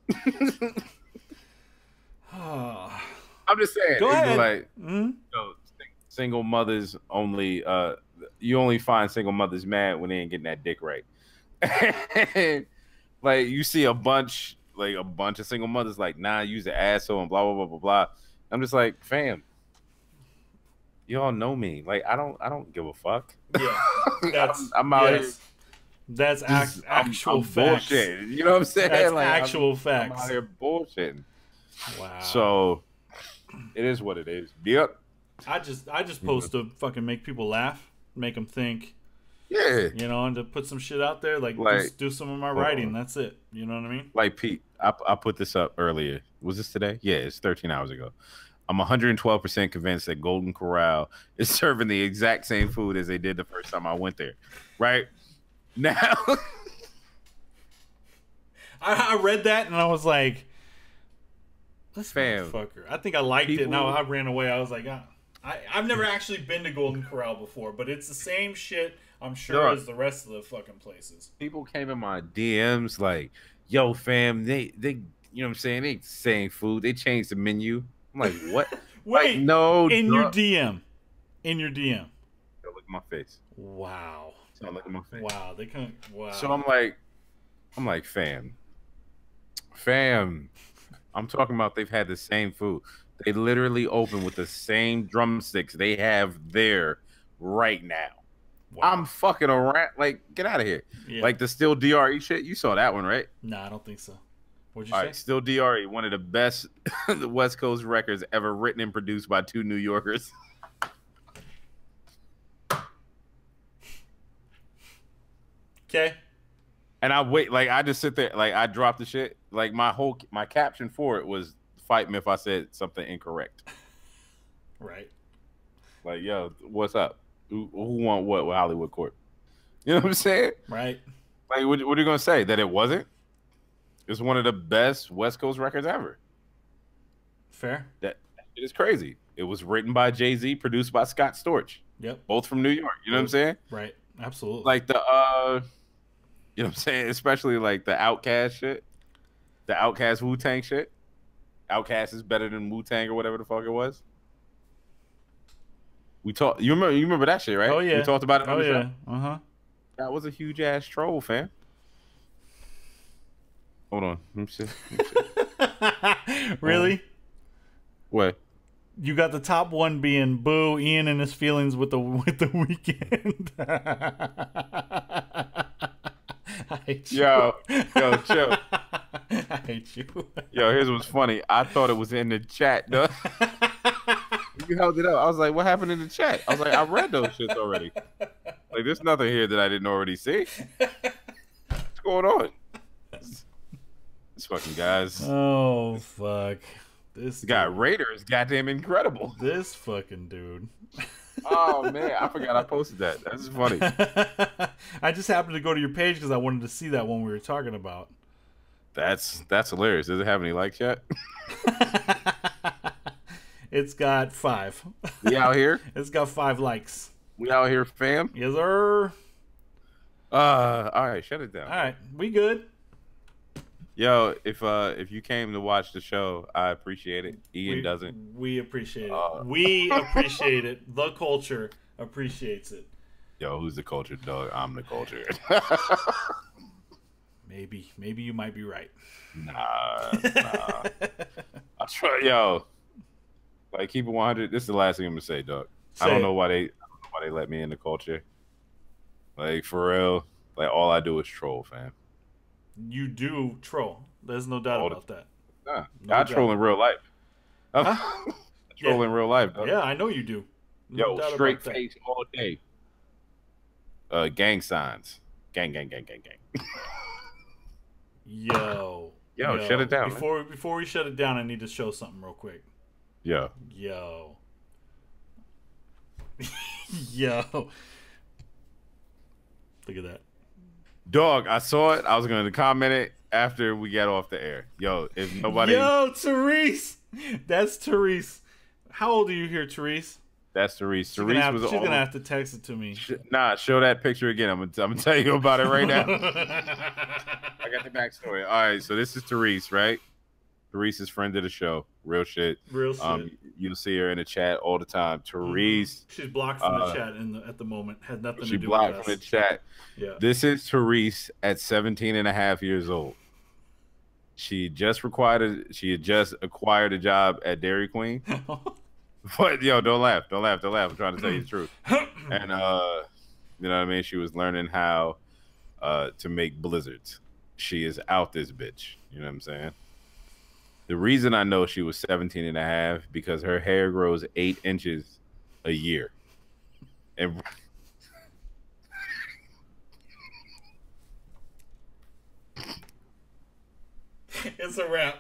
S1: I'm just saying.
S2: Go
S1: it'd be
S2: ahead.
S1: like,
S2: Mhm.
S1: yo, single mothers only. You only find single mothers mad when they ain't getting that dick right. Like, you see a bunch of single mothers like, nah, use an asshole and blah blah blah blah blah. I'm just like, fam, you all know me. Like, I don't give a fuck.
S2: Yeah. That's
S1: I'm out here.
S2: That's
S1: just-
S2: actual
S1: I'm
S2: facts.
S1: bullshitting. You know what I'm saying?
S2: That's
S1: Like,
S2: actual
S1: I'm
S2: facts.
S1: out here bullshitting.
S2: Wow.
S1: So it is what it is. Yep.
S2: I just post to fucking make people laugh, make them think,
S1: Yeah.
S2: you know, and to put some shit out there, like
S1: Like,
S2: do some of my
S1: hold
S2: writing.
S1: on.
S2: That's it. You know what I mean?
S1: Like, Pete, I put this up earlier. Was this today? Yeah, it's 13 hours ago. I'm 112% convinced that Golden Corral is serving the exact same food as they did the first time I went there. Right? Now,
S2: I read that and I was like, this
S1: Fam,
S2: motherfucker. I think I liked it.
S1: people-
S2: Now I ran away. I was like, I've never actually been to Golden Corral before, but it's the same shit, I'm sure,
S1: Dog.
S2: as the rest of the fucking places.
S1: people came in my DMs like, yo, fam, they you know what I'm saying? They ain't saying food. They changed the menu. I'm like, what?
S2: Wait,
S1: Like, no.
S2: in your
S1: dog.
S2: DM. In your DM.
S1: Yo, look at my face.
S2: Wow.
S1: So look at my face.
S2: Wow. They couldn't. Wow.
S1: So I'm like, fam, I'm talking about they've had the same food. They literally open with the same drumsticks they have there right now.
S2: Wow.
S1: I'm fucking around. Like, get out of here.
S2: Yeah.
S1: Like, the Still DRE shit. You saw that one, right?
S2: Nah, I don't think so. What'd you
S1: All
S2: say?
S1: right, Still DRE, one of the best the West Coast records ever written and produced by two New Yorkers.
S2: Okay.
S1: And I just sit there, like, I dropped the shit. Like, my caption for it was, fight me if I said something incorrect.
S2: Right.
S1: Like, yo, what's up? Who want what with Hollywood Court? You know what I'm saying?
S2: Right.
S1: Like, what are you gonna say? That it wasn't? It's one of the best West Coast records ever.
S2: Fair.
S1: That it is crazy. It was written by Jay-Z, produced by Scott Storch,
S2: Yep.
S1: both from New York. You know what I'm saying?
S2: Right. Absolutely.
S1: Like the you know what I'm saying? Especially like the Outkast shit, the Outkast Wu-Tang shit. Outkast is better than Wu-Tang or whatever the fuck it was. We talked. You remember that shit, right?
S2: Oh yeah.
S1: We talked about it on
S2: Oh
S1: the
S2: yeah.
S1: show.
S2: Uh-huh.
S1: That was a huge ass troll, fam. Hold on. Let me see.
S2: Really?
S1: What?
S2: You got the top one being Boo, Ian and his feelings with the weekend. I hate you.
S1: Yo, chill.
S2: I hate you.
S1: Yo, here's what's funny. I thought it was in the chat, though. You held it up. I was like, what happened in the chat? I was like, I read those shits already. Like, there's nothing here that I didn't already see. What's going on? These fucking guys.
S2: Oh fuck. This
S1: guy
S2: dude.
S1: Raider is goddamn incredible.
S2: This fucking dude.
S1: Oh man, I forgot I posted that. That's funny.
S2: I just happened to go to your page because I wanted to see that one we were talking about.
S1: That's hilarious. Does it have any likes yet?
S2: It's got 5.
S1: We out here.
S2: It's got 5 likes.
S1: We out here, fam.
S2: Yes, sir.
S1: All right, shut it down.
S2: All right, we good.
S1: Yo, if you came to watch the show, I appreciate it. Ian doesn't.
S2: We appreciate it. We appreciate it. The culture appreciates it.
S1: Yo, who's the culture dog? I'm the culture.
S2: Maybe you might be right.
S1: Nah. I try, yo. Like, keep it 100. This is the last thing I'm gonna say, dog. I don't know why they let me in the culture. Like, for real. Like, all I do is troll, fam.
S2: You do troll. There's no doubt about that.
S1: Nah,
S2: No
S1: I
S2: doubt.
S1: troll in real life.
S2: Huh?
S1: Troll in real life, dog.
S2: Yeah, I know you do. No doubt
S1: Yo, straight
S2: about that.
S1: face all day. Gang signs. Gang.
S2: Yo,
S1: shut it down, man.
S2: Before we shut it down, I need to show something real quick.
S1: Yo.
S2: Yo. Look at that.
S1: Dog, I saw it. I was going to comment it after we got off the air. Yo, if nobody...
S2: Yo, Therese! That's Therese. How old are you here, Therese?
S1: That's Therese.
S2: She's gonna have to text it to me.
S1: Nah, show that picture again. I'm gonna tell you about it right now. I got the backstory. All right, so this is Therese, right? Therese is friend of the show. Real shit.
S2: Real shit.
S1: You'll see her in the chat all the time. Therese.
S2: She's blocked from the chat at the moment. Had nothing to do with us.
S1: She blocked from the chat.
S2: Yeah.
S1: This is Therese at 17 and a half years old. She had just acquired a job at Dairy Queen. But yo, don't laugh. I'm trying to tell you the truth. And you know what I mean? She was learning how to make blizzards. She is out this bitch. You know what I'm saying? The reason I know she was 17 and a half because her hair grows 8 inches a year. And
S2: it's a wrap.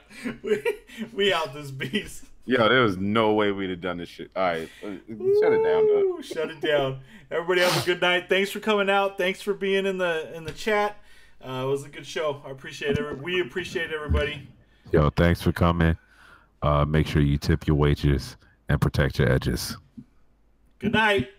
S2: We out this beast.
S1: yo, there was no way we'd have done this shit. All right, shut it down, though.
S2: Shut it down. Everybody have a good night. Thanks for coming out. Thanks for being in the chat. It was a good show. I appreciate it. We appreciate everybody.
S1: Yo, thanks for coming. Make sure you tip your wages and protect your edges.
S2: Good night.